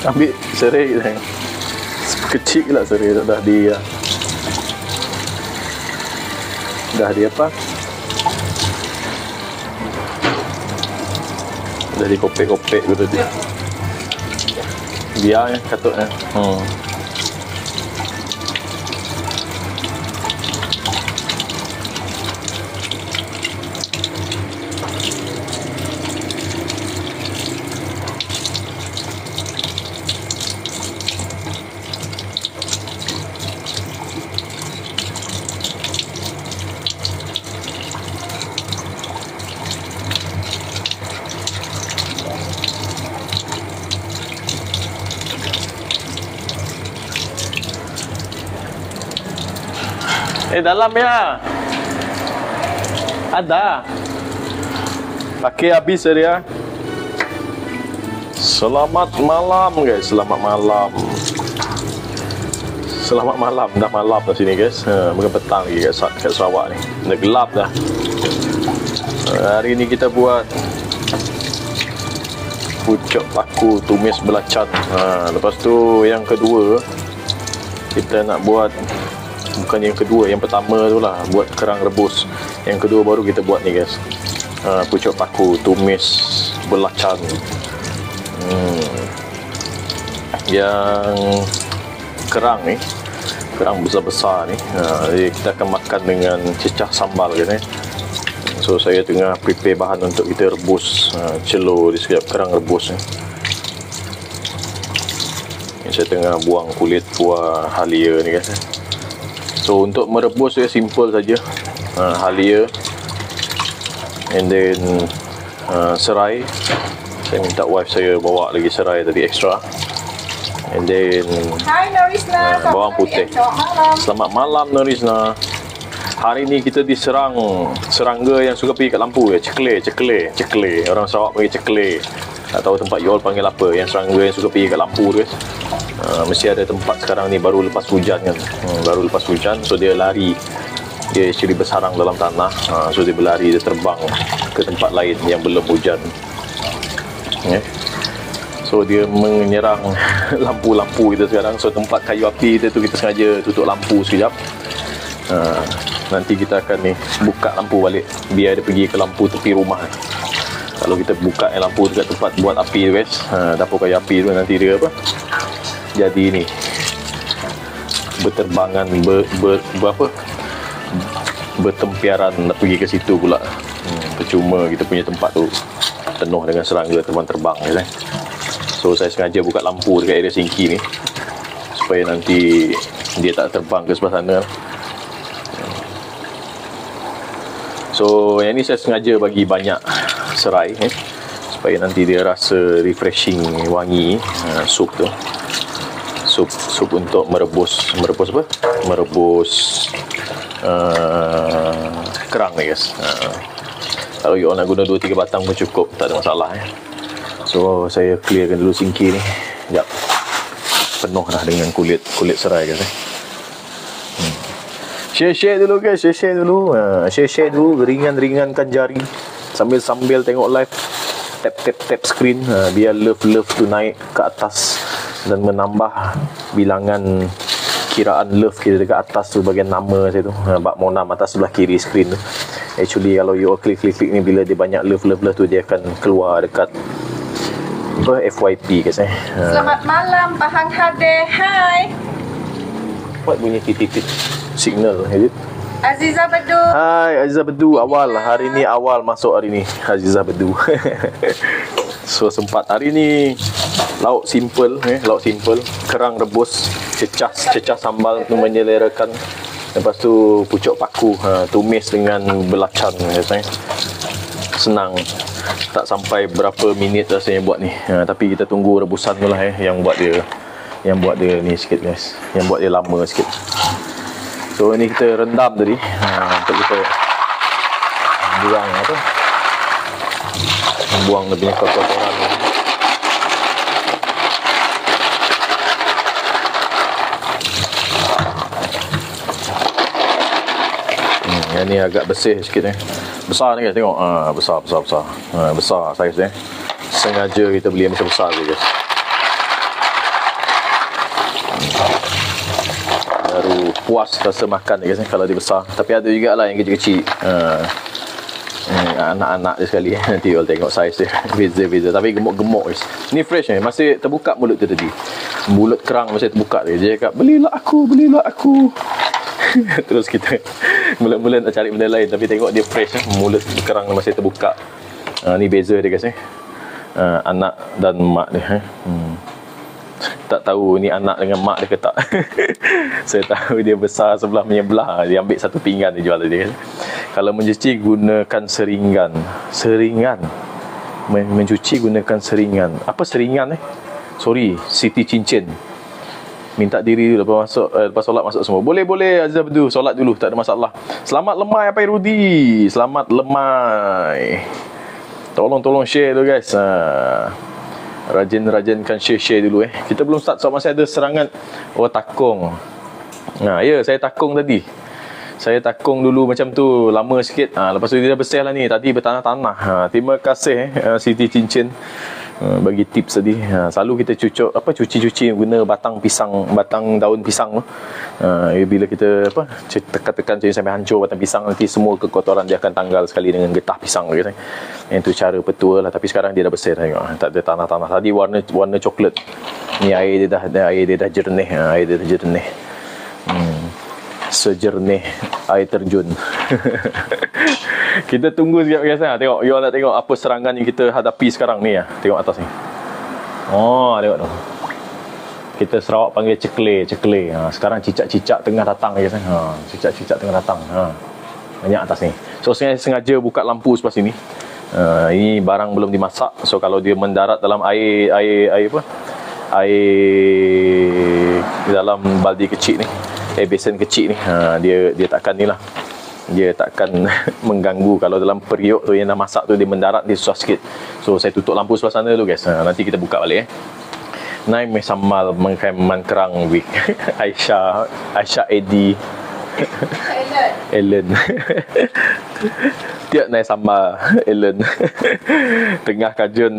Ambil serai kita. Kecil lah serai dah di apa? Dah dikopek-kopek gitu dia. Biar katutnya. Dalam ya. Ada. Pakai habis dia. Selamat malam guys, selamat malam. Selamat malam, dah malam dah sini guys. Bukan petang lagi kat Sarawak ni. Dah gelap dah. Hari ni kita buat pucuk paku tumis belacan. Lepas tu yang kedua kita nak buat, bukan yang kedua, yang pertama tu lah buat kerang rebus. Yang kedua baru kita buat ni guys, pucuk paku tumis belacan. Yang kerang ni, kerang besar-besar ni, jadi kita akan makan dengan cecah sambal guys. So saya tengah prepare bahan untuk kita rebus celur di sekejap kerang rebus ni. Saya tengah buang kulit buah halia ni guys. So untuk merebus dia simple saja. Halia and then serai. Saya minta wife saya bawa lagi serai tadi extra. And then bawang putih. Selamat malam Norisna. Hari ni kita diserang serangga yang suka pergi kat lampu ya. Cekle. Orang Sarawak panggil cekle. Tak tahu tempat you all panggil apa. Yang serangga yang suka pergi kat lampu guys. Mesti ada tempat sekarang ni baru lepas hujan kan. Baru lepas hujan, so dia lari. Dia actually bersarang dalam tanah. So dia berlari, dia terbang ke tempat lain yang belum hujan. So dia menyerang lampu-lampu kita sekarang. So tempat kayu api kita tu kita sengaja tutup lampu sekejap. Nanti kita akan ni buka lampu balik biar dia pergi ke lampu tepi rumah. Kalau kita buka lampu dekat tempat buat api tu guys, dapur kayu api tu, nanti dia apa, jadi ni berterbangan bertempiaran nak pergi ke situ pula. Percuma kita punya tempat tu penuh dengan serangga terbang-terbang kan. So saya sengaja buka lampu dekat area sinki ni supaya nanti dia tak terbang ke sebelah sana. So yang ni saya sengaja bagi banyak serai supaya nanti dia rasa refreshing, wangi sup tu. Sup untuk merebus apa? Merebus kerang ni guys. Kalau you nak guna 2-3 batang pun cukup, tak ada masalah So saya clearkan dulu sinki ni. Sekejap. Penuh dah dengan kulit serai guys. Share dulu guys, share dulu. Share dulu, ringankan jari sambil tengok live. Tap screen biar love tu naik ke atas dan menambah bilangan kiraan love kita dekat atas tu, bahagian nama saya tu. Bak Monam atas sebelah kiri screen tu. Actually kalau you klik ni, bila dia banyak love tu dia akan keluar dekat apa, FYP guys. Selamat malam Pahang Hade. Hai. Buat bunyi titit signal is it? Aziza Bedu. Hai Aziza Bedu, awal hari ni, awal masuk hari ni Aziza Bedu. So sempat hari ni lauk simple, kerang rebus, cecah sambal tu menyelerakan. Lepas tu pucuk paku tumis dengan belacan senang. Tak sampai berapa minit rasanya buat ni. Tapi kita tunggu rebusan tu lah yang buat dia ni sikit guys, yang buat dia lama sikit. So ini kita rendam tadi untuk kita buang apa, buang dia punya kotoran. Yang ni agak bersih sikit besar ni guys, tengok besar saiz sengaja kita beli yang besar je guys. Baru puas rasa makan guys kalau dia besar. Tapi ada juga lah yang kecil-kecil. Anak-anak dia sekali. Nanti you all tengok saiz dia. Beza-beza. Tapi gemuk-gemuk guys. Ni fresh ni. Masih terbuka mulut tu tadi. Mulut kerang masih terbuka dia. Dia cakap, belilah aku. Terus kita mula-mula nak cari benda lain. Tapi tengok dia fresh. Mulut kerang masih terbuka. Ni beza dia guys. Anak dan mak dia. Tak tahu ni anak dengan mak dia ke tak. Saya tahu dia besar sebelah menyebelah. Dia ambil satu pinggan dia jual dia. Kalau mencuci gunakan seringan. Mencuci gunakan seringan. Apa seringan Sorry, Siti Cincin. Minta diri dulu lepas solat masuk semua. Boleh Azizah Abdul, solat dulu, tak ada masalah. Selamat lemai Apai Rudi. Selamat lemai. Tolong share dulu guys. Rajin-rajinkan share dulu Kita belum start sebab masih ada serangan takung. Ya, saya takung tadi. Saya takung dulu macam tu lama sikit. Lepas tu dia dah bersih lah ni. Tadi bertanah-tanah. Terima kasih Siti Cincin bagi tips tadi. Selalu kita cuci guna batang daun pisang tu. Bila kita tekan sampai hancur batang pisang, nanti semua kekotoran dia akan tanggal sekali dengan getah pisang gitu. Itu cara petua lah. Tapi sekarang dia dah bersih tengok. Tak ada tanah-tanah. Tadi warna coklat. Ni air dia dah jernih. Air dia dah jernih. Sejernih air terjun. Kita tunggu sekejap guys. Tengok, you all nak tengok apa serangan yang kita hadapi sekarang ni Tengok atas ni. Tengok tu. Kita Sarawak panggil cekle. Sekarang cicak-cicak tengah datang guys. Cicak-cicak tengah datang. Banyak atas ni. So saya sengaja buka lampu sebelah sini. Ini barang belum dimasak. So kalau dia mendarat dalam air dalam baldi kecil ni, besen kecil ni, dia takkan ni lah. Dia takkan mengganggu. Kalau dalam periuk tu yang dah masak tu dia mendarat, dia susah sikit. So saya tutup lampu sebelah sana dulu guys. Nanti kita buka balik Nai Samal mengkeman kerang week. Aisyah Edi Ellen Tiap Nai Samal Ellen tengah kajian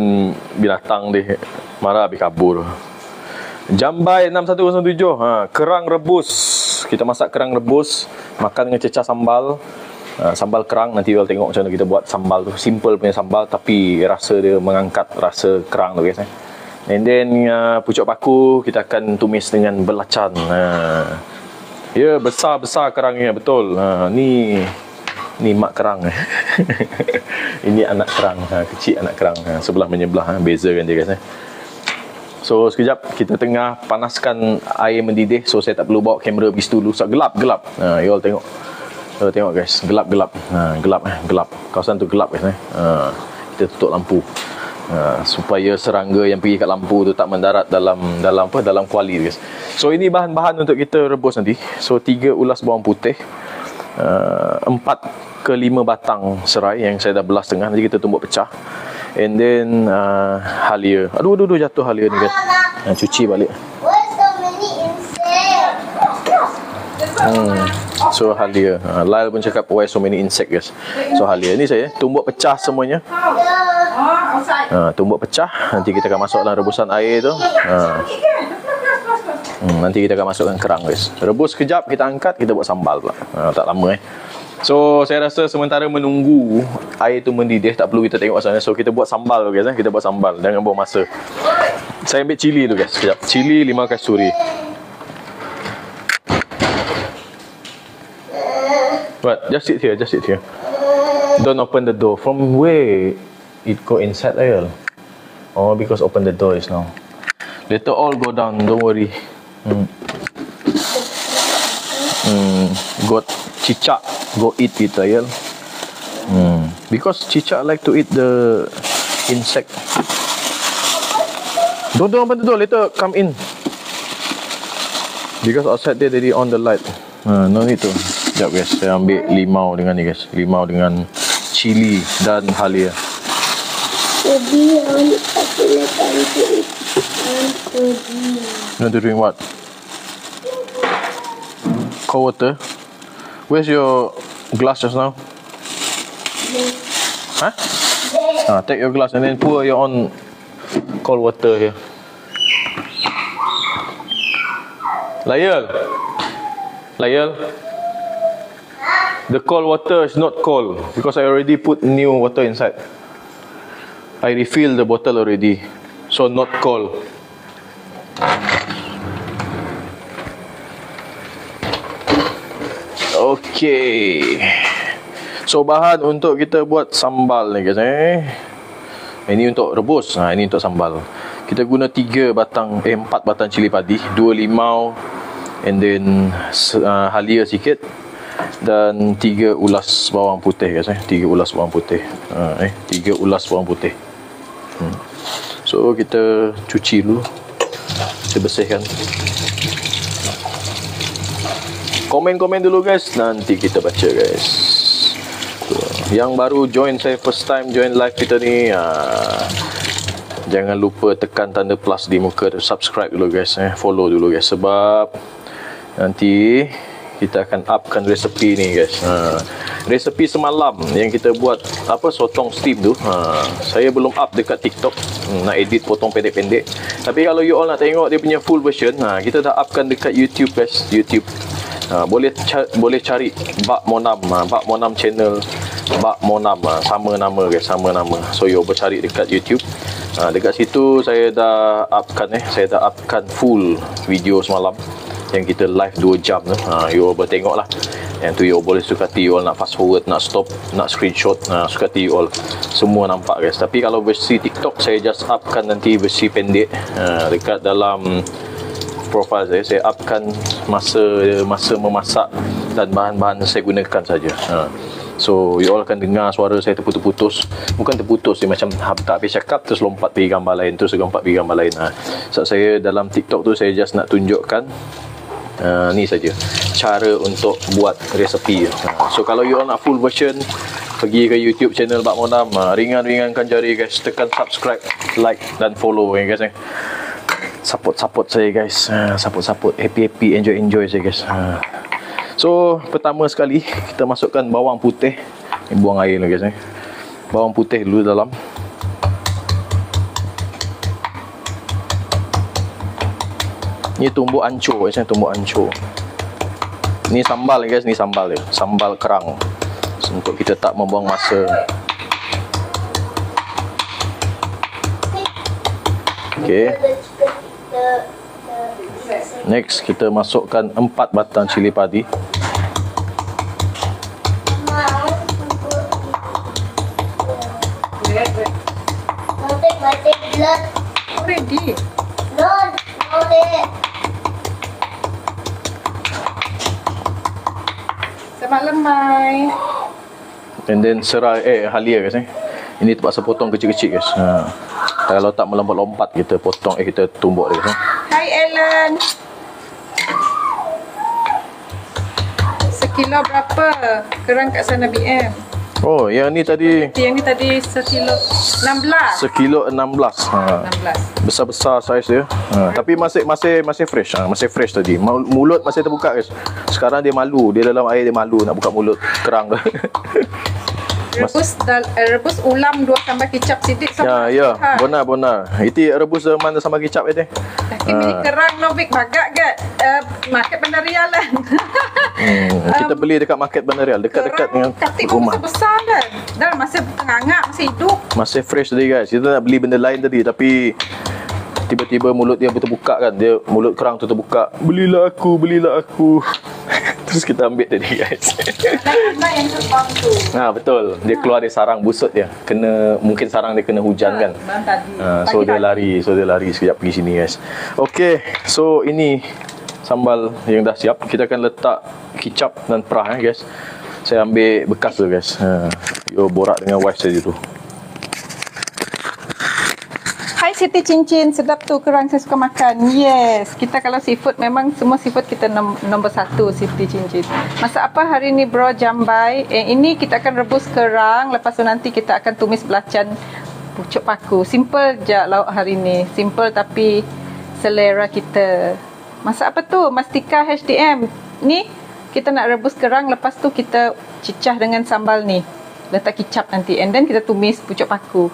binatang dia, marah habis kabur. Jambai 6107. Kerang rebus. Kita masak kerang rebus, makan dengan cecah sambal. Sambal kerang. Nanti you all tengok macam mana kita buat sambal tu. Simple punya sambal, tapi rasa dia mengangkat rasa kerang tu guys. And then pucuk paku kita akan tumis dengan belacan. Ya, besar-besar kerangnya, betul. Ni mak kerang. Ini anak kerang. Kecil anak kerang. Sebelah menyebelah. Beza kan dia guys. So sekejap kita tengah panaskan air mendidih. So saya tak perlu bawa kamera bis dulu. So gelap. You all tengok. Tengok guys, gelap. Gelap. Kawasan tu gelap guys. Kita tutup lampu. Supaya serangga yang pergi kat lampu tu tak mendarat dalam kuali guys. So ini bahan-bahan untuk kita rebus nanti. So 3 ulas bawang putih, 4 ke 5 batang serai yang saya dah belas tengah. Nanti kita tumbuk pecah. And then halia. Aduh jatuh halia ni guys. Cuci balik. So halia. Lyle pun cakap why so many insect guys. So halia ni saya tumbuk pecah semuanya. Tumbuk pecah. Nanti kita akan masuk dalam rebusan air tu. Nanti kita akan masukkan kerang guys. Rebus sekejap, kita angkat, kita buat sambal pula. Tak lama So saya rasa sementara menunggu air tu mendidih, tak perlu kita tengok sana. So kita buat sambal guys. Kita buat sambal, jangan buang masa. Saya ambil cili tu guys. Sekejap. Cili 5 kasturi. What? Just sit here. Don't open the door. From where it go inside aisle? Oh, because open the door is now. Later all go down. Don't worry. Got cicak. Go eat it aisle. Because cicak like to eat the insect. Don't open the door. Later come in. Because outside there they on the light. No need to. Sekejap guys, saya ambil limau dengan ni guys. Limau dengan cili dan halia. Jadi, aku nak You want to drink what? Cold water? Where's your glass just now? Take your glass and then pour your own cold water here. Layel. The cold water is not cold because I already put new water inside. I refill the bottle already, so not cold. Okay. So bahan untuk kita buat sambal ni guys Ini untuk rebus. Ini untuk sambal. Kita guna 4 batang cili padi, 2 limau, and then halia sikit, dan 3 ulas bawang putih guys 3 ulas bawang putih. 3 ulas bawang putih. So kita cuci dulu. Kita bersihkan. Komen-komen dulu guys, nanti kita baca guys. Yang baru join saya, first time join live kita ni, jangan lupa tekan tanda plus di muka, subscribe dulu guys, follow dulu guys, sebab nanti kita akan upkan resepi ni guys. Resepi semalam yang kita buat sotong steam tu, saya belum up dekat TikTok, nak edit potong pendek-pendek. Tapi kalau you all nak tengok dia punya full version, kita dah upkan dekat YouTube guys, YouTube. Boleh cari Bak Monam, Bak Monam channel, Bak Monam, sama nama guys, sama nama. So you cari dekat YouTube. Dekat situ saya dah upkan full video semalam yang kita live 2 jam tu. You all boleh tengok lah. Yang tu you all boleh suka hati, you all nak fast forward, nak stop, nak screenshot, suka hati you all, semua nampak guys. Tapi kalau versi TikTok saya just upkan nanti versi pendek, dekat dalam profile saya upkan masa memasak dan bahan-bahan yang saya gunakan saja. So you all akan dengar suara saya terputus-putus. Bukan terputus, dia macam tak habis cakap terus lompat pergi gambar lain, terus lompat pergi gambar lain. So saya dalam TikTok tu saya just nak tunjukkan ni saja cara untuk buat resepi. So kalau you all nak full version, pergi ke YouTube channel Bak Monam, ringan-ringankan jari guys, tekan subscribe, like dan follow guys. Support saya guys, support happy enjoy saya guys. So pertama sekali kita masukkan bawang putih. Ini buang air dulu guys. Bawang putih dulu dalam. Ni tumbuk ancur guys, tumbuk ancur. Ni sambal guys, ni sambal dia, sambal kerang. Untuk kita tak membuang masa. Okay. Next kita masukkan 4 batang cili padi. Ready. Semalam mai. And then serai halia guys Ini terpaksa potong kecil-kecil guys. Kalau tak melompat-lompat kita potong kita tumbuk dia guys. Hai Ellen. Sekilo berapa kerang kat sana BM? Oh, yang ni tadi sekilo 16. Sekilo 16. 16. Besar-besar saiz dia. Tapi masih fresh. Masih fresh tadi. Mulut masih terbuka guys. Sekarang dia malu. Dia dalam air dia malu nak buka mulut kerang tu. Rebus ulam 2 sambal kicap sidik sama. Ya, benar. Itu rebus mana sama kicap dia. Ini kerang Novik bagak ke market Bandar Riau lah. Kita beli dekat market Bandar Riau, dekat-dekat dengan rumah. Besar kan. Dan masih tengah-tengah, masih hidup. Masih fresh tadi guys. Kita nak beli benda lain tadi tapi tiba-tiba mulut dia terbuka kan. Dia mulut kerang tu terbuka. Belilah aku. Terus kita ambil tadi guys. Anak yang terbang tu. Betul. Dia keluar dari sarang busut dia. Mungkin sarang dia kena hujan kan. So dia lari sekejap pergi sini guys. Okay. So ini sambal yang dah siap. Kita akan letak kicap dan perah guys. Saya ambil bekas tu guys. You borak dengan wife saya tu. Hai Siti Cincin, sedap tu kerang saya suka makan. Yes, kita kalau seafood memang semua seafood kita nombor 1 Siti Cincin. Masak apa hari ni bro? Jambai. Ini kita akan rebus kerang, lepas tu nanti kita akan tumis belacan pucuk paku. Simple je lauk hari ni. Simple tapi selera kita. Masak apa tu? Mastika HDM. Ni kita nak rebus kerang, lepas tu kita cicah dengan sambal ni. Letak kicap nanti and then kita tumis pucuk paku.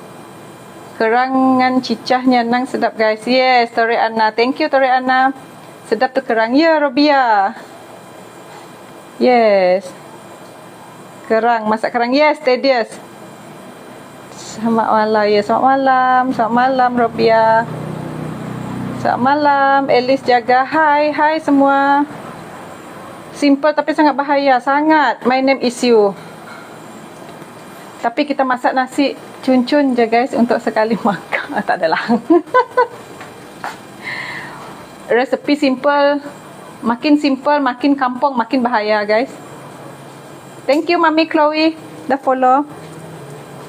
Kerangan cicahnya nang sedap guys. Yes, Tori Anna. Thank you Tori Anna. Sedap tu kerang. Ya, Robia. Yes. Kerang, masak kerang. Yes, Tedious. Selamat malam. Ya, selamat malam. Selamat malam, Robia. Selamat malam. Alice jaga. Hai, hai semua. Simple tapi sangat bahaya. Sangat. My name is you. Tapi kita masak nasi cun-cun je guys untuk sekali makan. Tak adalah. Resepi simple. Makin simple, makin kampung, makin bahaya guys. Thank you Mami Chloe dah follow.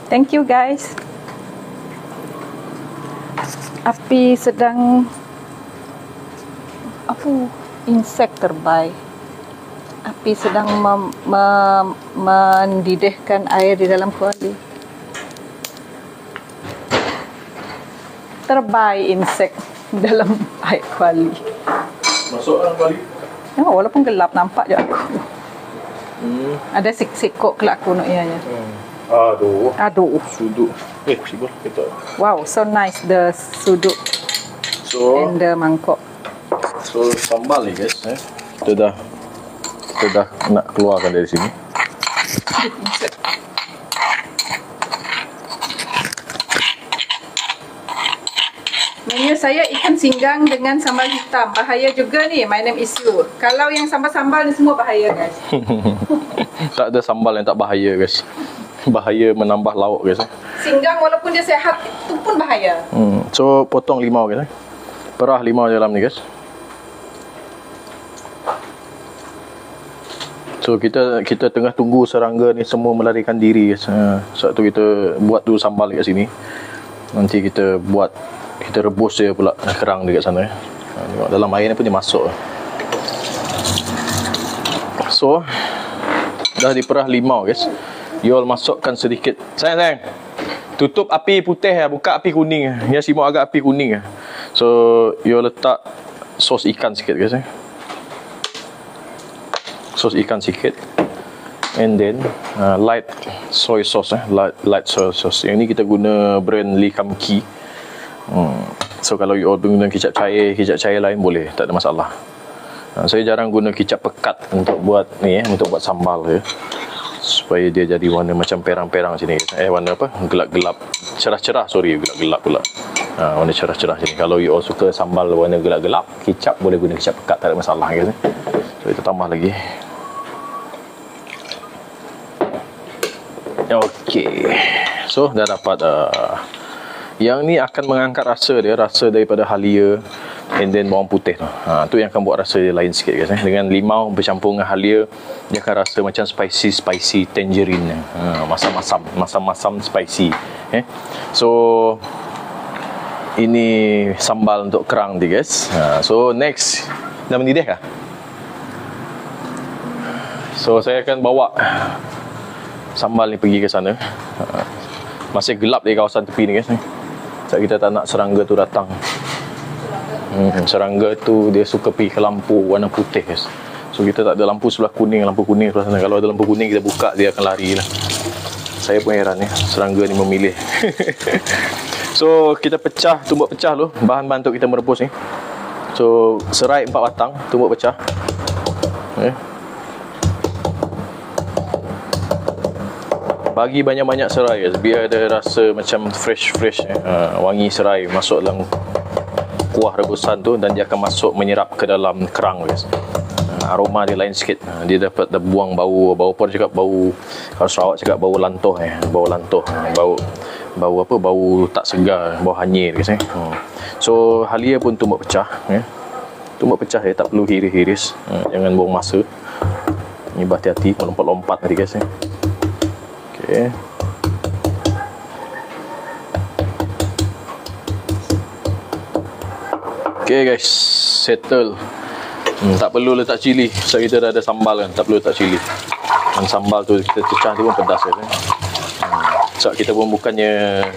Thank you guys. Api sedang insek terbaik. Api sedang mendidihkan air di dalam kuali. Terbaik insek dalam air kuali. Masuk dalam kuali. Ya, walaupun gelap nampak je aku. Ada sekok kelak aku nak ianya. Aduh. Suduk. Sibuk kita. Wow, so nice the suduk and the mangkok. So sambal ni guys, kita dah nak keluarkan dari sini. Menu saya ikan singgang dengan sambal hitam. Bahaya juga ni. My name is you. Kalau yang sambal-sambal ni semua bahaya guys. Tak ada sambal yang tak bahaya guys. Bahaya menambah lauk guys. Singgang walaupun dia sehat itu pun bahaya. So potong limau guys. Perah limau dalam ni guys. So kita tengah tunggu serangga ni semua melarikan diri guys. Sebab tu kita buat dulu sambal dekat sini. Nanti kita rebus dia pula kerang dekat sana. Tengok dalam air ni pun dia masuk. So dah diperah limau guys. You all masukkan sedikit. Sayang. Tutup api putih ya, buka api kuning. Ya simuk agak api kuning ya. So you all letak sos ikan sikit guys. Sos ikan sikit. And then light soy sauce light soy sauce. Yang ni kita guna brand Lee Kum Kee. So kalau you all guna kicap cair lain boleh, tak ada masalah. Saya jarang guna kicap pekat untuk buat ni untuk buat sambal je. Supaya dia jadi warna macam perang-perang sini. Warna apa? Gelap-gelap. Cerah-cerah, gelap-gelap pula. Warna cerah-cerah sini. Kalau you all suka sambal warna gelap-gelap, kicap boleh guna kicap pekat, tak ada masalah guys. So kita tambah lagi. Okey. So dah dapat yang ni akan mengangkat rasa daripada halia and then bawang putih tu. Tu yang akan buat rasa dia lain sikit guys. Dengan limau bercampur dengan halia, dia akan rasa macam spicy tangerine. Masam-masam spicy. So ini sambal untuk kerang dia guys. So next, dah mendidih kah? So saya akan bawa sambal ni pergi ke sana. Masih gelap di kawasan tepi ni guys. Sebab kita tak nak serangga tu datang. Serangga tu dia suka pergi ke lampu warna putih guys. So kita tak ada lampu sebelah kuning, lampu kuning sebelah sana. Kalau ada lampu kuning kita buka, dia akan lari lah. Saya pun heran serangga ni memilih. So kita tumbuk pecah dulu bahan-bahan untuk kita merebus ni. So serai 4 batang, tumbuk pecah. Bagi banyak-banyak serai guys, biar ada rasa macam fresh wangi serai masuk dalam kuah rebusan tu, dan dia akan masuk menyerap ke dalam kerang guys. Aroma dia lain sikit. Dia dapat buang bau apa dia cakap, bau, kalau Sarawak cakap bau lantoh bau tak segar, bau hanyir guys. So halia pun tumbuk pecah tumbuk pecah tak perlu hiris-hiris. Jangan buang masa. Ni berhati-hati melompat-lompat nanti guys. Okay guys, settle. Tak perlu letak cili. So kita dah ada sambal kan, tak perlu letak cili. Dan sambal tu kita cecah dia pun pedas kan. So kita pun bukannya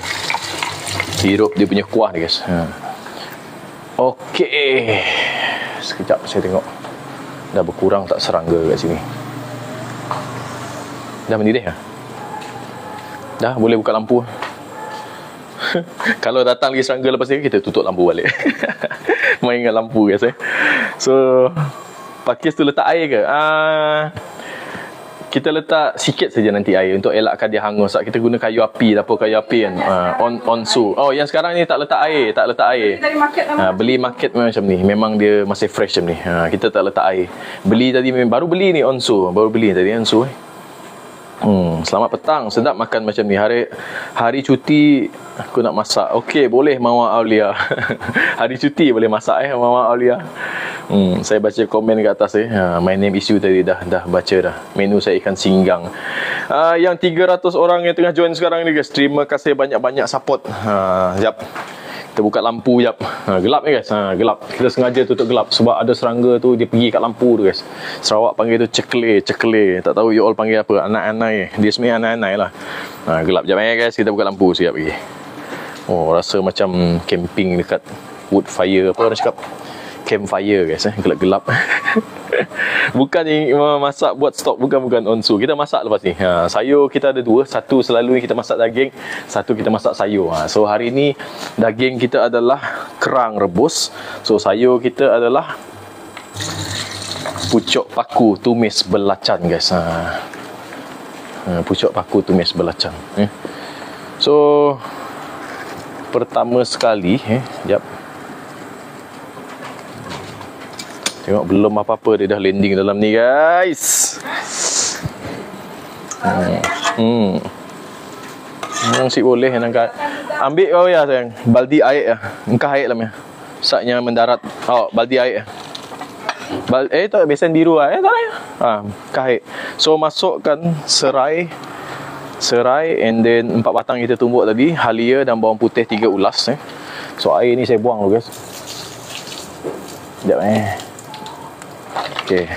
hirup dia punya kuah ni guys. Okay, sekejap saya tengok dah berkurang tak serangga kat sini. Dah mendidih lah. Dah boleh buka lampu. Kalau datang lagi serangga lepas ni, kita tutup lampu balik. Main dengan lampu guys So pakis tu letak air ke? Kita letak sikit saja nanti air untuk elakkan dia hangus. Kita guna kayu api, dapur kayu api kan. Onsu. Oh, yang sekarang ni tak letak air, Dari market beli market macam ni. Memang dia masih fresh macam ni. Kita tak letak air. Beli tadi baru beli ni onsu. Baru beli tadi onsu. Selamat petang. Sedap makan macam ni. Hari cuti aku nak masak. Okey, boleh Mawar Aulia. Hari cuti boleh masak Mawar Aulia. Saya baca komen kat atas my name is you tadi dah baca dah. Menu saya ikan singgang. Yang 300 orang yang tengah join sekarang ni guys, terima kasih banyak-banyak support. Jap. Kita buka lampu jap. Gelap ni guys. Gelap. Kita sengaja tutup gelap sebab ada serangga tu dia pergi kat lampu tu guys. Sarawak panggil tu cekle. Tak tahu you all panggil apa. Anak-anak dia sebenarnya anak-anak lah. Gelap jap guys. Kita buka lampu sekejap lagi. Oh, rasa macam camping dekat wood fire apa orang cakap. Campfire guys gelap-gelap. Bukan masak buat stok, bukan onsu. Kita masak lepas ni. Sayur kita ada dua. Satu selalu kita masak daging, satu kita masak sayur. So hari ni daging kita adalah kerang rebus. So sayur kita adalah pucuk paku tumis belacan guys. Pucuk paku tumis belacan. So pertama sekali jap. Tengok belum apa-apa dia dah landing dalam ni guys. Si boleh nak ambil kau ya sayang. Baldi air ya. Engkau air lah ya. Saknya mendarat. Oh, baldi air. Tak besen biru tak ya. Air. So masukkan serai and then 4 batang kita tumbuk tadi, halia dan bawang putih 3 ulas So air ni saya buang dulu guys. Sekejap Okay.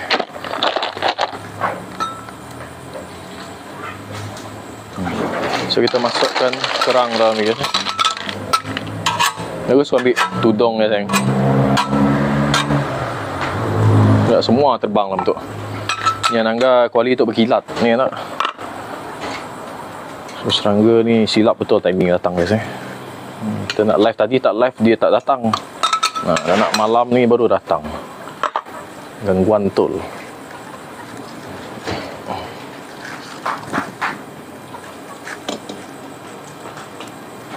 So kita masukkan kerang dalam ni guys. Terus ambil tudung ya sayang. Tak semua terbang dalam tu. Ni nangga kuali tu berkilat. Ni tak. So serangga ni silap betul timing datang guys Kita nak live tadi tak live dia tak datang. Dah nak malam ni baru datang. Gangguan betul.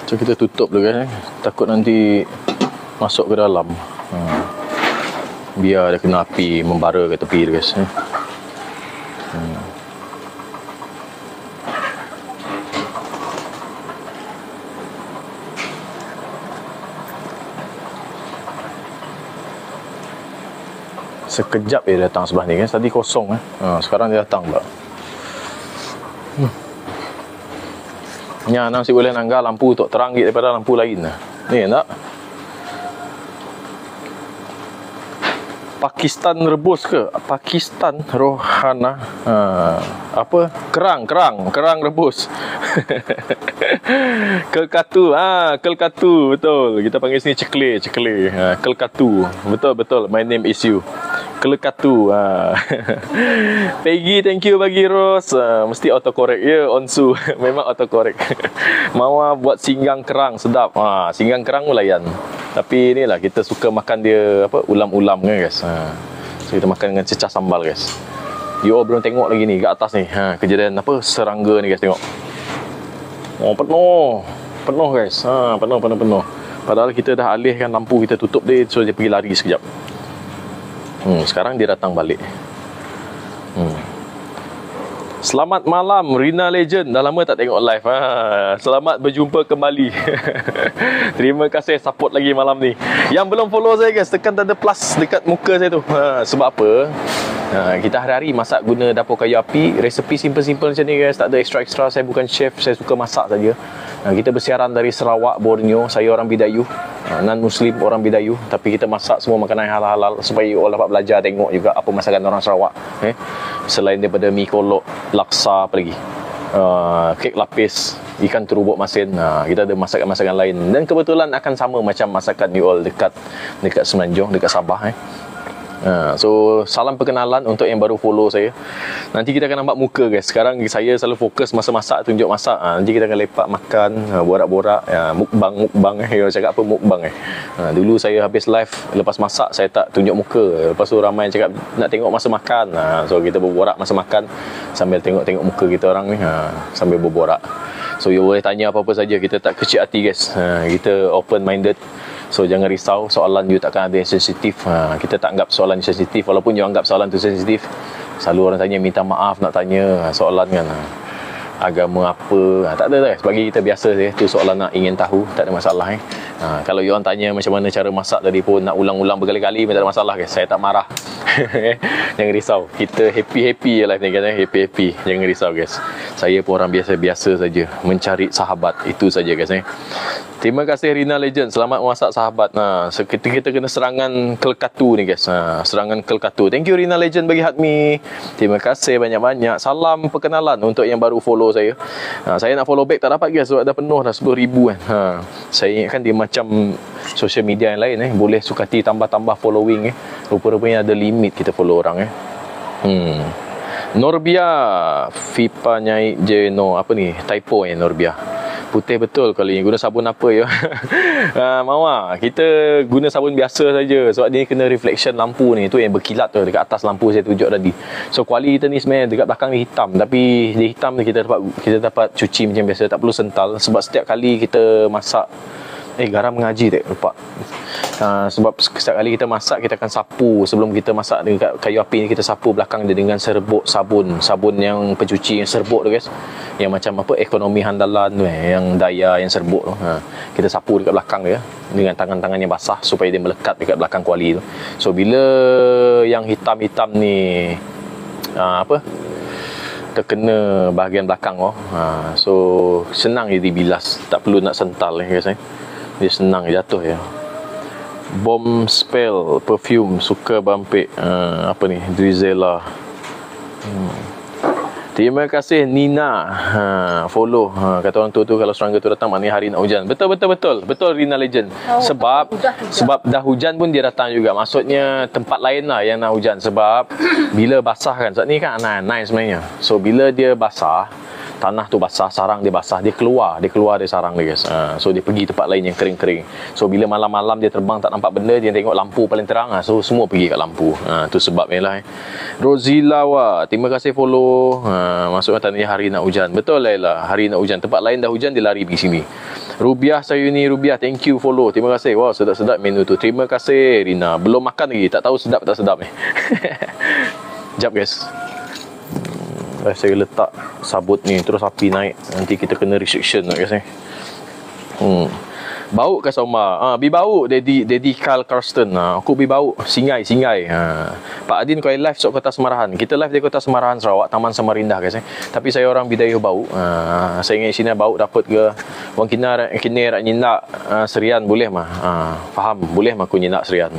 So kita tutup dulu guys takut nanti masuk ke dalam. Biar dia kena api membara ke tepi guys. Sekejap dia datang sebelah ni kan. Tadi kosong sekarang dia datang pula. Ni nang si boleh nangga lampu tu terang daripada lampu lain ni tak. Pakistan rebus ke? Pakistan rohana. Apa? Kerang rebus. Kelkatu. Kelkatu betul. Kita panggil sini cekle. Kelkatu. Betul. My name is you. Kelkatu. Peggy, thank you bagi Ros. Mesti autocorrect ya, onsu. Memang autocorrect. Mawar buat singgang kerang sedap. Singgang kerang mulayan. Tapi inilah kita suka makan dia apa ulam-ulam kan guys. So kita makan dengan cecah sambal guys. You all belum tengok lagi ni kat atas ni. Kejadian apa serangga ni guys, tengok. Oh, penuh guys. Penuh. Padahal kita dah alihkan lampu, kita tutup dia, so dia pergi lari sekejap. Sekarang dia datang balik. Selamat malam Rina Legend. Dah lama tak tengok live. Selamat berjumpa kembali. Terima kasih support lagi malam ni. Yang belum follow saya guys, tekan tanda plus dekat muka saya tu. Sebab apa? Kita hari-hari masak guna dapur kayu api. Resepi simple-simple macam ni guys. Tak ada extra-extra. Saya bukan chef, saya suka masak saja. Kita bersiaran dari Sarawak, Borneo. Saya orang Bidayu, non-Muslim orang Bidayu. Tapi kita masak semua makanan halal-halal supaya orang dapat belajar tengok juga apa masakan orang Sarawak. Selain daripada mi kolok, laksa, apa lagi, kek lapis, ikan terubuk masin, kita ada masakan-masakan lain. Dan kebetulan akan sama macam masakan you all dekat Semenanjung, dekat Sabah. So salam perkenalan untuk yang baru follow saya. Nanti kita akan nampak muka guys. Sekarang saya selalu fokus masa masak, tunjuk masak. Nanti kita akan lepak makan, borak-borak, mukbang Orang cakap apa mukbang Dulu saya habis live lepas masak, saya tak tunjuk muka. Lepas tu ramai yang cakap nak tengok masa makan. So kita berborak masa makan sambil tengok-tengok muka kita orang ni, sambil berborak. So you boleh tanya apa-apa saja. Kita tak kecil hati guys. Kita open minded. So jangan risau, soalan you takkan ada yang sensitif. Kita tak anggap soalan sensitif. Walaupun you anggap soalan tu sensitif, selalu orang tanya minta maaf nak tanya soalan kan. Agama apa, tak ada guys. Bagi kita biasa je, tu soalan nak ingin tahu, tak ada masalah Kalau you orang tanya macam mana cara masak tadi pun nak ulang-ulang berkali-kali, tak ada masalah guys. Saya tak marah. Jangan risau, kita happy-happy je live ni guys. Happy-happy, jangan risau guys. Saya pun orang biasa-biasa saja, mencari sahabat, itu saja guys. Terima kasih Rina Legend, selamat memasak sahabat. Kita kena serangan Kelkatu ni guys. Serangan Kelkatu. Thank you Rina Legend bagi hadmi. Terima kasih banyak-banyak. Salam perkenalan untuk yang baru follow saya. Saya nak follow back tak dapat guys, sebab dah penuh dah 10,000 kan. Saya ingatkan dia macam social media yang lain boleh sukati tambah-tambah following Rupa-rupanya ada limit kita follow orang Norbia Fipa Nyai Jeno, apa ni, typo Norbia. Putih betul kali ni. Guna sabun apa ya? Mama, kita guna sabun biasa saja. Sebab dia kena reflection lampu ni. Tu yang berkilat tu dekat atas lampu saya tunjuk tadi. So kuali kita ni sebenarnya dekat belakang ni hitam. Tapi dia hitam ni kita dapat cuci macam biasa. Tak perlu sental. Sebab setiap kali kita masak, garam mengaji tak lupa. Sebab setiap kali kita masak, kita akan sapu. Sebelum kita masak dekat kayu api ni, kita sapu belakang dia dengan serbuk sabun. Sabun yang pencuci yang serbuk tu guys. Yang macam apa, ekonomi handalan tu yang daya yang serbuk tu. Kita sapu dekat belakang dia dengan tangan-tangan yang basah supaya dia melekat dekat belakang kuali tu. So bila yang hitam-hitam ni terkena bahagian belakang so senang dia dibilas. Tak perlu nak sental guys. Dia senang jatuh ya. Bomb spell perfume suka bampik apa ni, Drizella. Terima kasih Nina follow. Kata orang tua tu kalau serangga tu datang maknanya hari nak hujan. Betul Rina Legend. Sebab dah hujan pun dia datang juga. Maksudnya tempat lain lah yang nak hujan. Sebab bila basah kan, saat ni kan naik sebenarnya. So bila dia basah, tanah tu basah, sarang dia basah, dia keluar dari sarang dia guys. So dia pergi tempat lain yang kering-kering. So bila malam-malam dia terbang tak nampak benda, dia tengok lampu paling terang, so semua pergi kat lampu. Tu sebabnya lah. Rozilawa, terima kasih follow. Maksudnya tanya hari nak hujan. Betul lah, hari nak hujan. Tempat lain dah hujan, dia lari pergi sini. Rubiah Sayuni, Rubiah, thank you follow. Terima kasih. Wow, sedap-sedap menu tu. Terima kasih Rina. Belum makan lagi, tak tahu sedap tak sedap ni. Sekejap guys. Saya letak sabut ni, terus api naik. Nanti kita kena restriction lah guys. Bau ke Soma? Bibau Daddy Carl Karsten. Aku bibau singai. Pak Adin kau live sok Kota Semarahan. Kita live di Kota Semarahan Sarawak, Taman Samarindah guys. Tapi saya orang Bidayuh Bau. Saya ingat sini bau dapat ke wang kini rak nyinak serian boleh mah. Faham, boleh mah aku nyinak serian.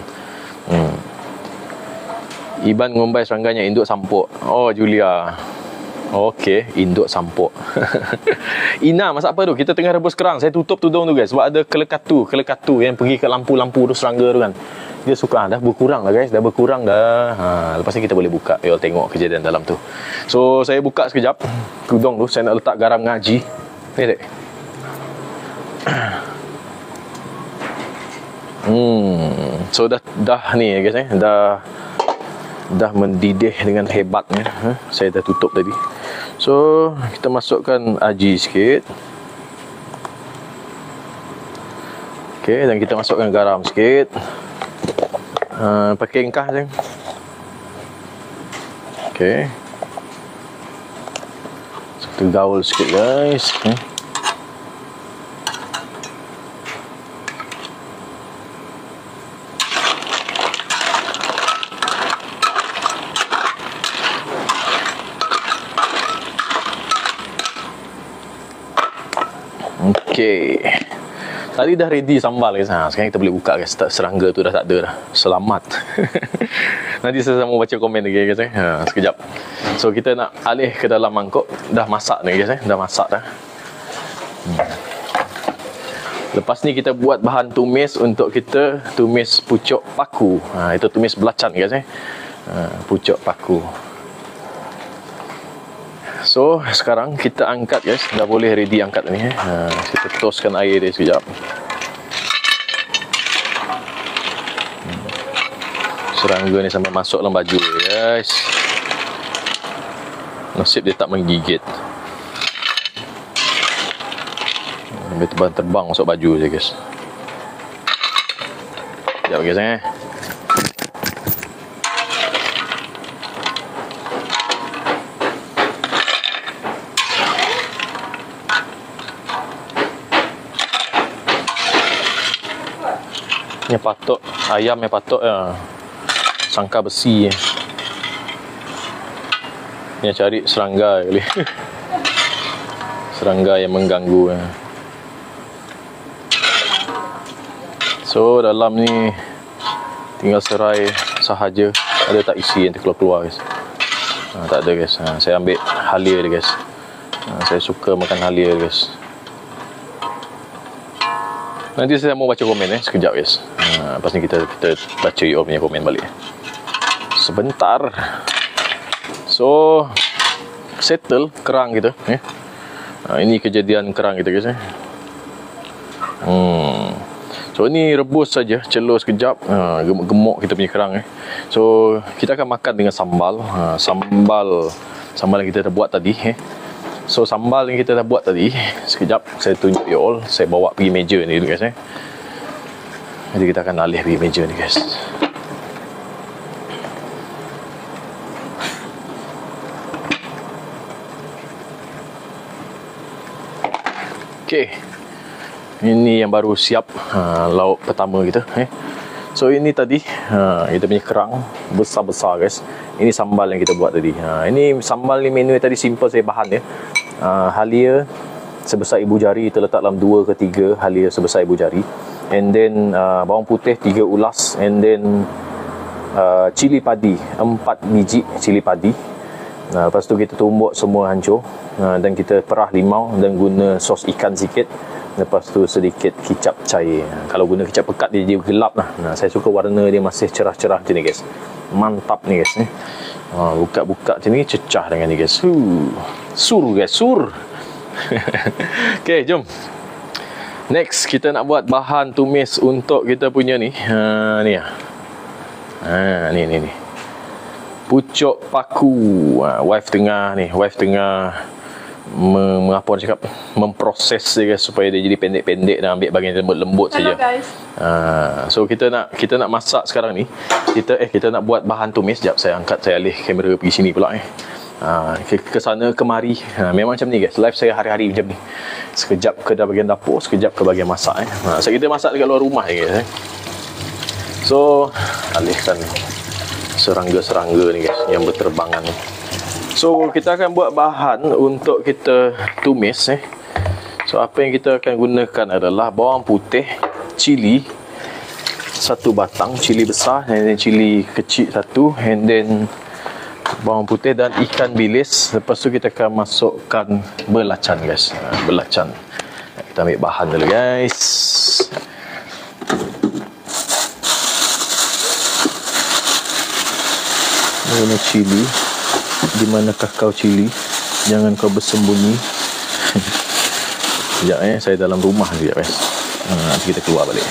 Iban ngombai serangganya induk sampuk. Oh Julia. Okey, induk sampuk. Ina, masak apa tu? Kita tengah rebus kerang. Saya tutup tudung tu guys. Sebab ada kelekatu yang pergi ke lampu-lampu tu, serangga tu kan. Dia suka. Dah berkurang lah guys. Dah berkurang dah. Lepas ni kita boleh buka. You tengok kejadian dalam tu. So, saya buka sekejap tudung tu. Saya nak letak garam ngaji. Ni tak? So, dah ni guys. Dah mendidih dengan hebatnya. Saya dah tutup tadi. So kita masukkan aji sikit. Okey, dan kita masukkan garam sikit. Pakai engkah je. Okey. Satu gaul sikit guys. Okey. Tadi dah ready sambal guys. Sekarang kita boleh buka guys. Serangga tu dah tak ada dah. Selamat. Nanti saya mau baca komen lagi guys. Sekejap. So kita nak alih ke dalam mangkuk. Dah masak ni guys. Dah masak dah. Lepas ni kita buat bahan tumis untuk kita tumis pucuk paku. Itu tumis belacan guys pucuk paku. So sekarang kita angkat guys, dah boleh ready angkat ni. Kita toskan air dia sekejap. Serangga ni sampai masuk dalam baju guys. Nasib dia tak menggigit. Dia terbang masuk baju je guys. Sekejap guys Ni patut ayam yang patut sangka besi ni cari serangga kali. Serangga yang mengganggu So dalam ni tinggal serai sahaja. Ada tak isi yang terkeluar-keluar guys? Tak ada guys. Saya ambil halia dia guys. Saya suka makan halia guys. Nanti saya mau baca komen sekejap guys. Lepas ni kita baca you all punya komen balik. Sebentar. So settle kerang kita ini kejadian kerang kita guys So ni rebus saja, celur sekejap, gemuk-gemuk kita punya kerang So kita akan makan dengan sambal. Sambal yang kita dah buat tadi So sambal yang kita dah buat tadi, sekejap saya tunjuk you all. Saya bawa pergi meja ni dulu guys Jadi kita akan alih pergi meja ni guys. Okay, ini yang baru siap lauk pertama kita So ini tadi kita punya kerang besar-besar guys. Ini sambal yang kita buat tadi. Ini sambal ni menu tadi simple saya bahan halia sebesar ibu jari, kita letak dalam 2 ke 3 halia sebesar ibu jari. And then bawang putih 3 ulas. And then cili padi 4 biji cili padi. Lepas tu kita tumbuk semua hancur. Dan kita perah limau dan guna sos ikan sikit. Lepas tu sedikit kicap cair. Kalau guna kicap pekat dia gelap lah. Saya suka warna dia masih cerah-cerah macam ni guys. Mantap ni guys buka-buka macam ni cecah dengan ni guys. Sur guys, sur. Okay, jom. Next kita nak buat bahan tumis untuk kita punya ni. Ni ni pucuk paku. Wife tengah apa orang cakap, memproses dia guys supaya dia jadi pendek-pendek dan ambil bahagian lembut-lembut saja. Guys. So kita nak masak sekarang ni. Kita nak buat bahan tumis. Sekejap saya alih kamera pergi sini pula ke sana kemari. Memang macam ni guys, live saya hari-hari macam ni. Sekejap ke bahagian dapur, sekejap ke bahagian masak so kita masak dekat luar rumah guys So alihkan serangga-serangga ni guys yang berterbangan ni. So kita akan buat bahan untuk kita tumis So apa yang kita akan gunakan adalah bawang putih, cili 1 batang, cili besar, and then cili kecil 1, and then bawang putih dan ikan bilis. Lepas tu kita akan masukkan belacan guys. Belacan. Kita ambil bahan dulu guys. Ini cili. Di manakah kau cili? Jangan kau bersembunyi. Sekejap saya dalam rumah sekejap guys. Nanti kita keluar balik.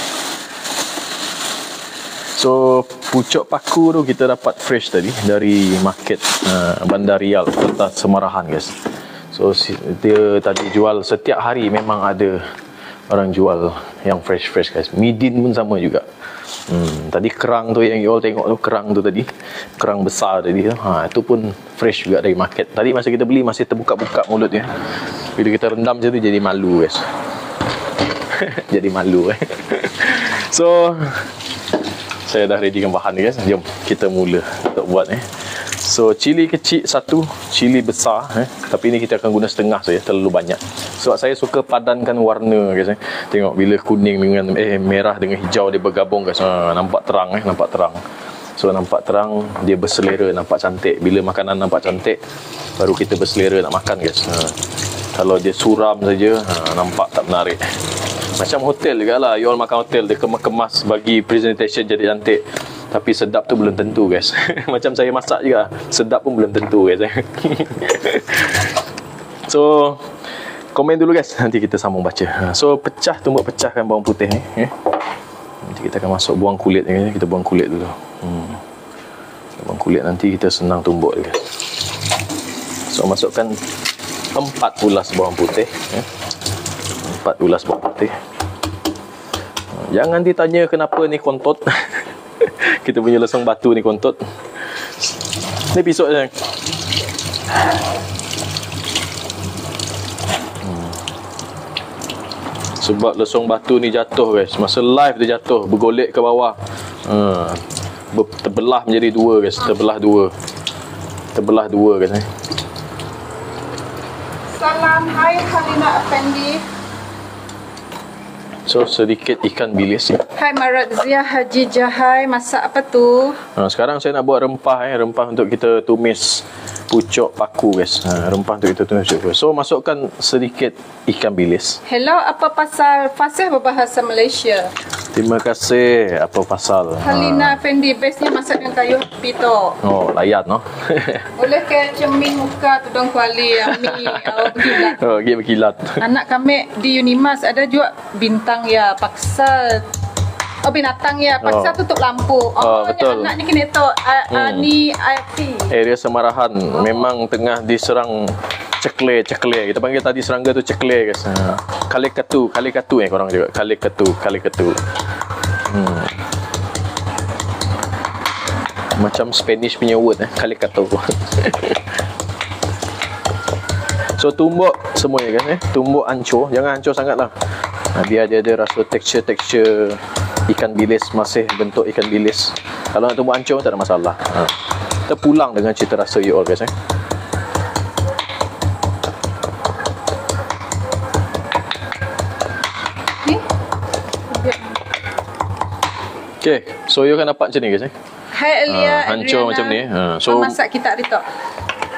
So pucuk paku tu kita dapat fresh tadi dari market Bandar Riau, Kota Semarahan guys. So dia tadi jual setiap hari, memang ada orang jual yang fresh guys. Midin pun sama juga. Tadi kerang tu yang you all tengok tu, kerang tu tadi, kerang besar tadi tu, itu pun fresh juga dari market. Tadi masa kita beli masih terbuka-buka mulut dia. Bila kita rendam macam tu jadi malu guys. Jadi malu So saya dah readykan bahan ni guys. Jom kita mula untuk buat So cili kecil 1, cili besar tapi ni kita akan guna setengah saja, terlalu banyak. Sebab saya suka padankan warna guys. Tengok bila kuning dengan merah dengan hijau dia bergabung guys. Nampak terang nampak terang. So nampak terang, dia berselera, nampak cantik. Bila makanan nampak cantik, baru kita berselera nak makan guys. Kalau dia suram saja, nampak tak menarik. Macam hotel juga lah. You all makan hotel, dia kemas bagi presentation jadi cantik. Tapi sedap tu belum tentu guys. Macam saya masak juga, sedap pun belum tentu guys. So komen dulu guys, nanti kita sambung baca. So pecahkan bawang putih ni. Nanti kita akan masuk buang kulit ni. Kita buang kulit dulu. Buang kulit, nanti kita senang tumbuk guys. So masukkan 4 ulas bawang putih. 4 ulas bawang putih. Jangan ditanya kenapa ni kontot. Kita punya lesung batu ni kontot. Ni pisau je. Sebab lesung batu ni jatuh guys. Masa live dia jatuh, bergolek ke bawah. Terbelah menjadi 2 guys. Terbelah dua guys. Salam, hai Halina Effendi. So sedikit ikan bilis. Hai Marazia Haji Jahai, masak apa tu? Sekarang saya nak buat rempah rempah untuk kita tumis pucuk paku guys. Rempah untuk kita tumis pucuk paku. So masukkan sedikit ikan bilis. Hello, apa pasal fasih berbahasa Malaysia? Terima kasih. Apa pasal? Halina Effendi, bestnya masak dengan kayu api tu. Oh, layan no. Boleh ke cermin muka tudung kuali Ami berkilat. Oh, dia berkilat. Anak kami di Unimas ada juga bintang ya, paksa. Oh, binatang ya, paksa tutup lampu. Betul. Anak ni kena tu Ani Afi. Area Semarahan memang tengah diserang cekle. Kita panggil tadi serangga tu cekle guys. Kali ketu korang juga. Kali ketu. Macam Spanish punya word kali ketu. So tumbuk semuanya guys Tumbuk hancur, jangan hancur sangatlah. Biar dia ada rasa tekstur ikan bilis, masih bentuk ikan bilis. Kalau nak tumbuk hancur tak ada masalah. Kita pulang dengan cita rasa you all guys Okay, so you akan dapat macam ni guys Hai Elia, hancur Adriana. macam ni. So masak kita hari tu.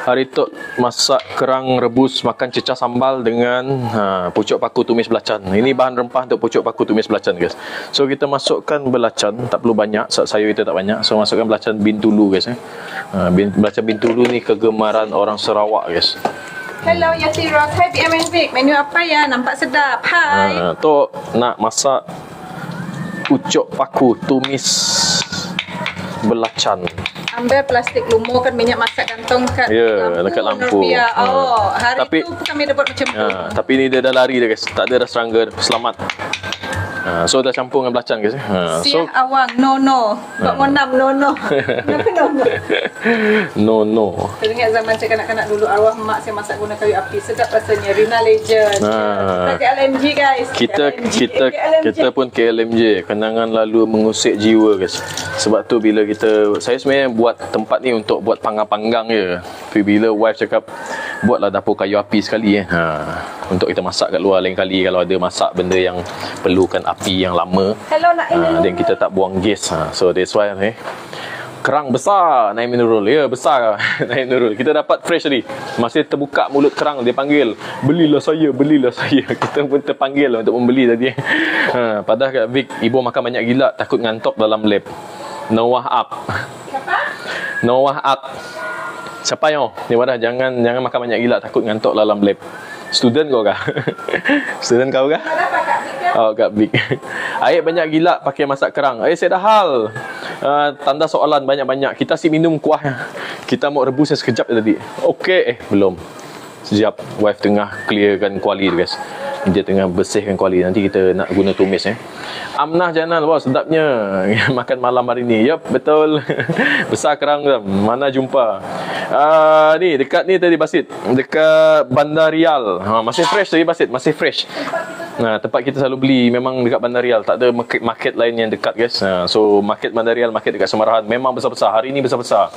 Hari tu masak kerang rebus makan cecah sambal dengan pucuk paku tumis belacan. Ini bahan rempah untuk pucuk paku tumis belacan guys. So kita masukkan belacan, tak perlu banyak, sayur kita tak banyak. So masukkan belacan bintulu guys belacan bintulu ni kegemaran orang Sarawak guys. Hello Yasira, hai BMN Vic. Menu apa ya? Nampak sedap. Hai. Tu nak masak pucuk paku tumis belacan. Ambil plastik lumurkan minyak masak kantong kat dekat lampu. Hari tu kami dapat macam tu. Tapi ni dia dah lari dah guys. Tak ada dah serangga, selamat. So dah campur dengan belacan guys. Siah awang, no. Bak monam, no. Kenapa no? No. Teringat zaman saya kanak-kanak dulu, arwah mak saya masak guna kayu api. Sedap rasanya. Rina Legend. Kita KLMG guys. Kita pun KLMJ. Kenangan lalu mengusik jiwa guys. Sebab tu bila saya sebenarnya buat tempat ni untuk buat panggang-panggang je. Tapi bila wife cakap buatlah dapur kayu api sekali untuk kita masak kat luar. Lain kali kalau ada masak benda yang perlukan api yang lama, dan kita tak buang gas. So that's why kerang besar Naim Nurul. Besar Naim Nurul. Kita dapat fresh tadi. Masih terbuka mulut kerang, dia panggil, belilah saya. Kita pun terpanggil untuk membeli tadi. Padahal kat Vic, ibu makan banyak gila, takut ngantuk dalam lab. Noah Up. Siapa yang? Ni wadah, jangan makan banyak gila, takut ngantuk dalam lab. Student kau kah? Student kau kah? Oh, kat Vic. Air banyak gila pakai masak kerang. Saya dah hal. Tanda soalan banyak-banyak. Kita si minum kuah. Kita mau rebus sekejap tadi. Okey, belum. Sekejap. Wife tengah clearkan kuali tu guys. Dia tengah bersihkan kuali. Nanti kita nak guna tumis Amnah Janal, wah sedapnya makan malam hari ni. Yap, betul. Besar kerang tu. Mana jumpa. Ni dekat ni tadi Basit. Dekat Bandar Rial. Masih fresh tadi Basit, masih fresh. Tempat kita selalu beli memang dekat Bandar Rial. Tak ada market lain yang dekat guys. So market Bandar Rial, market dekat Semarahan memang besar-besar. Hari ni besar-besar.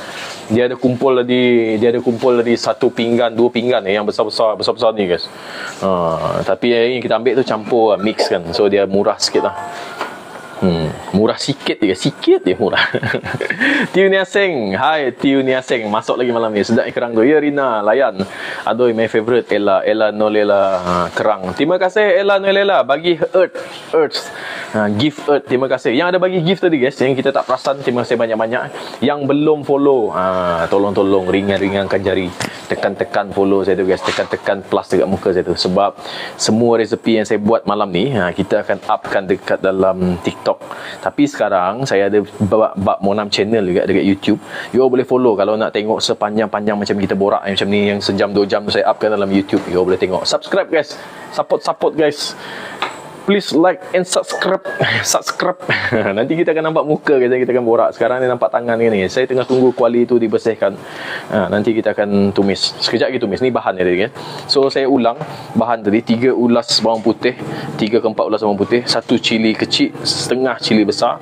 Dia ada kumpul tadi 1 pinggan, 2 pinggan yang besar-besar ni guys. Tapi yang kita ambil tu campur mix kan. So dia murah sikit lah. Murah sikit je murah. Tiu Nia Seng. Hai Tiu Nia Seng. Masuk lagi malam ni. Sedap kerang tu. Ya Rina, layan. Aduh, my favorite Ella Nolela kerang. Terima kasih Ella Nolela bagi Earth. Gift Earth. Terima kasih. Yang ada bagi gift tadi guys, yang kita tak perasan, terima kasih banyak-banyak. Yang belum follow, tolong ringan-ringankan jari. Tekan-tekan follow saya tu guys. Tekan-tekan plus dekat muka saya tu. Sebab semua resepi yang saya buat malam ni, kita akan upkan dekat dalam TikTok. Tapi sekarang saya ada bab Monam channel juga dekat YouTube. You all boleh follow kalau nak tengok sepanjang-panjang macam kita borak macam ni, yang sejam 2 jam saya upkan dalam YouTube. You all boleh tengok. Subscribe guys. Support guys. Please like and subscribe. Nanti kita akan nampak muka guys, kita akan borak. Sekarang ni nampak tangan ni. Saya tengah tunggu kuali tu dibersihkan. Nanti kita akan tumis. Sekejap lagi tumis. Ni bahan dia guys. So saya ulang bahan tadi. 3 ulas bawang putih, 3 ke 4 ulas bawang putih, 1 cili kecil, setengah cili besar,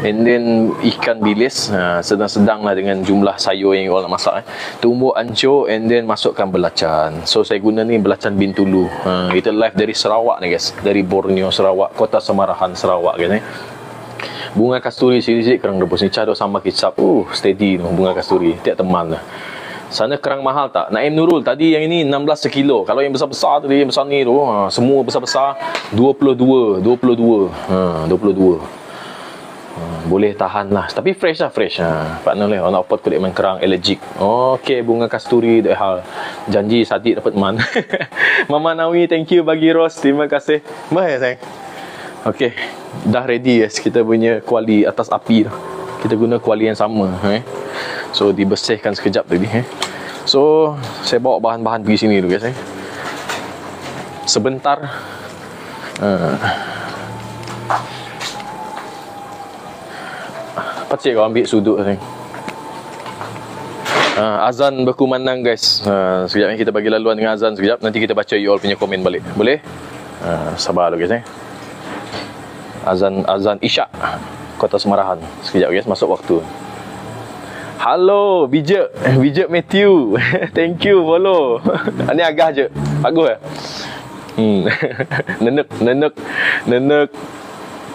and then ikan bilis sedang-sedang lah dengan jumlah sayur yang you all nak masak. Tumbuk ancur, and then masukkan belacan. So saya guna ni belacan Bintulu. Kita live dari Sarawak ni guys, dari Borneo Sarawak, Kota Semarahan Sarawak guys. Bunga kasturi sikit kerang rebus ni cadok sama kicap. Steady tu bunga kasturi. Tiap teman lah. Sana kerang mahal tak? Naim Nurul tadi yang ini 16 sekilo. Kalau yang besar-besar tadi, yang besar ni tu, semua besar-besar 22. Boleh tahan lah. Tapi fresh lah, fresh. Partner lah, nak pot kulit main kerang allergic. Okey, bunga kasturi dah hal. Janji Sadiq dapat man. Mama Nawi, thank you bagi rose. Terima kasih. Baik sayang. Okey, dah ready guys. Kita punya kuali atas api dah. Kita guna kuali yang sama. So dibersihkan sekejap tadi. So saya bawa bahan-bahan pergi sini dulu guys. Sebentar. Pacik kau ambil sudut sayang. Azan berkumandang guys. Sekejap ni kita bagi laluan dengan azan sekejap. Nanti kita baca you all punya komen balik. Boleh? Sabar dulu guys. Azan Isyak Kota Semarahan. Sekejap guys, masuk waktu. Halo Bijak Matthew. Thank you follow. Ni agak je. Bagus lah. Nenek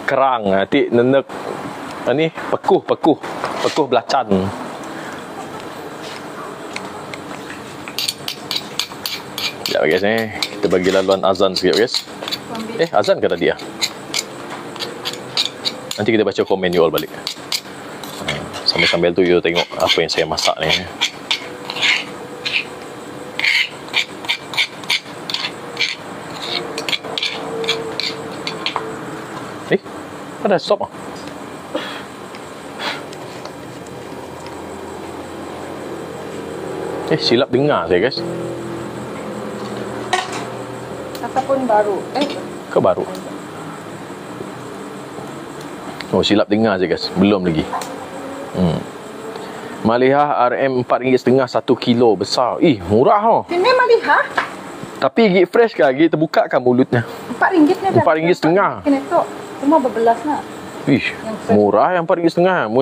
kerang. Nanti nenek ni pekuh belacan. Sekejap guys kita bagi laluan azan sekejap guys. Azan ke tadi Nanti kita baca komen you all balik. Sambil-sambil tu you tengok apa yang saya masak ni. Ada stop silap dengar saya guys. Ataupun baru. Ke baru? Silap dengar je guys. Belum lagi. Malihah RM RM4.5 1 kilo besar. Murah Ini malihah. Tapi gig fresh ke? Gig terbuka kan mulutnya? RM4 ni dah. RM4.5. Kena tu. Cuma berbelas nak. Murah yang RM4.5.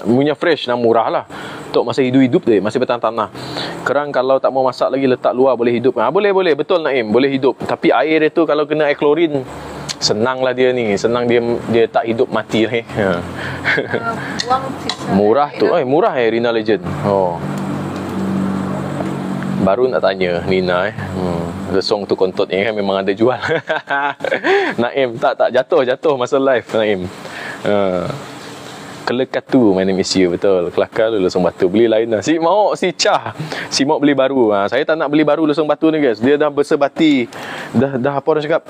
Punya fresh dan murah lah. Tok masih hidup dia, masih bertanah-tanah. Kerang kalau tak mau masak lagi letak luar boleh hidup. Boleh. Betul Naim, boleh hidup. Tapi air dia tu kalau kena air klorin, senanglah dia ni. Senang dia tak hidup mati ni. Murah tu. Murah Rina Legend. Baru nak tanya Nina lesong tu kontot ni kan memang ada jual. Naim tak jatuh masa live Naim. Kelekatu my name is you. Betul. Kelakar lu lesong batu. Beli lain lah. Si Cah. Si Mok beli baru. Saya tak nak beli baru lesong batu ni guys. Dia dah bersebati. Dah apa orang cakap?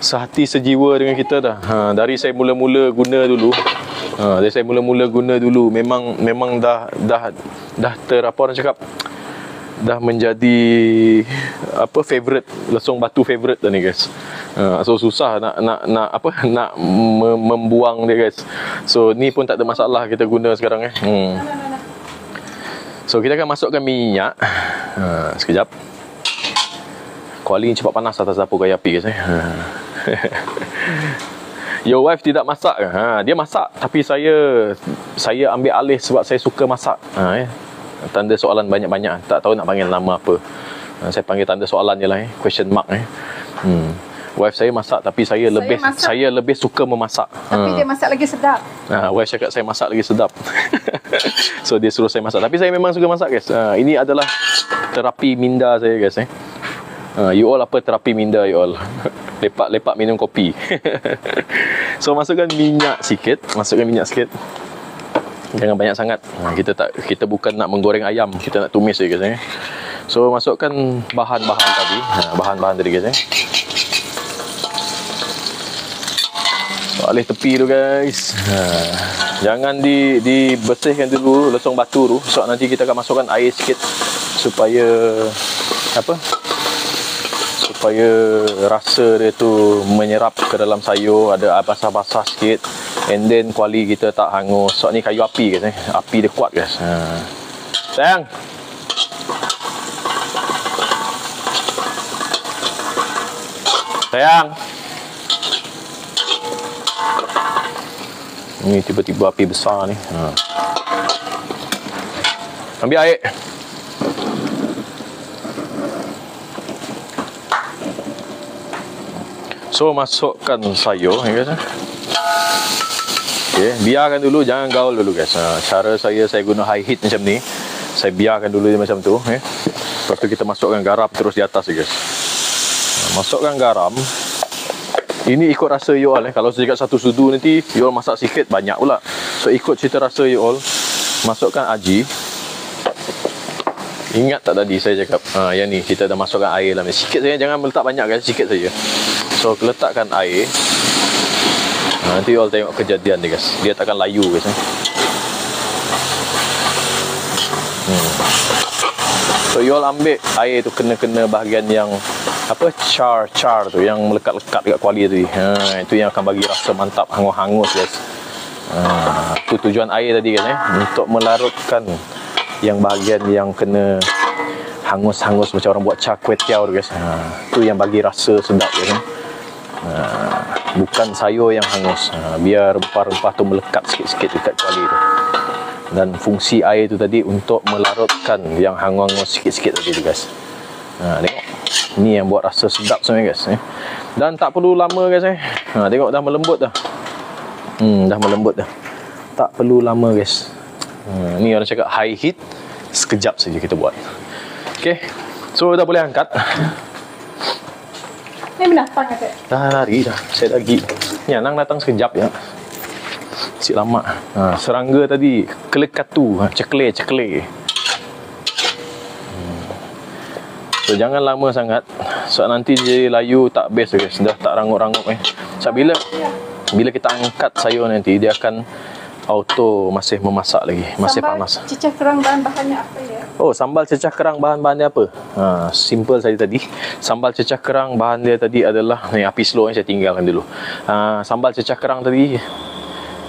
Sehati sejiwa dengan kita dah. Dari saya mula-mula guna dulu. Memang dah apa orang cakap? Dah menjadi favorite, lesong batu favorite dah ni guys. So susah nak membuang dia guys. So ni pun tak ada masalah kita guna sekarang So kita akan masukkan minyak. Sekejap. Kuali ni cepat panas atas dapur kayu api guys. Your wife tidak masak ke? Dia masak tapi saya ambil alih sebab saya suka masak. Tanda soalan banyak-banyak. Tak tahu nak panggil nama apa. Saya panggil tanda soalan je lah. Question mark. Wife saya masak tapi saya lebih suka memasak. Tapi dia masak lagi sedap. Wife cakap saya masak lagi sedap. So dia suruh saya masak. Tapi saya memang suka masak, guys. Ini adalah terapi minda saya, guys. You all apa terapi minda you all? Lepak-lepak minum kopi. So masukkan minyak sikit. Jangan banyak sangat. Kita bukan nak menggoreng ayam, kita nak tumis je, guys. So masukkan bahan-bahan tadi. Bahan-bahan tadi, guys. Alih tepi tu, guys. Jangan dibersihkan dulu lesung batu tu. So nanti kita akan masukkan air sikit supaya supaya rasa dia tu menyerap ke dalam sayur, ada basah-basah sikit, and then kuali kita tak hangus. So ni kayu api, guys. Api dia kuat, guys. Sayang, ni tiba-tiba api besar ni. Ambil air. So masukkan sayur, guys. Okay, biarkan dulu, jangan gaul dulu, guys. Cara saya guna high heat macam ni. Saya biarkan dulu dia macam tu. Lepas tu kita masukkan garam terus di atas, guys. Masukkan garam. Ini ikut rasa you all. Kalau saya cakap satu sudu nanti you all masak sikit banyak pula. So ikut cita rasa you all. Masukkan aji. Ingat tak tadi saya cakap yang ni kita dah masukkan air dalam ni. Sikit saja, jangan meletak banyak, guys. Sikit saja. So letakkan air. Nanti you all tengok kejadian dia, guys. Dia takkan layu, guys. So you all ambil air tu kena bahagian yang char tu, yang melekat-lekat dekat kuali tu. Itu yang akan bagi rasa mantap, hangus-hangus, guys. Tu tujuan air tadi, guys, untuk melarutkan yang bahagian yang kena hangus-hangus macam orang buat char kway teow tu, guys. Tu yang bagi rasa sedap, guys. Bukan sayur yang hangus. Biar rempah-rempah tu melekat sikit-sikit dekat kuali tu. Dan fungsi air tu tadi untuk melarutkan yang hangus-hangus sikit-sikit tadi tu, guys. Tengok. Ni yang buat rasa sedap sebenarnya, guys. Dan tak perlu lama, guys. Tengok dah melembut dah. Dah melembut dah. Tak perlu lama, guys. Ni orang cakap high heat. Sekejap saja kita buat. Okay. So dah boleh angkat. Ni binatang, kata. Dah lari dah. Saya dah pergi. Ni Anang datang sekejap ya. Cik lama. Serangga tadi kelekatu, cekle. So jangan lama sangat. So nanti dia layu tak best, guys. Dah tak rangup-rangup. So bila kita angkat sayur nanti, dia akan auto masih memasak lagi, masih sambal panas. Cecah kerang bahan-bahannya apa ya? Oh, sambal cecah kerang bahan-bahannya apa? Simple saja tadi. Sambal cecah kerang bahan dia tadi adalah ni, api slow saya tinggalkan dulu. Sambal cecah kerang tadi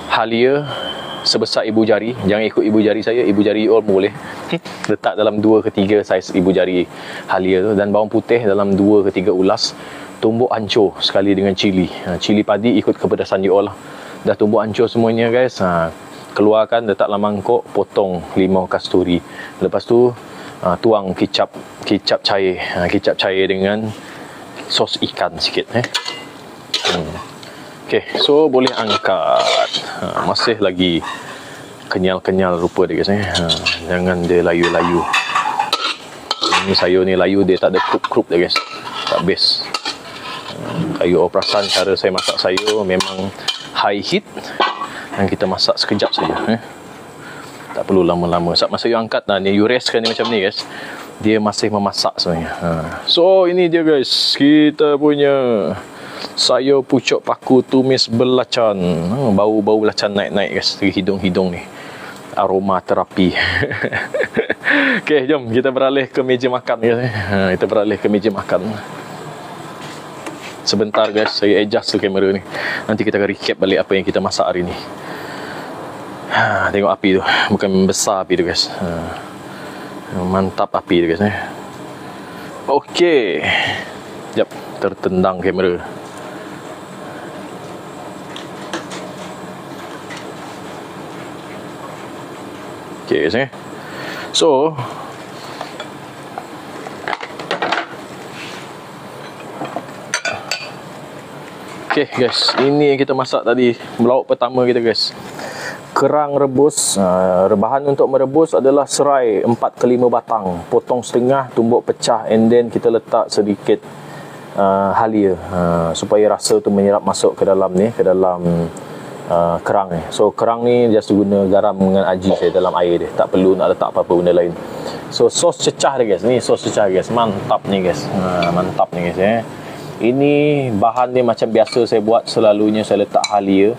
halia sebesar ibu jari. Jangan ikut ibu jari saya, ibu jari all boleh. Letak dalam 2 ke 3 saiz ibu jari halia tu, dan bawang putih dalam 2 ke 3 ulas. Tumbuk hancur sekali dengan cili. Cili padi ikut kepedasan you all lah. Dah tumbuk hancur semuanya, guys. Keluarkan, letak dalam mangkuk, potong limau kasturi. Lepas tu tuang kicap cair. Kicap cair dengan sos ikan sikit. Okay, so boleh angkat. Masih lagi kenyal-kenyal rupa dia, guys. Jangan dia layu-layu. Ini sayur ni layu, dia tak ada krup-krup dia, guys. Tak best. Kayu perasan cara saya masak sayur memang high heat, dan kita masak sekejap saja. Tak perlu lama-lama. Saat masa you angkat ni, you restkan ni macam ni, guys, dia masih memasak sebenarnya. So ini dia, guys, kita punya sayur pucuk paku tumis belacan. Bau-bau belacan naik-naik, guys, dari hidung-hidung ni. Aroma terapi. Okay, jom kita beralih ke meja makan, guys. Kita beralih ke meja makan. Sebentar, guys, saya adjust tu kamera ni. Nanti kita akan recap balik apa yang kita masak hari ni. Tengok api tu. Bukan besar api tu, guys. Mantap api tu, guys. Okey. Sekejap, tertendang kamera. Okey, guys. So Okay guys, ini yang kita masak tadi, lauk pertama kita guys. Kerang rebus. Bahan untuk merebus adalah serai 4 ke 5 batang, potong setengah, tumbuk pecah, and then kita letak sedikit halia supaya rasa tu menyerap masuk ke dalam ni, ke dalam kerang ni. So kerang ni just guna garam dengan aji saya dalam air dia, tak perlu nak letak apa-apa benda lain. So sos cecah dia guys, ni sos cecah guys, mantap ni guys. Mantap ni guys. Ini bahan dia macam biasa saya buat, selalunya saya letak halia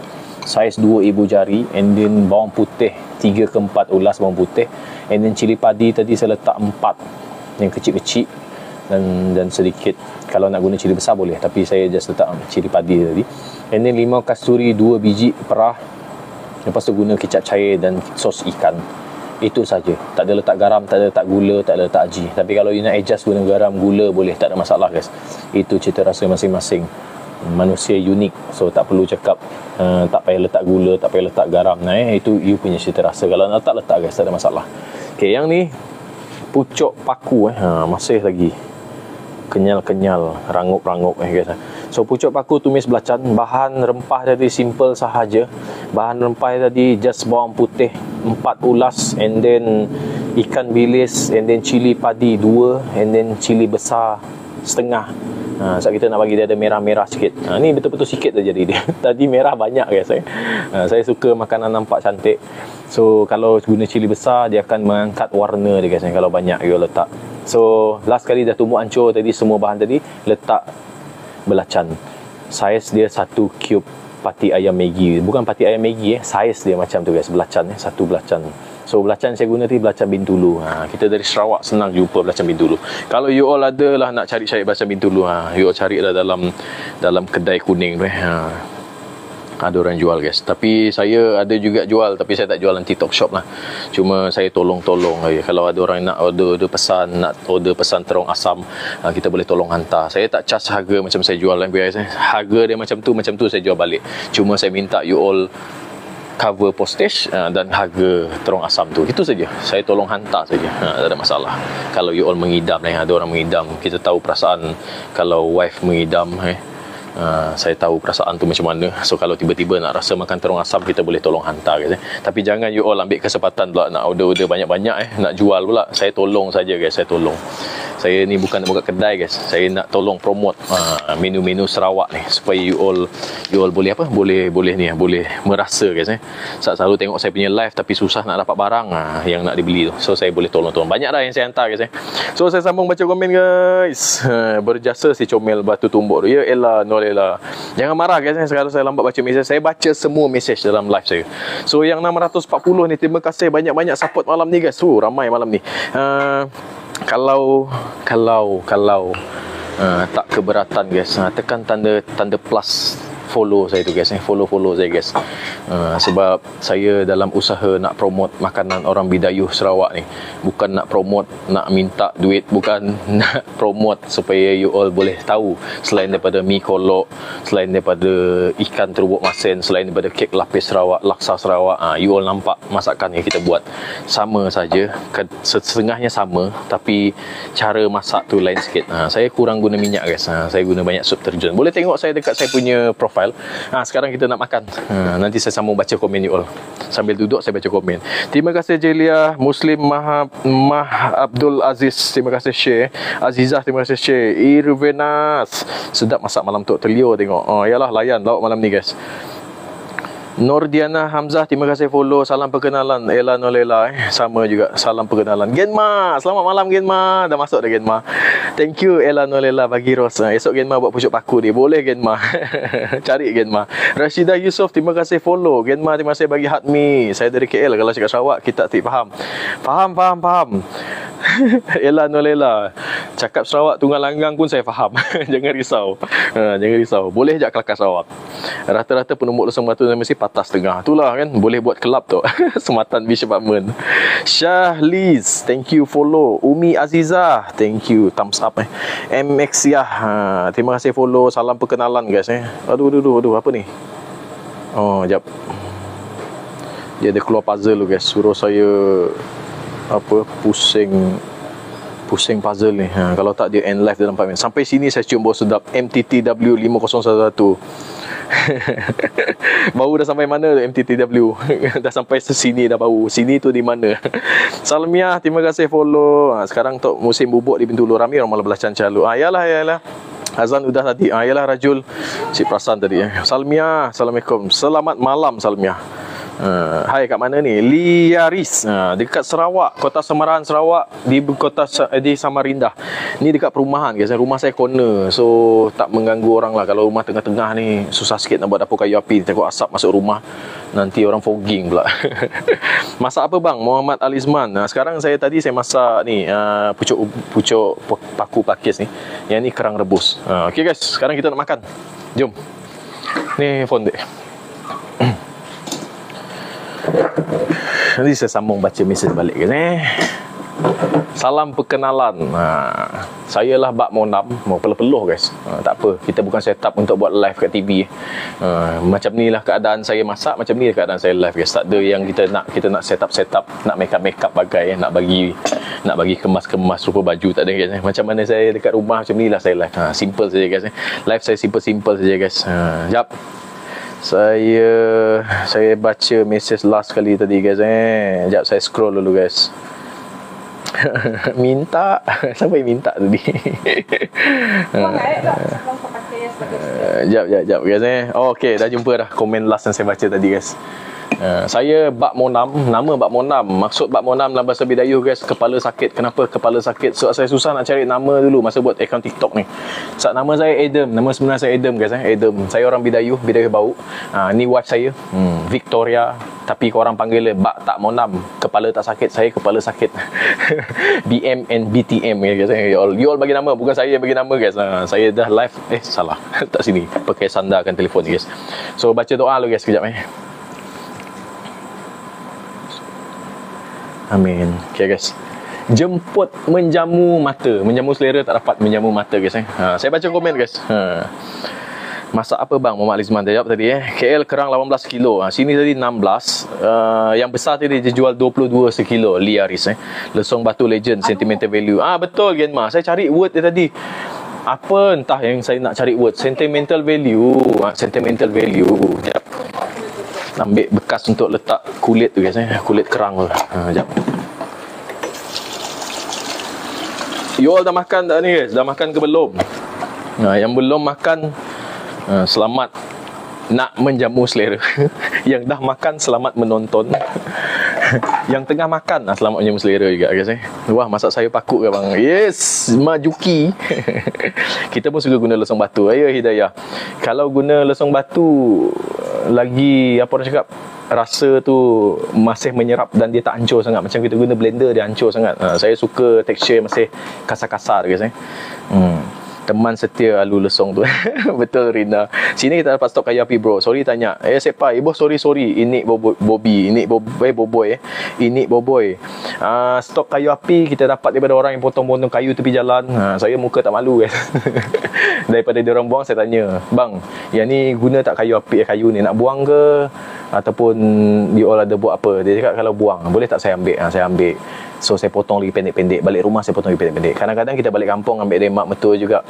saiz 2 ibu jari, and then bawang putih 3 ke 4 ulas bawang putih, and then cili padi tadi saya letak 4 yang kecil-kecil, dan sedikit kalau nak guna cili besar boleh, tapi saya just letak cili padi tadi, and then limau kasturi 2 biji perah, lepas tu guna kicap cair dan sos ikan. Itu saja, tak ada letak garam, tak ada letak gula, tak ada letak aji. Tapi kalau you nak adjust guna garam, gula boleh, tak ada masalah guys. Itu cita rasa masing-masing manusia unik. So tak perlu cakap tak payah letak gula, tak payah letak garam. Itu you punya cita rasa. Kalau nak letak guys, tak ada masalah. Okay, yang ni pucuk paku masih lagi kenyal-kenyal, rangup-rangup guys. So pucuk paku tumis belacan. Bahan rempah tadi simple sahaja. Bahan rempah tadi just bawang putih 4 ulas, and then ikan bilis, and then cili padi 2, and then cili besar setengah. Sebab kita nak bagi dia ada merah-merah sikit. Ni betul-betul sikit saja jadi dia. Tadi merah banyak guys. Saya suka makanan nampak cantik. So kalau guna cili besar, dia akan mengangkat warna dia guys, kalau banyak you letak. So last kali dah tumbuk hancur tadi semua bahan tadi, letak belacan. Saiz dia 1 cube pati ayam Maggi. Bukan pati ayam Maggi saiz dia macam tu guys, belacan satu belacan. So belacan saya guna tadi belacan Bintulu. Kita dari Sarawak senang jumpa belacan Bintulu. Kalau you all ada lah nak cari belacan Bintulu, you all cari lah dalam kedai kuning tu. Ada orang jual guys. Tapi saya ada juga jual, tapi saya tak jual nanti TikTok shop lah. Cuma saya tolong-tolong aja. Kalau ada orang nak order pesan terong asam, kita boleh tolong hantar. Saya tak charge harga macam saya jual guys. Harga dia macam tu saya jual balik. Cuma saya minta you all cover postage dan harga terong asam tu. Itu saja. Saya tolong hantar saja. Tak ada masalah. Kalau you all mengidam, ada orang mengidam, kita tahu perasaan kalau wife mengidam. Saya tahu perasaan tu macam mana. So kalau tiba-tiba nak rasa makan terong asam, kita boleh tolong hantar guys. Tapi jangan you all ambil kesempatan pula nak order banyak-banyak nak jual pula. Saya tolong saja guys, saya tolong. Saya ni bukan nak buka kedai guys. Saya nak tolong promote menu-menu Sarawak ni supaya you all boleh boleh merasa guys. Selalu tengok saya punya live tapi susah nak dapat barang yang nak dibeli tu. So saya boleh tolong. Banyak dah yang saya hantar guys. So saya sambung baca komen guys. Berjasa si comel batu tumbuk tu. Ya elah Nolela. Jangan marah guys kalau saya lambat baca mesej. Saya baca semua mesej dalam live saya. So yang 640 ni, terima kasih banyak-banyak support malam ni guys. Ramai malam ni. Kalau tak keberatan guys, tekan tanda plus follow saya tu guys, follow saya guys. Sebab saya dalam usaha nak promote makanan orang Bidayuh Sarawak ni, bukan nak promote nak minta duit, bukan nak promote supaya you all boleh tahu. Selain daripada mi kolok, selain daripada ikan terubuk masin, selain daripada kek lapis Sarawak, laksa Sarawak, you all nampak masakan yang kita buat sama saja, setengahnya sama, tapi cara masak tu lain sikit. Saya kurang guna minyak guys, saya guna banyak sup terjun. Boleh tengok saya dekat saya punya profile. Sekarang kita nak makan. Nanti saya sambung baca komen you all. Sambil duduk saya baca komen. Terima kasih Jelia, Muslim Abdul Aziz, terima kasih share. Azizah, terima kasih share. Irvenas, sedap masak malam tu, terliur tengok. Yalah, layan lauk malam ni guys. Nordiana Hamzah, terima kasih follow. Salam perkenalan. Ella Nolela sama juga, salam perkenalan. Genma, selamat malam Genma. Dah masuk dah Genma. Thank you Ella Nolela bagi ros. Esok Genma buat pucuk paku dia. Boleh Genma. Cari Genma. Rashidah Yusof, terima kasih follow. Genma, terima kasih bagi hatmi. Saya dari KL. Kalau cakap Sarawak kita tak faham. Faham. Ella Nolela, cakap Sarawak Tunggal Langgang pun saya faham. Jangan risau. Jangan risau. Boleh je kelakar Sarawak. Rata-rata penumbuk lesung batu mesti patah setengah. Itulah kan, boleh buat kelab tu. Sematan Beach Apartment. Syahliz, thank you follow. Umi Azizah, thank you thumbs up. MX Yah, terima kasih follow. Salam perkenalan guys. Aduh, apa ni? Jap. Dia ada keluar puzzle tu guys. Suruh saya pusing puzzle ni. Kalau tak dia end live dalam 4 minit. Sampai sini saya cium bau sedap MTTW 5011. Baru dah sampai mana tu MTTW? Dah sampai sini dah baru. Sini tu di mana? Salmiah, terima kasih follow. Sekarang tok musim bubuk di Bintulu, ramai orang malah belah cancalu. Yalah. Azan udah tadi. Yalah Rajul. Si perasan tadi. Salmiah, Assalamualaikum. Selamat malam Salmiah. Hai, kat mana ni? Liaris, dekat Sarawak, Kota Semaran, Sarawak, di di Samarinda. Ni dekat perumahan guys. Rumah saya corner, so tak mengganggu orang lah. Kalau rumah tengah-tengah ni susah sikit nak buat dapur kayu api. Takut asap masuk rumah, nanti orang fogging pula. Masak apa bang? Muhammad Alizman. Sekarang saya masak ni pucuk paku pakis ni. Yang ni kerang rebus. Okay guys, sekarang kita nak makan. Jom. Ni phone dia. Nanti saya sambung baca mesej balik guys. Salam perkenalan. Saya lah Bak Monam. Mau peluh-peluh guys. Tak apa, kita bukan set up untuk buat live kat TV. Macam ni lah keadaan saya masak, macam ni lah keadaan saya live guys. Tak ada yang kita nak set up, nak make up bagai, nak bagi kemas-kemas rupa baju, tak ada guys. Macam mana saya dekat rumah, macam ni lah saya live. Simple saja guys. Live saya simple saja guys. Jap. Saya baca mesej last kali tadi guys. Sekejap saya scroll dulu guys. Minta. Sampai minta tadi. Sekejap guys. Okay, dah jumpa dah komen last yang saya baca tadi guys. Saya Bak Monam. Nama Bak Monam, maksud Bak Monam dalam bahasa Bidayuh guys, kepala sakit. Kenapa kepala sakit? Sebab saya susah nak cari nama dulu masa buat akaun TikTok ni. Sebab nama saya Adam, nama sebenar saya Adam guys. Adam. Saya orang Bidayuh Bau. Ni wife saya, Victoria, tapi korang panggil Bak Tak Monam, kepala tak sakit. Saya kepala sakit. BM and BTM guys. You all bagi nama, bukan saya yang bagi nama guys. Saya dah live, salah. Tak sini, pakai sandarkan telefon guys. So baca doa dulu guys sekejap. Amin. Okay guys, jemput menjamu mata. Menjamu selera tak dapat menjamu mata guys. Saya baca komen guys. Masak apa bang? Muhammad Alizman jawab tadi. KL kerang 18 kilo. Sini tadi 16. Yang besar tadi dia jual 22 sekilo. Liaris. Lesong batu legend, sentimental value. Betul Genma. Saya cari word dia tadi. Apa entah yang saya nak cari word. Sentimental value. Sentimental value. Sekejap. Ambil bekas untuk letak kulit tu guys. Kulit kerang tu. Sekejap. You all dah makan tak ni guys? Dah makan ke belum? Yang belum makan, selamat nak menjamu selera. Yang dah makan, selamat menonton. Yang tengah makan, selamat menjamu selera juga guys. Wah, masak sayur pakuk ke bang? Yes, majuki. Kita pun suka guna lesong batu. Ayo Hidayah, kalau guna lesong batu lagi, apa orang cakap, rasa tu masih menyerap dan dia tak hancur sangat. Macam kita guna blender, dia hancur sangat. Saya suka tekstur masih kasar-kasar guys. Teman setia alu lesong tu. Betul Rina. Sini kita dapat stok kayu api bro. Sorry tanya. Sepa ibu sorry. Ini Bobby. Ini Boboy. Ini Boboy. Stok kayu api kita dapat daripada orang yang potong-potong kayu tepi jalan. Saya muka tak malu guys. Daripada dia orang buang, saya tanya, "Bang, yang ni guna tak kayu api, kayu ni nak buang ke? Ataupun you all ada buat apa?" Dia cakap kalau buang, boleh tak saya ambil? Saya ambil. So saya potong lagi pendek-pendek. Balik rumah saya potong lagi pendek-pendek. Kadang-kadang kita balik kampung ambil dari mak mertua juga.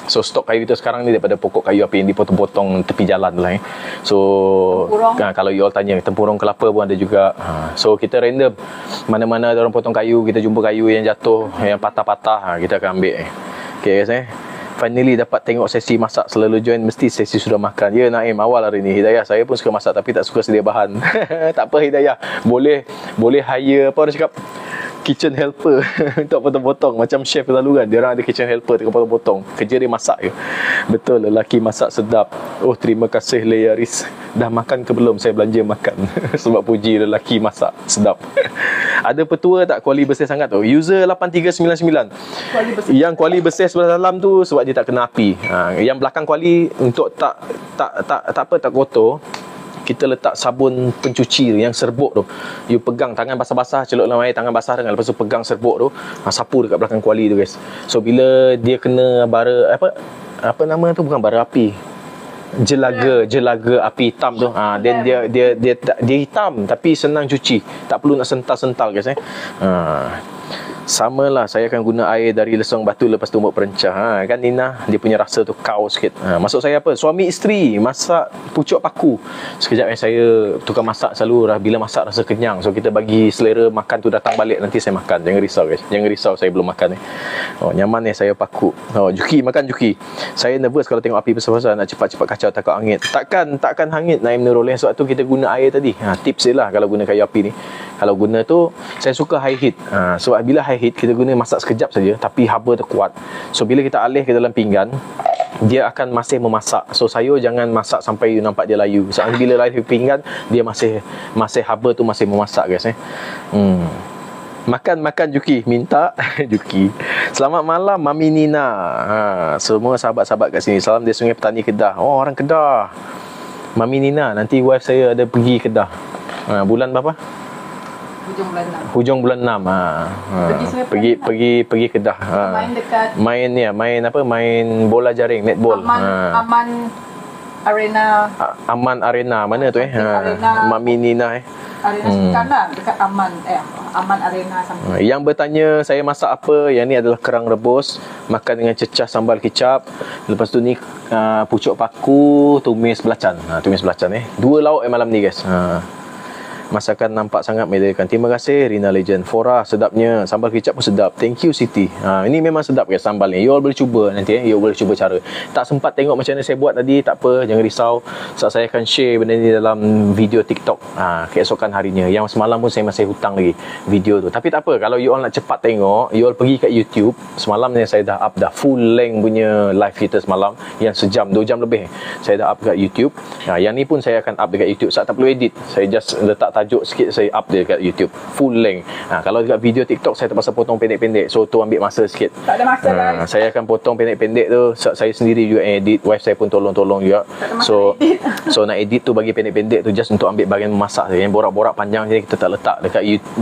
So stok kayu kita sekarang ni daripada pokok kayu api yang dipotong-potong tepi jalan lah. So kalau you all tanya, tempurung kelapa pun ada juga. So kita random. Mana-mana ada orang potong kayu, kita jumpa kayu yang jatuh, yang patah-patah, kita akan ambil. Okay guys. Finally dapat tengok sesi masak. Selalu join mesti sesi sudah makan. Ya Naim, awal hari ni. Hidayah, saya pun suka masak tapi tak suka sedia bahan. Tak apa Hidayah, boleh hire apa orang cakap, kitchen helper untuk potong-potong. Macam chef selalu kan, dia orang ada kitchen helper untuk potong-potong. Kerja dia masak je. Betul, lelaki masak sedap. Oh, terima kasih Learis. Dah makan ke belum? Saya belanja makan. Sebab puji lelaki masak sedap. Ada petua tak kuali bersih sangat tu? User 8399. Yang kuali bersih sebelah dalam tu sebab dia tak kena api. Yang belakang kuali untuk tak kotor, kita letak sabun pencuci yang serbuk tu. You pegang tangan basah-basah, celup dalam air, tangan basah dengan, lepas tu pegang serbuk tu, sapu dekat belakang kuali tu guys. So bila dia kena bara apa nama tu, bukan bara api, jelaga api hitam tu, then dia hitam tapi senang cuci, tak perlu nak sental-sental guys. Sama lah, saya akan guna air dari lesung batu lepas tumbuk perencah. Kan Nina, dia punya rasa tu kau sikit. Maksud saya apa? Suami isteri masak pucuk paku. Sekejap saya tukar masak selalu bila masak rasa kenyang. So kita bagi selera makan tu datang balik, nanti saya makan. Jangan risau guys. Jangan risau saya belum makan ni. Nyaman ni saya paku. Juki makan Juki. Saya nervous kalau tengok api besar-besar, nak cepat-cepat kacau takut hangit. Takkan hangit Naim Nurul. Sebab tu kita guna air tadi. Tips dia lah kalau guna kayu api ni. Kalau guna tu, saya suka high heat. Sebab bila high heat, kita guna masak sekejap saja, tapi haba tu kuat. So bila kita alih ke dalam pinggan, dia akan masih memasak. So sayur jangan masak sampai you nampak dia layu. Sebab bila layu pinggan, dia masih haba tu masih memasak guys. Makan Juki, minta Juki. Selamat malam Mami Nina. Semua sahabat-sahabat kat sini. Salam dari Sungai Petani Kedah. Orang Kedah. Mami Nina, nanti wife saya ada pergi Kedah. Bulan berapa? Hujung bulan 6. Pergi Kedah. Main dekat Main bola jaring, netball. Aman Arena. Aman Arena mana tu Mami Nina Arena Sultan lah, dekat Aman Arena sampai. Yang bertanya saya masak apa, yang ni adalah kerang rebus makan dengan cecah sambal kicap. Lepas tu ni pucuk paku, tumis belacan. Tumis belacan 2 lauk malam ni guys. Masakan nampak sangat menyedarkan. Terima kasih Rina Legend. Fora sedapnya. Sambal kicap pun sedap. Thank you Siti. Ini memang sedap guys sambal ni. You all boleh cuba nanti you boleh cuba cara. Tak sempat tengok macam mana saya buat tadi, tak apa, jangan risau. Saya akan share benda ni dalam video TikTok keesokan harinya. Yang semalam pun saya masih hutang lagi video tu. Tapi tak apa, kalau you all nak cepat tengok, you all pergi kat YouTube. Semalam ni saya dah up dah full length punya live kita semalam yang sejam, 2 jam lebih. Saya dah up kat YouTube. Yang ni pun saya akan up dekat YouTube. Saya tak perlu edit. Saya just letak tajuk sikit, saya up dia kat YouTube full length. Kalau dekat video TikTok saya terpaksa potong pendek-pendek, so tu ambil masa sikit. Tak ada masa lah. Saya akan potong pendek-pendek tu. Saya sendiri juga edit, wife saya pun tolong juga. So nak edit tu bagi pendek-pendek tu just untuk ambil bahagian memasak saja. Yang borak-borak panjang je kita tak letak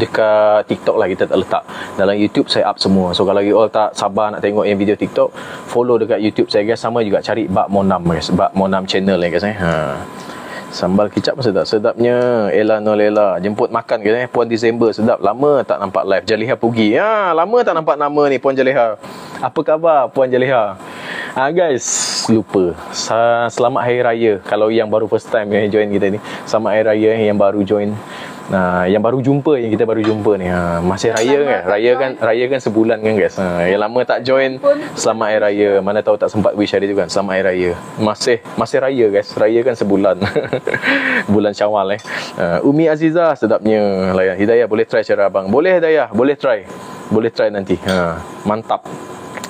dekat TikTok lah, kita tak letak. Dalam YouTube saya up semua. So kalau you all tak sabar nak tengok yang video TikTok, follow dekat YouTube saya guys. Sama juga cari Bak Monam guys, Bak Monam channel guys. Sambal kicap pun sedap. Sedapnya Ella Nolela. Jemput makan ke Puan Disember. Sedap. Lama tak nampak live. Jaliha Pugi. Lama tak nampak nama ni Puan Jaliha. Apa khabar Puan Jaliha? Guys, lupa. Selamat Hari Raya. Kalau yang baru first time yang join kita ni, selamat Hari Raya yang baru join. Yang baru jumpa, yang kita baru jumpa ni. Masih raya kan? Raya kan sebulan kan guys. Yang lama tak join, selamat Hari Raya. Mana tahu tak sempat wish hari tu kan. Selamat Hari Raya. Masih raya guys. Raya kan sebulan. Bulan Syawal Umi Aziza, sedapnya layan. Hidayah boleh try cara abang. Boleh Hidayah, boleh try. Boleh try nanti. Mantap.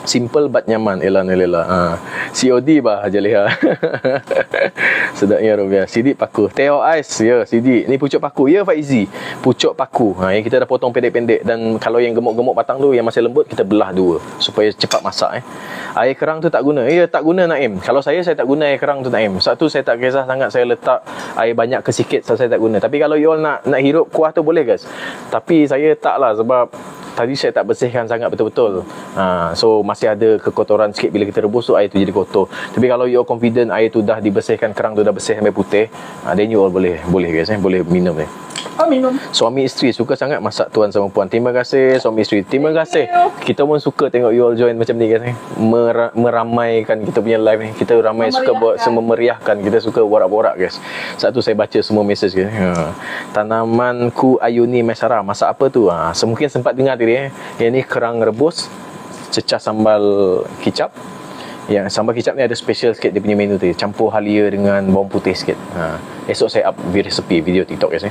Simple but nyaman. Ella Nelela. COD bah Jaliha. Sedapnya Robia. Sidik paku. Teo Ais. Ya Sidik. Ni pucuk paku. Ya Faizi. Pucuk paku. Yang kita dah potong pendek-pendek. Dan kalau yang gemuk-gemuk batang tu, yang masih lembut, kita belah 2 supaya cepat masak Air kerang tu tak guna. Ya tak guna Naim. Kalau saya tak guna air kerang tu Naim. Satu saya tak kisah sangat saya letak air banyak ke sikit, saya tak guna. Tapi kalau you all nak hirup kuah tu boleh guys. Tapi saya tak lah, sebab tadi saya tak bersihkan sangat betul-betul. So masih ada kekotoran sikit bila kita rebus tu, air tu jadi kotor. Tapi kalau you all confident air tu dah dibersihkan, kerang tu dah bersih sampai putih, then you all boleh guys boleh minum ni. Minum. Suami isteri suka sangat masak tuan sama puan. Terima kasih suami isteri. Terima kasih. Kita pun suka tengok you all join macam ni guys meramaikan kita punya live ni. Kita ramai suka buat memeriahkan. Kita suka borak-borak guys. Satu saya baca semua message guys. Tanamanku Ayuni Mesara. Masak apa tu? Mungkin sempat dengar tadi Yang ni kerang rebus, cecah sambal kicap. Yang sambal kicap ni ada special sikit dia punya menu tu. Campur halia dengan bawang putih sikit. Esok saya up resepi video TikTok guys.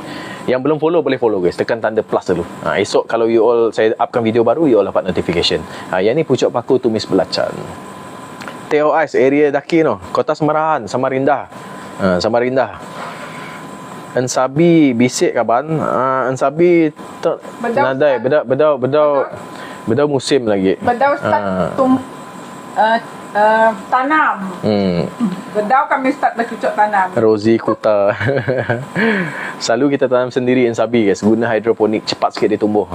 Yang belum follow boleh follow guys. Tekan tanda plus dulu. Esok kalau you all saya upkan video baru, you all dapat notification. Yang ni pucuk paku tumis belacan. Teo Ais area Daki no. Kota Semarahan, Samarinda. Samarinda. Ensabi bisik kaban. Ensabi nadai bedau musim lagi. Bedau start tanam. Bedau kami start bercucuk tanam. Rozi Kuta. Selalu kita tanam sendiri ensabi guys, guna hidroponik, cepat sikit dia tumbuh.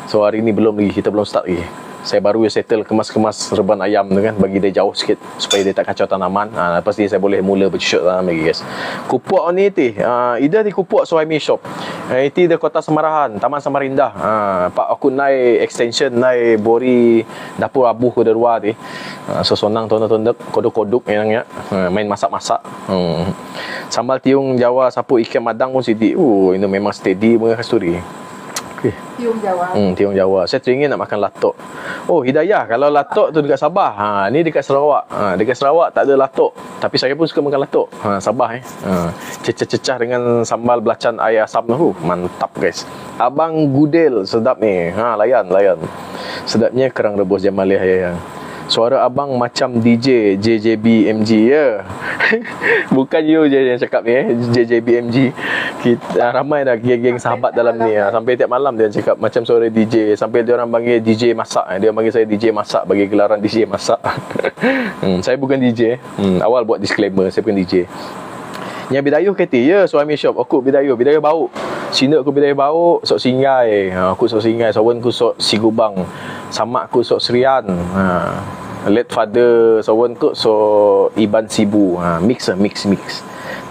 So hari ni belum lagi, kita belum start lagi. Saya baru settle kemas-kemas reban ayam tu kan, bagi dia jauh sikit supaya dia tak kacau tanaman. Lepas ni saya boleh mula bercucuk tanam lagi guys. Kupuk ni ida di kupuk Suhaimi Shop. Itu dia Kota Semarahan, Taman Samarindah. Pak aku naik extension, naik bori dapur abuh ke derua ni. So sonang tondok-tondok, kodok-kodok yang main masak-masak. Sambal tiung Jawa, sapu ikan madang pun sidik. Ini memang steady punya kasturi. Tiung Jawa. Tiung Jawa. Saya teringin nak makan latok. Oh, Hidayah, kalau latok tu dekat Sabah. Ni dekat Sarawak. Dekat Sarawak tak ada latok. Tapi saya pun suka makan latok. Sabah Cecah-cecah dengan sambal belacan air asam tu. Mantap guys. Abang Gudel, sedap ni. Layan. Sedapnya kerang rebus Jamaliyah ya. Suara abang macam DJ JJB MG ya. Bukan you je yang cakap ni JJB MG. Kita ramai dah geng-geng sahabat dalam ni sampai tiap malam dia cakap macam suara DJ. Sampai dia orang panggil DJ masak. Dia panggil saya DJ masak, bagi gelaran DJ masak. Saya bukan DJ. Awal buat disclaimer, saya bukan DJ. Yang bidayuh kata ya Suhaimi Shop. Aku bidayuh bau. Sina aku bidayuh bau sok Singai. Aku sok Singai, sawan ku sok Sigubang. Samak ku sok Serian. Late father sawan ku sok Iban Sibu. Mix.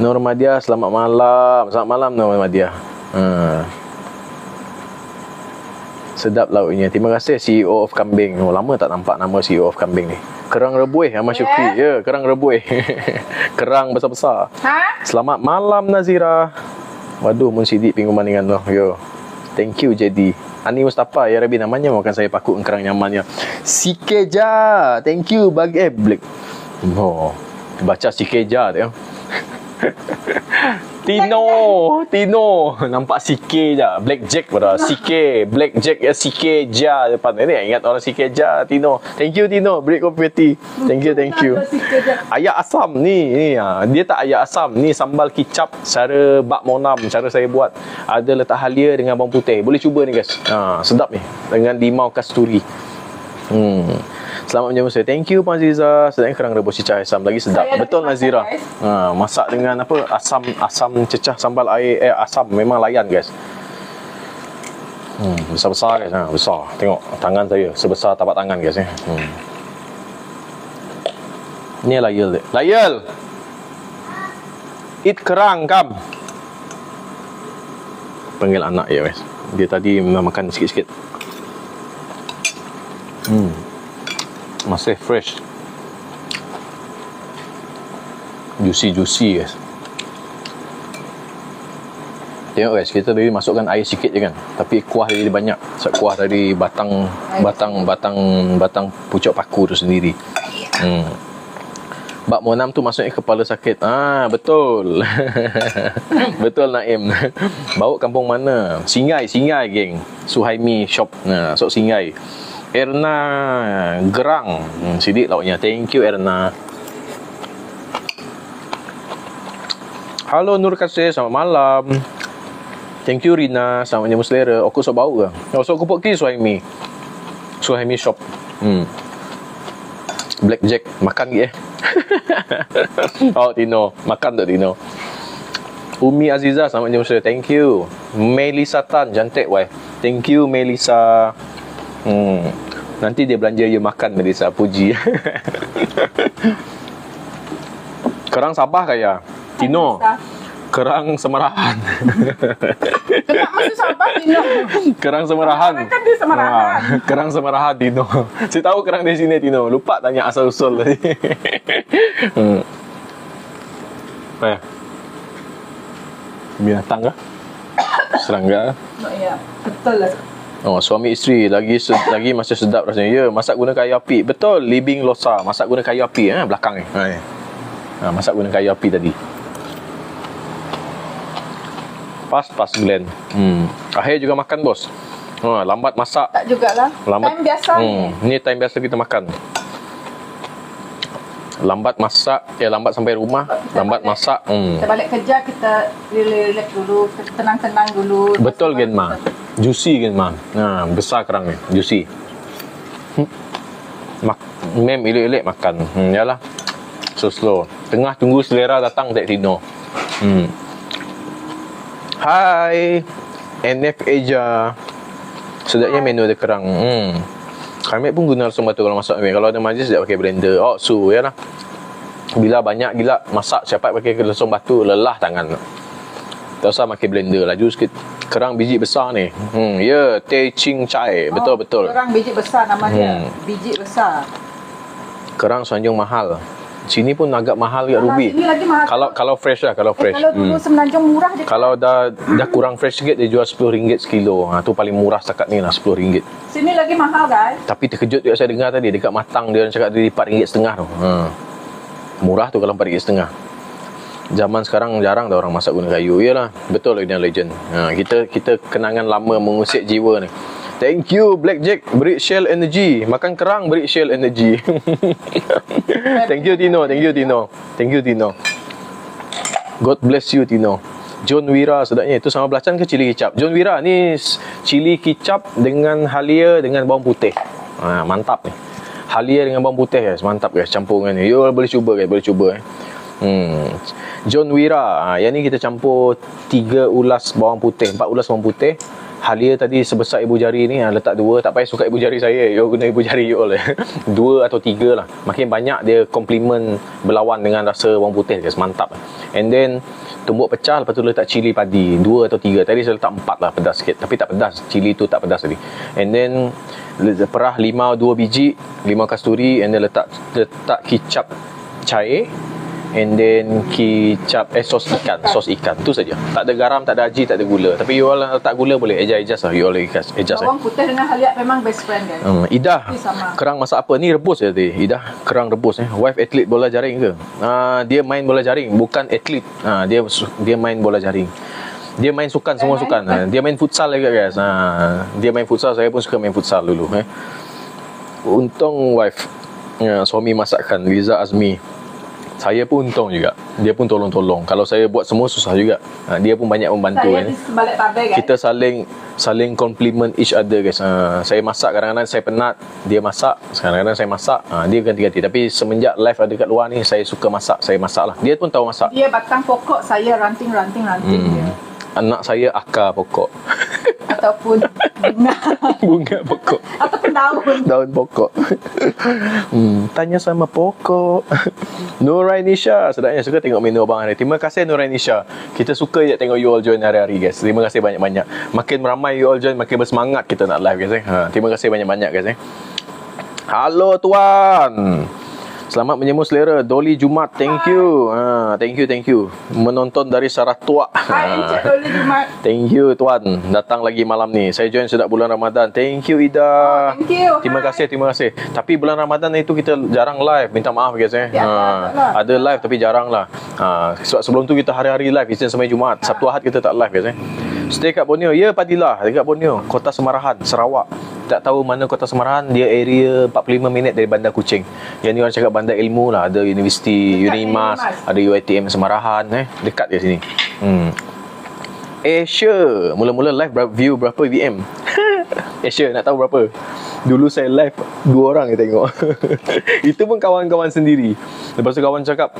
Nur Madia, selamat malam. Selamat malam Nur Madia. Sedap lauknya. Terima kasih CEO of Kambing. Lama tak nampak nama CEO of Kambing ni. Kerang rebuih Ahmad Syukri. Ya, kerang rebuih. Kerang besar-besar. Selamat malam Nazira. Waduh, mun sidik pingguman dengan tu. Yo. Thank you Jadi. Ani Mustafa, ya Rabbi namanya makan saya pakuk kerang nyamannya. Sikeja. Thank you bagi Black. Baca Sikeja tu. Tino nampak Sike je. Blackjack pada Sike, Blackjack ya Sike ja depan ni. Ingat orang Sike ja Tino. Thank you Tino, break kopi. Thank you. Ayak asam ni dia tak ayak asam, ni sambal kicap cara Bak Monam, cara saya buat. Ada letak halia dengan bawang putih. Boleh cuba ni guys. Sedap ni dengan limau kasturi. Selamat menjamu saya. Thank you Puan Aziza. Sedangkan kerang rebus cecah asam lagi sedap. Betul Nazira. Masak dengan apa? Asam cecah sambal air asam memang layan guys. Besar-besar guys. Besar. Tengok tangan saya sebesar tapak tangan guys Ni Layel. Layel. Eat kerang kam. Panggil anak ya guys. Dia tadi makan sikit-sikit. Masih fresh, juicy guys. Tengok guys, kita tadi masukkan air sikit je kan, tapi kuah dia banyak. Kuah dari batang pucuk paku tu sendiri. Bak Monam tu maksudnya kepala sakit. Betul. Betul Naim. Bawa kampung mana? Singai geng. Suhaimi Shop. Sok Singai. Erna Gerang. Sidik lauknya. Thank you Erna. Halo Nur Kasih, selamat malam. Thank you Rina, selamat jamu selera. Aku sok bau ke? Sok kupuk ki Suhaimi Shop. Blackjack makan ke Tino, makan tak Tino. Umi Aziza, selamat jamu selera. Thank you. Melisa Tan, cantik weh. Thank you Melisa. Nanti dia belanja you makan Melisa, puji. Kerang Sabah kaya Tino. Kerang Semarahan. Kenapa masuk Sabah Tino? Kerang Semarahan. Kan di Semarahan. Kerang Semarahan Tino. Saya tahu kerang di sini Tino. Lupa tanya asal usul tadi. Binatang kah? Serangga? Ya, betul lah. Suami isteri lagi masih sedap rasanya. Ya, masak guna kayu api. Betul, Libing Losa. Masak guna kayu api belakang ni. Masak guna kayu api tadi. Pas blend. Akhir juga makan bos. Lambat masak. Tak jugalah. Time biasa ni. Ni time biasa kita makan. Lambat masak, lambat sampai rumah, lambat masak. Kita balik kerja, kita relax dulu, tenang-tenang dulu. Betul kan Ma? Juicy kan Ma? Besar kerang ni, juicy. Mem elok-elok makan. Yalah. So slow. Tengah tunggu selera datang tak Tino. Hai NF Eja. Sedapnya menu ada kerang. Kak Mat pun guna lesung batu kalau masak mi. Kalau ada majlis dia pakai blender. Oh, ya lah. Bila banyak gila masak cepat pakai lesung batu, lelah tangan. Tak usah pakai blender, laju sikit. Kerang biji besar ni. Ya, teh ching chai. Betul. Kerang biji besar nama dia. Biji besar. Kerang Semenanjung mahal. Sini pun agak mahal kat Ruby. Sini lagi mahal. Kalau fresh lah, kalau fresh. Kalau dulu Semenanjung murah je. Kalau dah kurang fresh sikit dia jual RM10 sekilo. Tu paling murah setakat ni lah, RM10. Sini lagi mahal guys. Tapi terkejut juga saya dengar tadi dekat Matang dia orang cakap dia RM4.5 tu. Murah tu kalau RM4.5. Zaman sekarang jarang dah orang masak guna kayu. Yalah, betul legend. Kita kenangan lama mengusik jiwa ni. Thank you Black Jack, beri Shell Energy. Makan kerang beri Shell Energy. Thank you Tino. God bless you Tino. John Wira sedapnya. Itu sama belacan ke cili kicap? John Wira ni cili kicap dengan halia dengan bawang putih. Mantap ni. Halia dengan bawang putih guys, mantap guys, campur dengan ni. You boleh cuba guys, John Wira, yang ni kita campur 3 ulas bawang putih, 4 ulas bawang putih. Halia tadi sebesar ibu jari ni, letak 2. Tak payah suka ibu jari saya, you guna ibu jari you all. 2 atau 3 lah. Makin banyak dia komplement berlawan dengan rasa bawang putih guys, mantap. And then tumbuk pecah, lepas tu letak cili padi 2 atau 3. Tadi saya letak 4 lah, pedas sikit. Tapi tak pedas, cili tu tak pedas tadi. And then perah limau 2 biji, limau kasturi. And then letak kicap cair. And then kicap sos ikan. Tu saja. Tak ada garam, tak ada aji, tak ada gula. Tapi you all letak gula boleh. Adjust lah. You all adjust. Bawang putih dengan halia memang best friend guys. Idah, kerang masak apa? Ni rebus je tadi. Idah, kerang rebus. Wife atlet bola jaring ke? Dia main bola jaring, bukan atlet. Dia main bola jaring. Dia main sukan, semua sukan. Dia main futsal juga guys. Dia main futsal, saya pun suka main futsal dulu. Untung wife, suami masakkan, Liza Azmi. Saya pun untung juga. Dia pun tolong-tolong. Kalau saya buat semua susah juga. Dia pun banyak membantu. Kita saling compliment each other guys. Saya masak, kadang-kadang saya penat, dia masak. Kadang-kadang saya masak, dia ganti-ganti. Tapi semenjak live ada kat luar ni, saya suka masak. Saya masak lah. Dia pun tahu masak. Dia batang pokok, saya ranting dia. Anak saya akar pokok. Ataupun bunga pokok. Ataupun daun pokok. Tanya sama pokok. Nurainisha, sedapnya suka tengok menu abang hari. Terima kasih Nurainisha. Kita suka je tengok you all join hari-hari guys. Terima kasih banyak-banyak. Makin ramai you all join, makin bersemangat kita nak live guys. Terima kasih banyak-banyak guys. Halo tuan. Selamat menyambut selera Dolly Jumat. Thank you. Thank you. Menonton dari Sarawak. Hai Encik Dolly Jumat. Thank you tuan. Datang lagi malam ni. Saya join sedap bulan Ramadan. Thank you Ida. Thank you. Terima kasih. Tapi bulan Ramadan itu kita jarang live. Minta maaf guys ada live tapi jarang lah. Sebab sebelum tu kita hari-hari live, Isnin sampai Jumaat. Sabtu Ahad kita tak live guys. Stay kat Borneo. Ya Padilah, dekat Borneo, Kota Semarahan, Sarawak. Tak tahu mana Kota Semarahan, dia area 45 minit dari Bandar Kuching. Yang ni orang cakap bandar ilmu lah. Ada Universiti Unimas, ada UiTM Semarahan. Dekat ke sini. Asia, mula-mula live view berapa VM? Asia nak tahu berapa? Dulu saya live 2 orang yang tengok. Itu pun kawan-kawan sendiri. Lepas tu kawan cakap,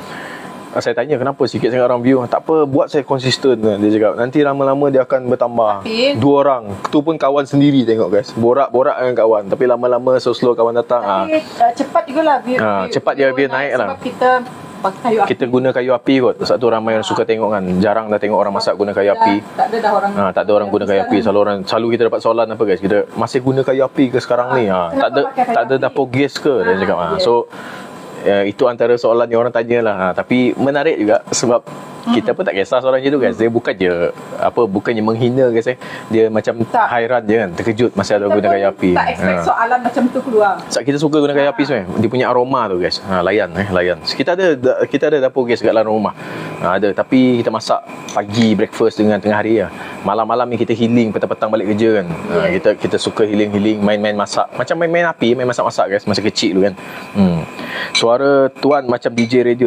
saya tanya kenapa sikit sangat orang view. Tak apa, buat saya konsisten. Dia cakap nanti lama-lama dia akan bertambah. 2 orang. Tu pun kawan sendiri tengok guys. Borak-borak dengan kawan. Tapi lama-lama slow kawan datang. Tapi cepat jugalah view. Cepat dia naik lah. Sebab kita pakai kayu api. Kita guna kayu api kot. Sebab tu ramai orang suka tengok kan. Jarang dah tengok orang masak guna kayu api. Tak ada dah orang. Tak ada orang guna kayu api. Selalu kita dapat soalan apa guys? Kita masih guna kayu api ke sekarang ni? Tak ada dapur gas ke? Dia cakap. So itu antara soalan yang orang tanya lah. Tapi menarik juga sebab kita pun tak kisah seorang je tu guys. Dia bukannya menghina guys. Dia macam hairan je kan, terkejut masih ada guna kayu api. Tak expect soalan macam tu keluar. Sebab kita suka guna kayu api sebenarnya. Dia punya aroma tu guys. Layan. Kita ada dapur gas kat dalam rumah. Ada, tapi kita masak pagi breakfast dengan tengah hari lah. Malam-malam ni kita healing, petang-petang balik kerja kan. Kita suka healing, main-main masak. Macam main-main api, main masak-masak guys masa kecil dulu kan. Suara tuan macam DJ radio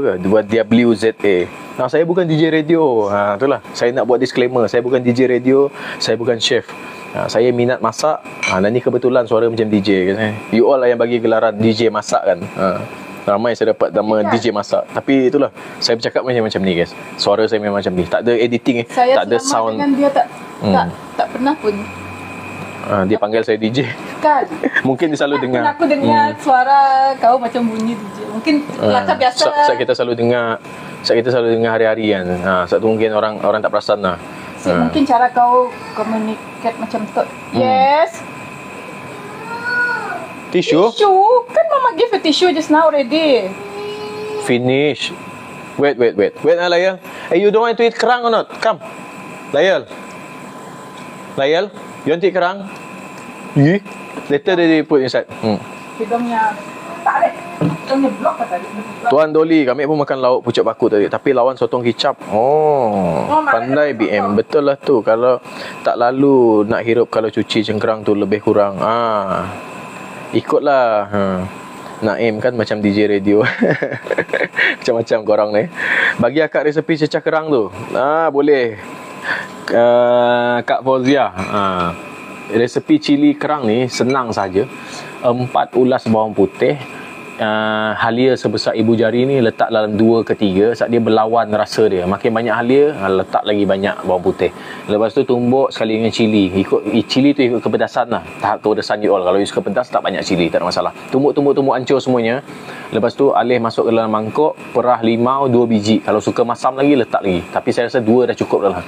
ke? Buat WZA. Saya bukan DJ radio. Itulah. Saya nak buat disclaimer. Saya bukan DJ radio. Saya bukan chef. Saya minat masak. Dan ni kebetulan suara macam DJ. You all lah yang bagi gelaran DJ masak kan. Ramai saya dapat nama DJ masak. Tapi itulah. Saya bercakap macam ni guys. Suara saya memang macam ni. Tak ada editing. Saya tak ada sound. dengan dia tak pernah pun. Dia panggil saya DJ. Kan? Mungkin dia selalu dengar. Aku dengar suara kau macam bunyi tu je. Mungkin kelakar biasa. Saat kita selalu dengar, hari-hari kan. Saat tu mungkin orang tak perasan lah. Mungkin cara kau communicate macam tu. Yes. Tissue? Tissue? Kan mama give a tissue just now already. Finish. Wait, Layal. Hey, you don't want to eat kerang or not? Come. Layal, you want to eat kerang? Yeah. Later they put inside. Hidungnya tak ada. Hidungnya blok tadi. Tuan Dolly, kami pun makan lauk pucuk paku tadi. Tapi lawan sotong kicap. Pandai BM. Betul lah tu. Kalau tak lalu nak hirup kalau cuci cengkerang tu lebih kurang. Ikutlah. Naim kan macam DJ radio. Macam-macam korang ni. Bagi akak resepi cecah kerang tu. Boleh. Kak Fauzia. Resepi cili kerang ni senang saja. 4 ulas bawang putih, halia sebesar ibu jari ni letak dalam 2 ke 3 saat dia berlawan rasa dia. Makin banyak halia, letak lagi banyak bawang putih. Lepas tu tumbuk sekali dengan cili. Cili tu ikut kepedasan lah. Tahap kepedasan you all. Kalau you suka pedas, tak banyak cili, tak ada masalah. Tumbuk hancur semuanya. Lepas tu alih masuk ke dalam mangkuk, perah limau 2 biji. Kalau suka masam lagi, letak lagi. Tapi saya rasa 2 dah cukup dah lah.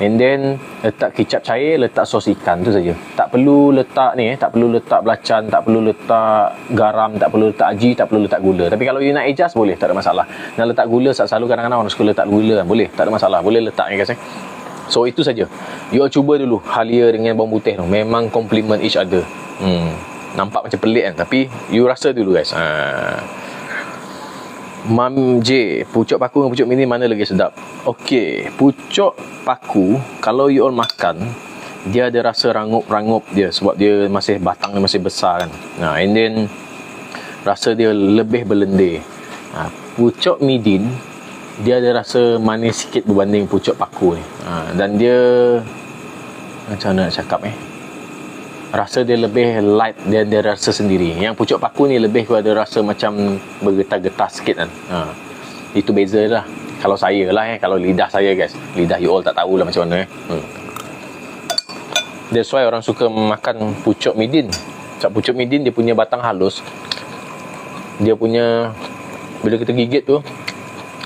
And then letak kicap cair, letak sos ikan, tu saja. Tak perlu letak ni, tak perlu letak belacan, tak perlu letak garam, tak perlu letak aji, tak perlu letak gula. Tapi kalau you nak adjust, boleh, tak ada masalah. Nak letak gula, selalu kadang-kadang orang suka letak gula, boleh, tak ada masalah. Boleh letak ni guys. So itu saja. You all cuba dulu halia dengan bawang putih tu. Memang complement each other. Nampak macam pelik kan, tapi you rasa dulu guys. Mam J, pucuk paku dengan pucuk mini mana lagi sedap? Okey, pucuk paku kalau you all makan, dia ada rasa rangup-rangup dia sebab dia masih batang dia masih besar kan. And then rasa dia lebih berlendir. Pucuk midin dia ada rasa manis sikit berbanding pucuk paku ni. Dan dia macam mana nak cakap rasa dia lebih light, dia rasa sendiri. Yang pucuk paku ni lebih kepada rasa macam bergetar-getar sikit kan. Itu beza lah. Kalau saya lah kalau lidah saya guys. Lidah you all tak tahulah macam mana That's why orang suka makan pucuk midin. Sebab pucuk midin dia punya batang halus. Dia punya, bila kita gigit tu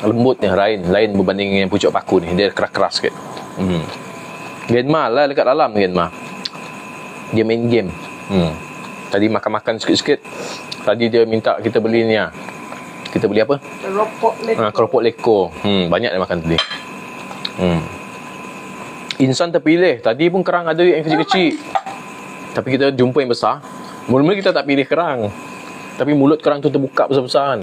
lembut ni, lain berbanding dengan pucuk paku ni. Dia keras-keras sikit. Genma lah dekat dalam Genma. Dia main game. Tadi makan-makan sikit-sikit. Tadi dia minta kita beli ni lah. Kita beli apa? Keropok leko. Banyak dia makan tadi. Insan terpilih. Tadi pun kerang ada yang kecil-kecil. Tapi kita jumpa yang besar. Mula-mula kita tak pilih kerang. Tapi mulut kerang tu terbuka besar-besar kan.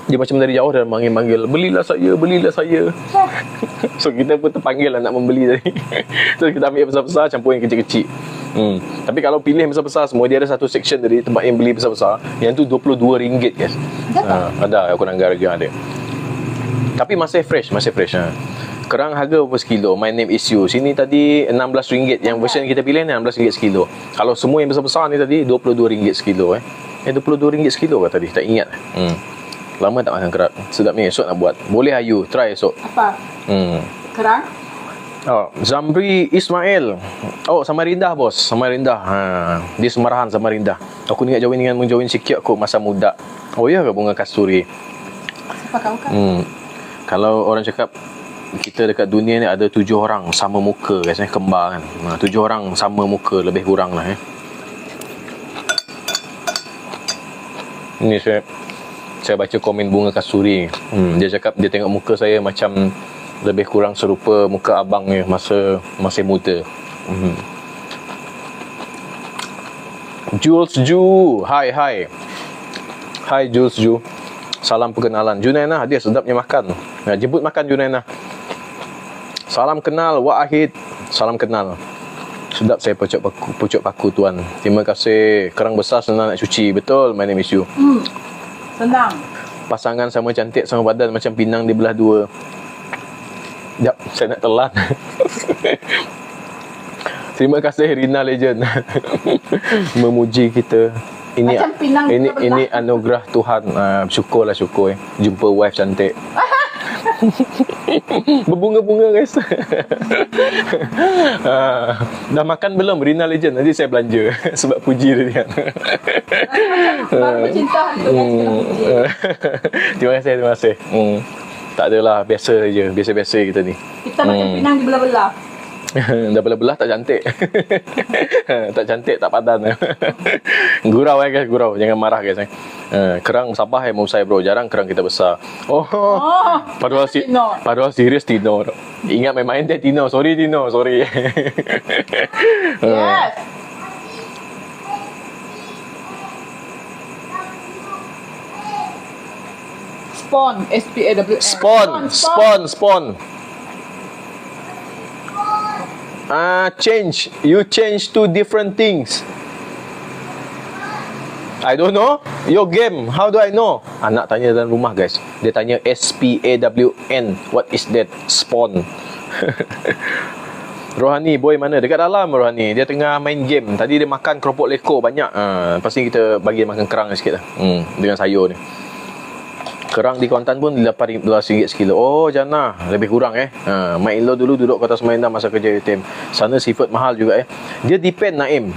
Dia macam dari jauh dan manggil-manggil, belilah saya. So kita pun terpanggil lah nak membeli tadi. So kita ambil yang besar-besar, campur yang kecil-kecil. Tapi kalau pilih yang besar-besar semua, dia ada satu section tadi tempat yang beli besar-besar. Yang tu RM22 guys. Ada aku nanggar harga ada. Tapi masih fresh. Kerang harga berapa sekilo? My name is you. Sini tadi RM16. Yang version kita pilih ni RM16 sekilo. Kalau semua yang besar-besar ni tadi RM22 sekilo RM22 sekilo ke tadi? Tak ingat. Lama tak makan kerang. Sedap ni, esok nak buat. Boleh Ayu, try esok. Apa? Kerang? Zamri Ismail. Samarinda bos. Samarinda. Dia Semarahan Samarinda. Aku ni ingat menjoin sikit aku masa muda. Ya ke bunga kasturi? Siapa kau kan? Kalau orang cakap kita dekat dunia ni ada 7 orang sama muka guys, kembar kan. 7 orang sama muka lebih kurang lah Ini saya baca komen bunga kasturi. Dia cakap dia tengok muka saya macam lebih kurang serupa muka abang ni masa masih muda. Jules Ju, hi Jules Ju, salam perkenalan. Junaina dia sedapnya makan. Jemput makan Junaina. Salam kenal Wahid, salam kenal. Sedap saya pucuk paku tuan. Terima kasih. Kerang besar senang nak cuci. Betul, my name is you. Senang. Pasangan sama cantik sama badan macam pinang dibelah 2. Sekejap, saya nak telan. Terima kasih Rina Legend. Memuji kita. Ini anugerah Tuhan. Syukur. Jumpa wife cantik. Berbunga-bunga guys. Dah makan belum Rina Legend? Nanti saya belanja sebab puji dia. Baru cinta tu guys. Terima kasih. Tak adalah, biasa saja. Biasa-biasa kita ni. Kita macam pinang dibelah-belah. Dah belah-belah tak cantik. Tak cantik, tak padan. Gurau guys, gurau. Jangan marah guys. Kerang Sabah mau saya bro. Jarang kerang kita besar. Padahal serius Tino. Ingat main-main dia Tino. Sorry Tino, sorry. Yes. Spawn, SPAWN. Spawn. Change. You change two different things. I don't know. Your game. How do I know? Anak tanya dalam rumah guys. Dia tanya SPAWN. What is that? Spawn. Rohani boy mana? Dekat dalam Rohani. Dia tengah main game. Tadi dia makan keropok leko banyak. Pasti kita bagi dia makan kerang sikit lah. Dengan sayur ni. Kerang di Kuantan pun RM18 sekilo. Oh, jana. Lebih kurang Mak Ilo dulu duduk kota Semaindang masa kerja UTM. Sana seafood mahal juga Dia depend Naim.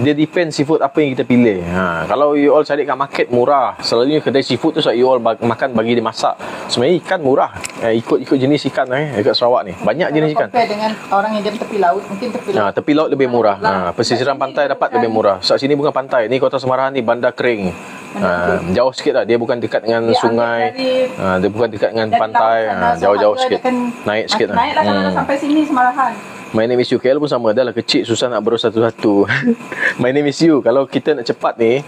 Dia depend seafood apa yang kita pilih. Kalau you all cari kat market murah. Selalunya kedai seafood tu you all makan bagi dia masak. Sebenarnya ikan murah. Ikut jenis ikan dekat Sarawak ni. Banyak jenis ikan. Compare dengan orang yang jadi tepi laut, mungkin tepi laut. Tepi laut lebih murah. Pesisiran pantai dapat lebih murah. Saat sini bukan pantai. Ni Kota Semarahan ni Bandar Kering. Jauh sikit lah. Dia bukan dekat dengan sungai. Dia bukan dekat dengan pantai. Jauh-jauh sikit. Naik sikit lah. Naiklah kalau dah sampai sini Semarahan. My name is you. KL pun sama. Dah lah kecil, susah nak berus satu-satu. My name is you. Kalau kita nak cepat ni,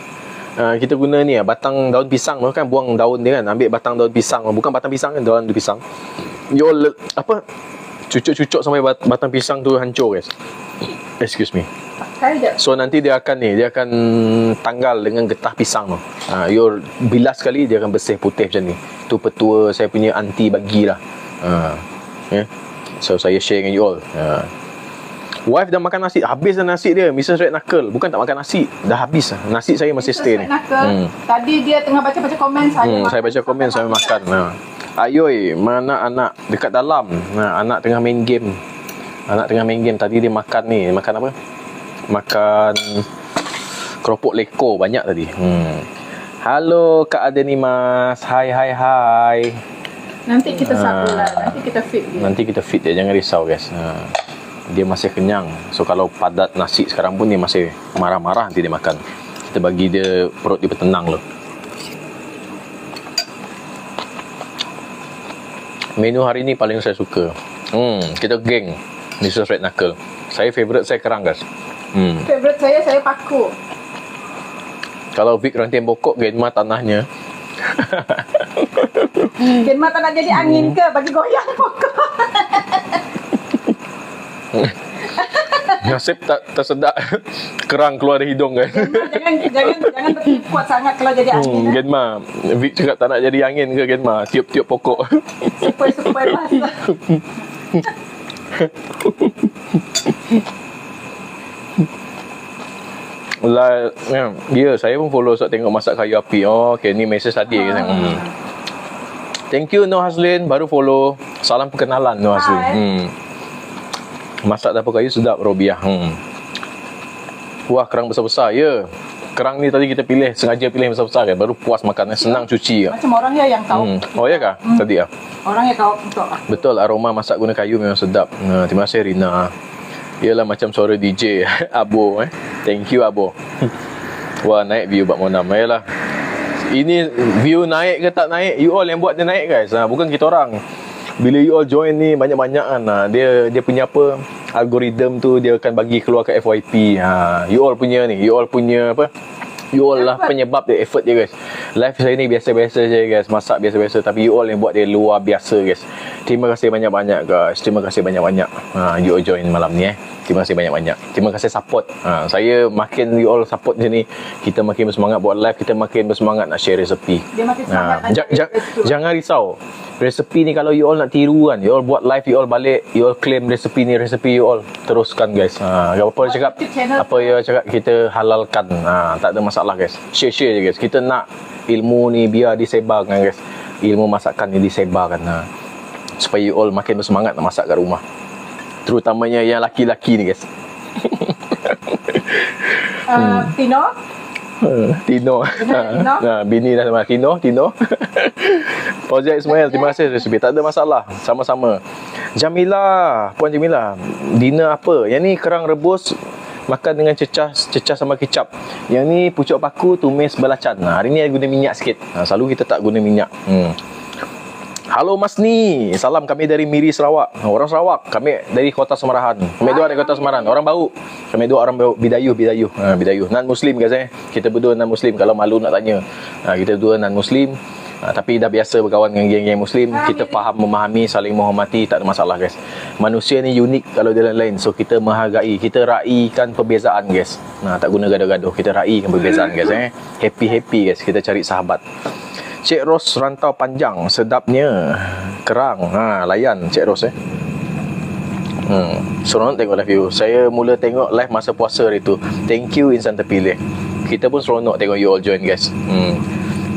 kita guna ni batang daun pisang tu kan. Buang daun dia kan. Ambil batang daun pisang. Bukan batang pisang kan, daun pisang. You all cucuk-cucuk sampai batang pisang tu hancur guys. Excuse me. So nanti dia akan tanggal dengan getah pisang tu. You bilas sekali dia akan bersih putih macam ni. Tu petua saya punya aunty bagilah. So saya share dengan you all. Wife dah makan nasi. Habis dah nasi dia, Mrs. Red Knuckle. Bukan tak makan nasi, dah habis. Nasi saya masih stay ni. Tadi dia tengah baca-baca komen saya. Saya baca komen, saya makan. Ayoy, mana anak? Dekat dalam. Anak tengah main game. Tadi dia makan ni. Makan apa? Makan keropok leko banyak tadi. Halo Kak Adeni Mas. Hai. Nanti kita sabulah. Nanti kita feed dia. Jangan risau guys. Dia masih kenyang. So kalau padat nasi sekarang pun dia masih marah-marah nanti dia makan. Kita bagi dia perut dia bertenang loh. Menu hari ni paling saya suka. Kita geng Mrs. Red Knuckle. Saya favourite saya kerang guys. Favourite saya paku. Kalau Vic ranting pokok Genma tanahnya. Genma tak nak jadi angin ke? Bagi goyang pokok. Nasib tak tersedak kerang keluar dari hidung kan. Jangan kuat sangat kalau jadi angin. Genma, Vic cakap tak nak jadi angin ke Genma? Tiup-tiup pokok. Supaya basah. Saya pun follow tengok masak kayu api. Okay, ni mesej tadi Thank you Noh Hazlin, baru follow. Salam perkenalan Noh Hazlin. Masak dapur kayu sedap Robiah. Wah, kerang besar-besar. Ya. Kerang ni tadi kita sengaja pilih besar-besar kan, baru puas makan. Senang cuci. Macam orang yang tahu. Oh ya kah? Tadi ya. Orang yang tahu untuk. Betul, aroma masak guna kayu memang sedap. Terima kasih Rina. Ialah macam suara DJ Abo Thank you Abo. Wah, naik view Bak Monam. Yalah. Ini view naik ke tak naik, you all yang buat dia naik guys. Bukan kita orang. Bila you all join ni banyak-banyak kan, dia punya apa, algoritma tu dia akan bagi keluar ke FYP. You all punya apa, you all lah penyebab dia, effort dia guys. Live saya ni biasa-biasa je guys, masak biasa-biasa, tapi you all yang buat dia luar biasa guys. Terima kasih banyak-banyak guys. Terima kasih banyak-banyak you all join malam ni Terima kasih banyak-banyak. Terima kasih support. Saya makin you all support macam ni, kita makin bersemangat buat live, kita makin bersemangat nak share resepi. Dia makin semangat. Jangan risau. Resepi ni kalau you all nak tiru kan, you all buat live, you all balik, you all claim resepi ni, resepi you all teruskan guys. Apa cakap, apa ya cakap, kita halalkan. Tak ada masalah guys. Share-share je guys. Kita nak ilmu ni biar disebarkan guys. Ilmu masakan ni disebarkan. supaya you all makin bersemangat nak masak kat rumah. Terutamanya yang laki-laki ni guys. Tino. Tino. Bini dah sama Tino. Fauzia Ismail, terima kasih resipi. Tak ada masalah. Sama-sama. Puan Jamila, dinner apa? Yang ni kerang rebus makan dengan cecah sama kicap. Yang ni pucuk paku tumis belacan. Hari ni guna minyak sikit. Selalu kita tak guna minyak. Halo Mas Ni, salam, kami dari Miri, Sarawak. Orang Sarawak, kami dari Kota Semarahan. Kami dua dari Kota Semarahan. Orang bau. Kami dua orang bau Bidayuh. Bidayuh. Non Muslim guys Kita berdua non Muslim. Kalau malu nak tanya. Kita berdua non Muslim. Tapi dah biasa berkawan dengan geng-geng Muslim. Kita faham, memahami, saling menghormati, tak ada masalah guys. Manusia ni unik kalau dia lain-lain. So kita menghargai, kita raikan perbezaan guys. Tak guna gaduh-gaduh. Kita raikan perbezaan guys Happy guys. Kita cari sahabat. Cik Ros Rantau Panjang, sedapnya kerang. Layan Cik Ros Seronok tengok live you. Saya mula tengok live masa puasa hari tu. Thank you insan terpilih. Kita pun seronok tengok you all join guys.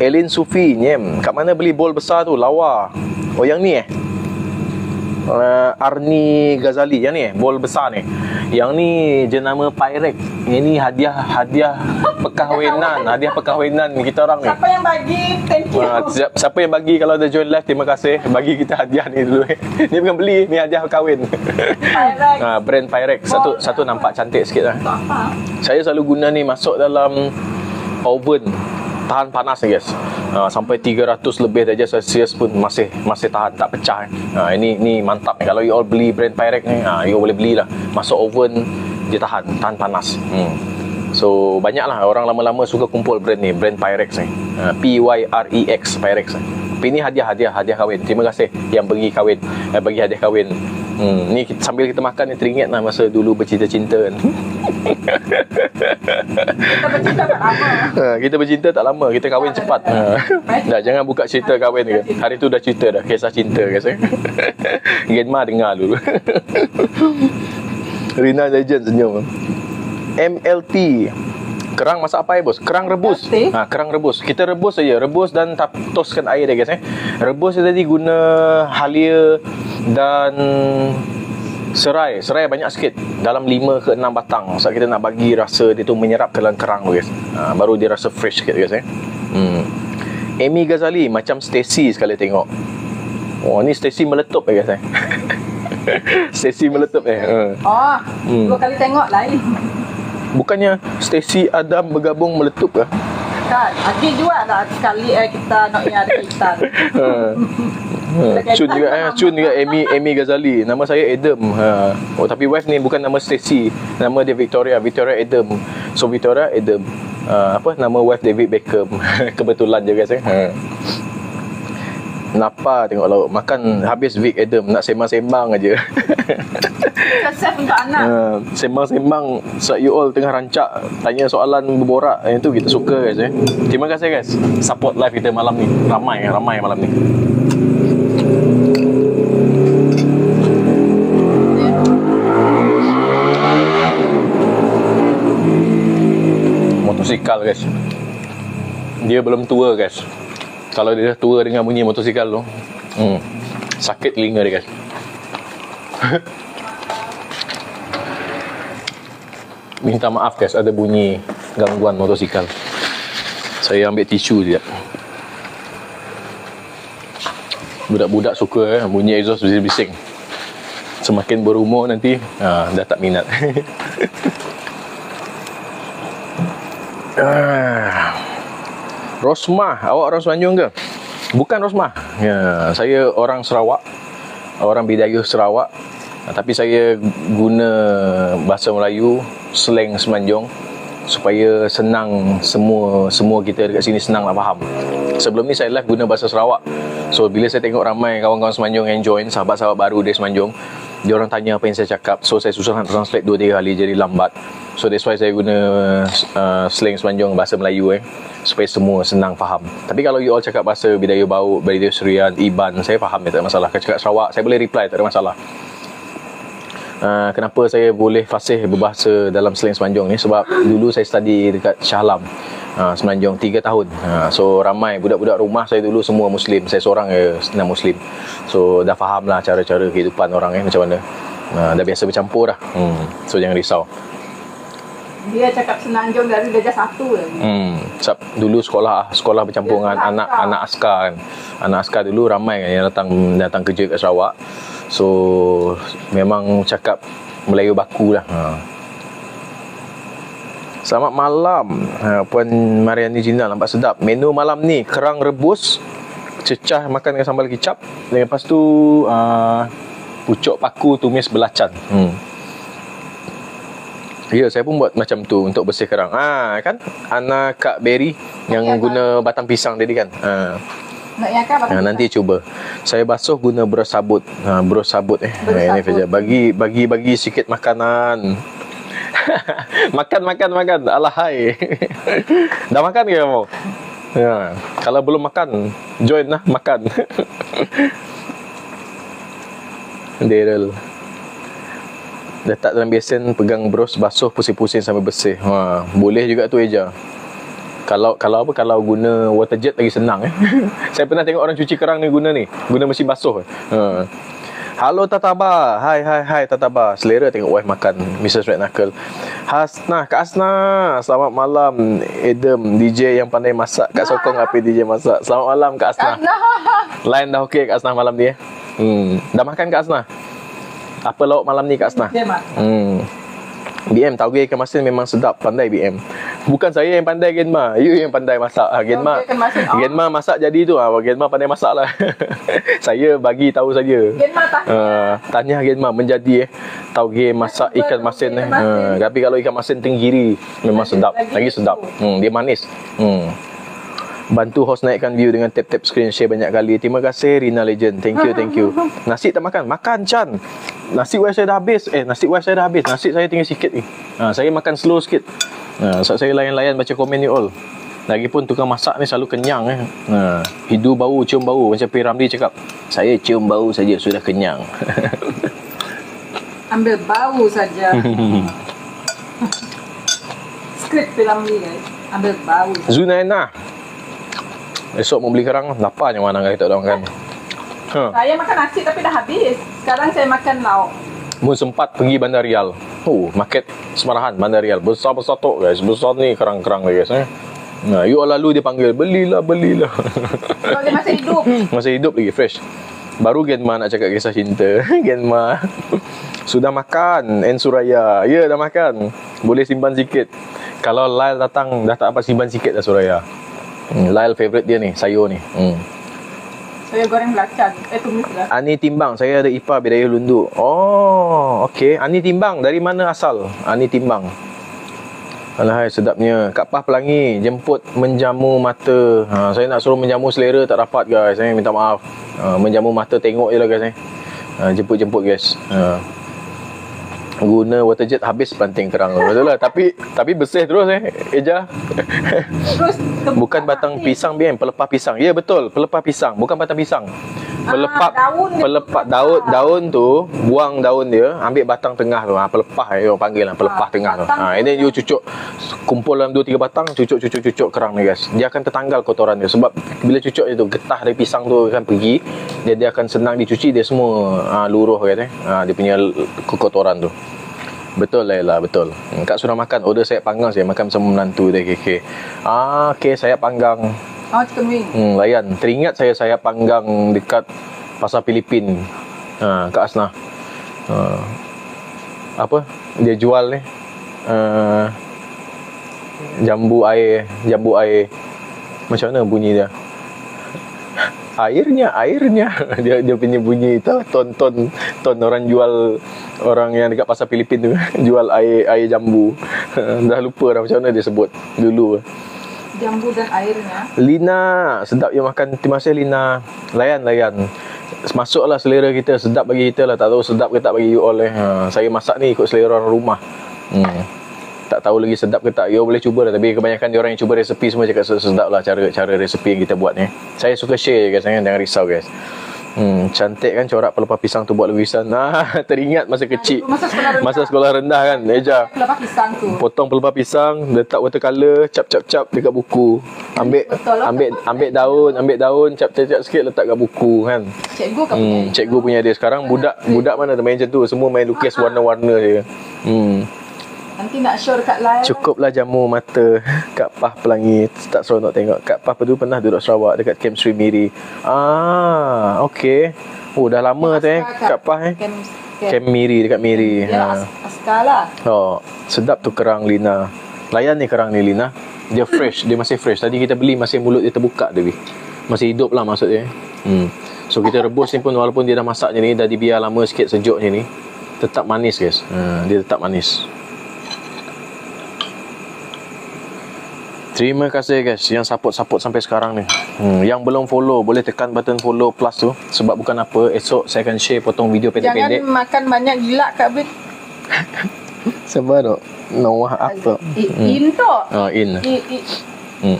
Elin Sufi Nyem, kat mana beli bowl besar tu? Lawa. Oh yang ni Arni Ghazali, yang ni bowl besar ni. Yang ni jenama Pyrex. Yang ni hadiah perkahwinan kita orang ni. Siapa yang bagi? Thank you. Siapa yang bagi, kalau ada join live, terima kasih. Bagi kita hadiah ni dulu. Ni bukan beli, ni hadiah kahwin. Pyrex. Brand Pyrex. Satu nampak cantik sikit lah. Saya selalu guna ni masuk dalam oven. Tahan panas ni guys. Sampai 300 lebih darjah Celsius pun masih tahan, tak pecah. Ini mantap ni. Kalau you all beli brand Pyrex ni, you boleh belilah. Masuk oven dia tahan panas. So banyaklah orang lama-lama suka kumpul brand ni, brand Pyrex ni. Pyrex Pyrex. Tapi ni hadiah kahwin. Terima kasih yang bagi hadiah kahwin. Ni sambil kita makan ni teringat lah masa dulu bercinta-cinta kan. Kita bercinta tak lama, kita kahwin cepat. Dah, jangan buka cerita kahwin ke. Hari tu dah cerita dah, kisah cinta guys. Genma dengar dulu. Rina Legend senyum. MLT, kerang masak apa bos? Kerang rebus. Kerang rebus. Kita rebus saja. Rebus dan toskan air dia guys Rebus tadi guna halia dan serai. Serai banyak sikit. Dalam 5 ke 6 batang. Sebab kita nak bagi rasa dia tu menyerap ke dalam kerang tu guys. Baru dia rasa fresh sikit guys Amy Ghazali, macam Stacy sekali tengok. Oh, ni Stacy meletup guys Stacy meletup dua kali tengok lain. Bukannya Stacy Adam bergabung meletup ke? Kan, Adi jual lah sekali kita nak yang ada kita. Cun juga Amy Ghazali. Nama saya Adam. Tapi wife ni bukan nama Stacy. Nama dia Victoria Adam. So Victoria Adam. Nama wife David Beckham. Kebetulan je guys Napa tengok lauk. Makan habis Vic Adam. Nak sembang-sembang aja. Kesef untuk anak. Sembang-sembang. So you all tengah rancak, tanya soalan, berborak. Yang tu kita suka guys Terima kasih guys. Support live kita malam ni. Ramai malam ni. Motosikal guys. Dia belum tua guys. Kalau dia dah tua dengan bunyi motosikal tu, sakit telinga dia guys. Minta maaf guys, ada bunyi gangguan motosikal. Saya ambil tisu dia. Budak-budak suka bunyi exhaust bising-bising. Semakin berumur nanti dah tak minat. Rosmah, awak orang Semenanjung ke? Bukan Rosmah. Saya orang Sarawak. Orang Bidayuh Sarawak. Tapi saya guna bahasa Melayu, slang Semenanjung, supaya senang semua kita dekat sini senang nak faham. Sebelum ni saya live guna bahasa Sarawak. So bila saya tengok ramai kawan-kawan Semenanjung yang join, sahabat-sahabat baru dari Semenanjung, dia orang tanya apa yang saya cakap. So saya susah nak translate 2-3 kali, jadi lambat. So that's why saya guna slang Semenanjung, bahasa Melayu supaya semua senang faham. Tapi kalau you all cakap bahasa Bidayuh Bau, Bidayuh Serian, Iban, saya faham, tak ada masalah. Kalau cakap Sarawak, saya boleh reply, tak ada masalah. Kenapa saya boleh fasih berbahasa dalam slang Semenanjung ni? Sebab dulu saya study dekat Shah Alam. Semenanjung 3 tahun. So ramai budak-budak rumah saya dulu semua Muslim. Saya seorang non-Muslim. So dah faham lah cara-cara kehidupan orang macam mana. Dah biasa bercampur dah. So jangan risau. Dia cakap Semenanjung dari darjah 1 lagi. Dulu sekolah bercampur dengan anak askar kan. Anak askar dulu ramai kan yang datang kerja kat Sarawak. So memang cakap Melayu baku lah. Selamat malam Puan Mariani Jinal, nampak sedap. Menu malam ni kerang rebus, cecah makan dengan sambal kicap, dan lepas tu pucuk paku tumis belacan. Ya, saya pun buat macam tu untuk bersih kerang. Kan anak Kak Berry yang guna batang pisang tadi kan. Nak yang kan batang Nanti cuba. Saya basuh guna bros sabut. Bros sabut ini saja. Bagi sikit makanan. makan. Alahai. Dah makan ke kamu? Ya. Kalau belum makan, join lah makan. Daryl. Letak dalam besen, pegang bros, basuh pusing-pusing sampai bersih. Boleh juga tu Eja. Kalau guna water jet lagi senang Saya pernah tengok orang cuci kerang ni guna mesin basuh. Halo Tataba. Hai Tataba. Selera tengok wife makan. Mrs. Red Knuckle. Hasnah, Kak Asnah. Selamat malam. Adam, DJ yang pandai masak. Kak sokong api DJ masak. Selamat malam Kak Asnah. Lain dah okey Kak Asnah malam ni Dah makan Kak Asnah? Apa lauk malam ni Kak Asnah? BM tauge ikan masin memang sedap. Pandai BM. Bukan saya yang pandai Genma, you yang pandai masak. Genma masak jadi tu. Genma pandai masak lah. Saya bagi tahu saja. Genma tanya Genma menjadi tauge masak ikan masin Tapi kalau ikan masin tenggiri memang sedap. Lagi sedap. Dia manis. Bantu host naikkan view dengan tap-tap screen share banyak kali. Terima kasih Rina Legend. Thank you. Nasi tak makan? Makan Chan. Nasi wife saya dah habis. Nasi saya tinggal sikit ni. Saya makan slow sikit. Saya layan-layan baca komen you all. Lagipun tukang masak ni selalu kenyang hidu bau, cium bau. Macam P. Ramli cakap, saya cium bau saja sudah kenyang. Ambil bau saja. Skrip P. Ramli guys. Ambil bau. Zunaina. Esok mau beli kerang, lapar yang mana kita orang kan. Saya makan nasi tapi dah habis. Sekarang saya makan lauk. Mun sempat pergi Bandar Rial. Market Semarahan Bandar Rial. Besar-besar tu guys. Besar ni kerang-kerang guys. You all lalu dia panggil, belilah. Kalau dia masih hidup. Masih hidup lagi, fresh. Baru Genma nak cakap kisah cinta. Genma sudah makan Suraya. Ya dah makan. Boleh simpan sikit. Kalau Lyle datang dah tak apa, simpan sikit dah Suraya. Lyle favourite dia ni, sayur ni. Saya goreng belacan. Tumis dah. Ani Timbang, saya ada ipar Bidayuh Lundu. Oh, okey. Ani Timbang, dari mana asal? Ani Timbang. Alahai, sedapnya. Kak Pah Pelangi, jemput menjamu mata. Saya nak suruh menjamu selera, tak dapat guys. Saya minta maaf. Menjamu mata, tengok je lah guys. Jemput guys. Guna water jet habis planting kerang. Betul lah. Tapi bersih terus Eja. Terus bukan batang pisang BM, pelepah pisang. Ya betul, pelepah pisang, bukan batang pisang. Pelepah daun tu, buang daun dia, ambil batang tengah tu. Pelepah orang panggil lah, pelepah tengah tu. Ini you cucuk, kumpul dalam 2-3 batang, cucuk kerang ni guys. Dia akan tertanggal kotoran dia. Sebab bila cucuk itu, getah dari pisang tu akan pergi, dia akan senang dicuci, dia semua luruh guys. Dia punya kotoran tu. Betul Laila, betul. Kak sudah makan, order sayap panggang saya makan bersama menantu dia KK. Okey, sayap panggang. Chicken wing. Layan. Teringat saya sayap panggang dekat pasar Filipin. Kak Asnah. Apa? Dia jual ni. Jambu air. Macam mana bunyi dia? Airnya dia punya bunyi tu ton orang jual, orang yang dekat pasar Filipin tu jual air jambu. Dah lupa dah macam mana dia sebut dulu. Jambu dan airnya. Lina, sedap you makan. Terima kasih Lina. Layan. Masuklah selera kita, sedap bagi kita lah. Tak tahu sedap ke tak bagi you all Saya masak ni ikut selera orang rumah. Tak tahu lagi sedap ke tak. You boleh cuba lah. Tapi kebanyakan dia orang yang cuba resepi semua cakap sedap lah cara resepi yang kita buat ni. Saya suka share guys. Jangan risau guys. Cantik kan corak pelepah pisang tu buat lukisan. Teringat masa kecil. Masa sekolah rendah. Masa sekolah rendah kan, Eja. Pelepah pisang tu. Potong pelepah pisang, letak watercolor, cap dekat buku. Ambil daun, cap sikit letak kat buku kan. Cikgu kau punya. Cikgu punya dia. Sekarang budak mana ada main macam tu, semua main lukis warna-warna je. Nanti nak show dekat live. Cukuplah jamu mata Kak Pah Pelangi. Tak seronok tengok. Kak Pah tu pernah duduk Sarawak dekat Camp Sri Miri. Okey. Oh, dah lama tu Kak Pah Camp Miri, dekat Miri. Ya, askar lah. Oh, sedap tu kerang Lina. Layan ni kerang ni Lina. Dia fresh, dia masih fresh. Tadi kita beli masih mulut dia terbuka dia. Masih hidup lah maksud dia. So kita rebus ni pun walaupun dia dah masak je ni, dah dibiar lama sikit sejuk je ni, tetap manis guys. Dia tetap manis. Terima kasih guys yang support sampai sekarang ni. Yang belum follow boleh tekan button follow plus tu. Sebab bukan apa, esok saya akan share potong video pendek-pendek. Jangan makan banyak gila Kak Bin. Sebab tu Noah apa? In tu. In.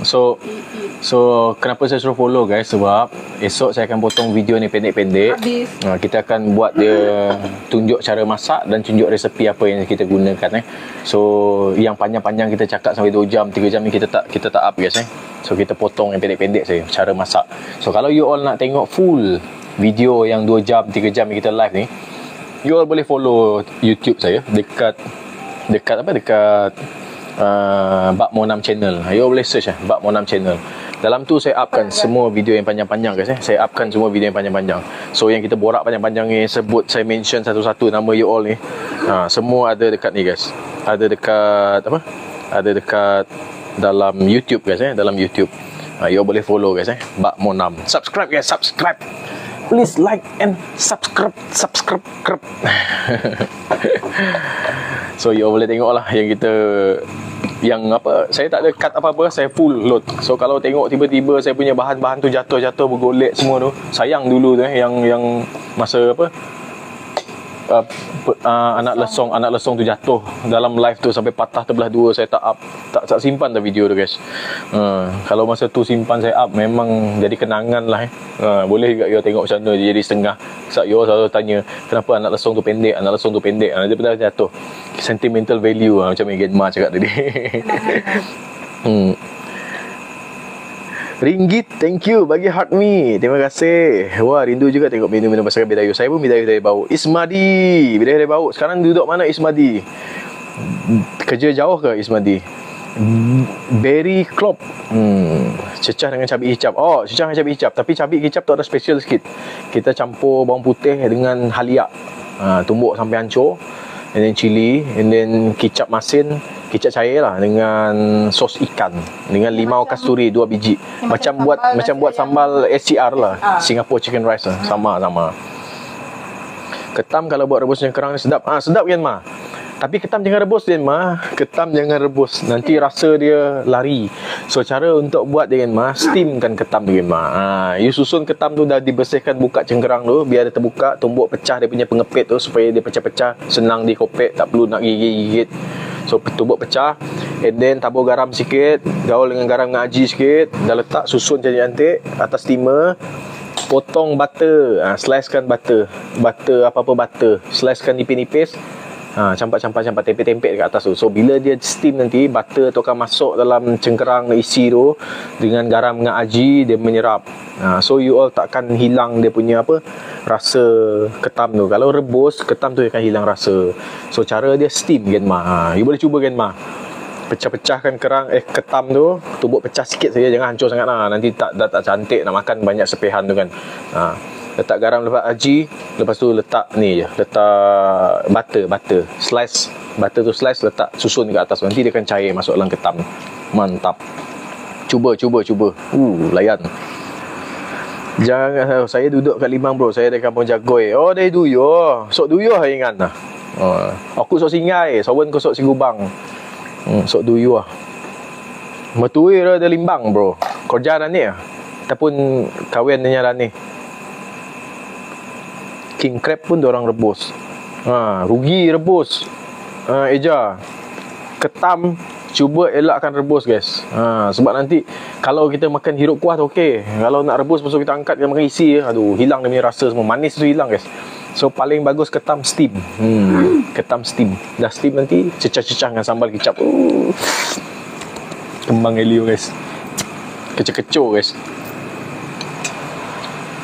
So kenapa saya suruh follow guys, sebab esok saya akan potong video ni pendek-pendek. Kita akan buat dia, tunjuk cara masak dan tunjuk resepi apa yang kita gunakan So yang panjang-panjang kita cakap sampai 2 jam 3 jam ni kita tak up guys So kita potong yang pendek-pendek saja cara masak. So kalau you all nak tengok full video yang 2 jam 3 jam yang kita live ni, you all boleh follow YouTube saya dekat Bak Monam channel. You boleh search Bak Monam channel. Dalam tu saya upkan semua video yang panjang-panjang guys Saya upkan semua video yang panjang-panjang. So yang kita borak panjang-panjang ni, sebut saya mention satu-satu nama you all ni, semua ada dekat ni guys. Ada dekat apa? Ada dekat dalam YouTube guys dalam YouTube. You all boleh follow guys Bak Monam. Subscribe guys, subscribe. Please like and subscribe. So you all boleh tengok lah yang kita, yang apa, saya tak ada cut apa-apa, saya full load. So kalau tengok tiba-tiba saya punya bahan-bahan tu jatuh bergolek semua tu, sayang dulu tu yang masa apa, anak lesong tu jatuh dalam live tu sampai patah terbelah dua. Saya tak simpan dah video tu guys. Kalau masa tu simpan saya up, memang jadi kenangan lah boleh juga you tengok macam mana dia jadi setengah. Sebab you selalu tanya kenapa anak lesong tu pendek, dia pernah jatuh. Sentimental value macam yang Genma cakap tadi. Ringgit, thank you bagi heart me. Terima kasih. Wah, rindu juga tengok minum-minum masakan Bidayu. Saya pun Bidayu dari Bau. Ismadi, Bidayu dari Bau. Sekarang duduk mana Ismadi? Kerja jauh ke Ismadi? Berry Klop. Cecah dengan cabai hijab. Oh, cecah dengan cabai hijab. Tapi cabai hijab tu ada special sikit. Kita campur bawang putih dengan halia. Tumbuk sampai hancur. And then cili, and then kicap masin, kicap cair lah, dengan sos ikan, dengan limau kasturi 2 biji. Macam buat sambal SCR lah, Singapore chicken rice lah. Sama. Ketam kalau buat rebus dengan kerang ni sedap. Sedap kan Ma? Tapi ketam jangan rebus dia Ma. Ketam jangan rebus, nanti rasa dia lari. So cara untuk buat dia Ma, steamkan ketam dia Ma. You susun ketam tu dah dibersihkan, buka cengkerang tu biar dia terbuka, tumbuk pecah dia punya pengepit tu supaya dia pecah-pecah, senang dikopek, tak perlu nak gigit-gigit. So tumbuk pecah, and then tabur garam sikit, gaul dengan garam dengan aji sikit, dah letak, susun cantik-cantik atas steamer. Potong butter, slicekan butter, apa-apa butter, slicekan nipis-nipis. Campak tempek-tempek dekat atas tu. So bila dia steam nanti, butter tu akan masuk dalam cengkerang isi tu dengan garam dengan aji, dia menyerap. So you all takkan hilang dia punya apa, rasa ketam tu. Kalau rebus, ketam tu akan hilang rasa. So cara dia steam Genma. You boleh cuba Genma. Pecah-pecahkan ketam tu, tumbuk pecah sikit saja, jangan hancur sangat lah. Nanti tak cantik nak makan banyak sepihan tu kan. Letak garam, lepas aji, lepas tu letak ni je, letak butter slice, butter tu slice, letak susun kat atas, nanti dia akan cair masuk dalam ketam. Mantap. Cuba layan. Jangan, saya duduk kat Limang bro, saya dari Kampung Jagoi. Oh, dari Duyuh. Sok Duyuh ingat lah. Aku sok Singai, sawan ko sok Sigubang. Sok Duyuh. Metui dah dari Limbang bro. Kerja dah ni ataupun kahwin dengan ni. King crab pun diorang rebus. Rugi rebus. Eja. Ketam cuba elakkan rebus guys. Sebab nanti kalau kita makan hirup kuah tu okey. Kalau nak rebus pasal kita angkat, kita makan isi, aduh, hilang dia punya rasa semua. Manis tu hilang guys. So paling bagus ketam steam. Ketam steam. Dah steam nanti cecah-cecah dengan sambal kicap. Kembang elio guys. Kecil-kecil guys.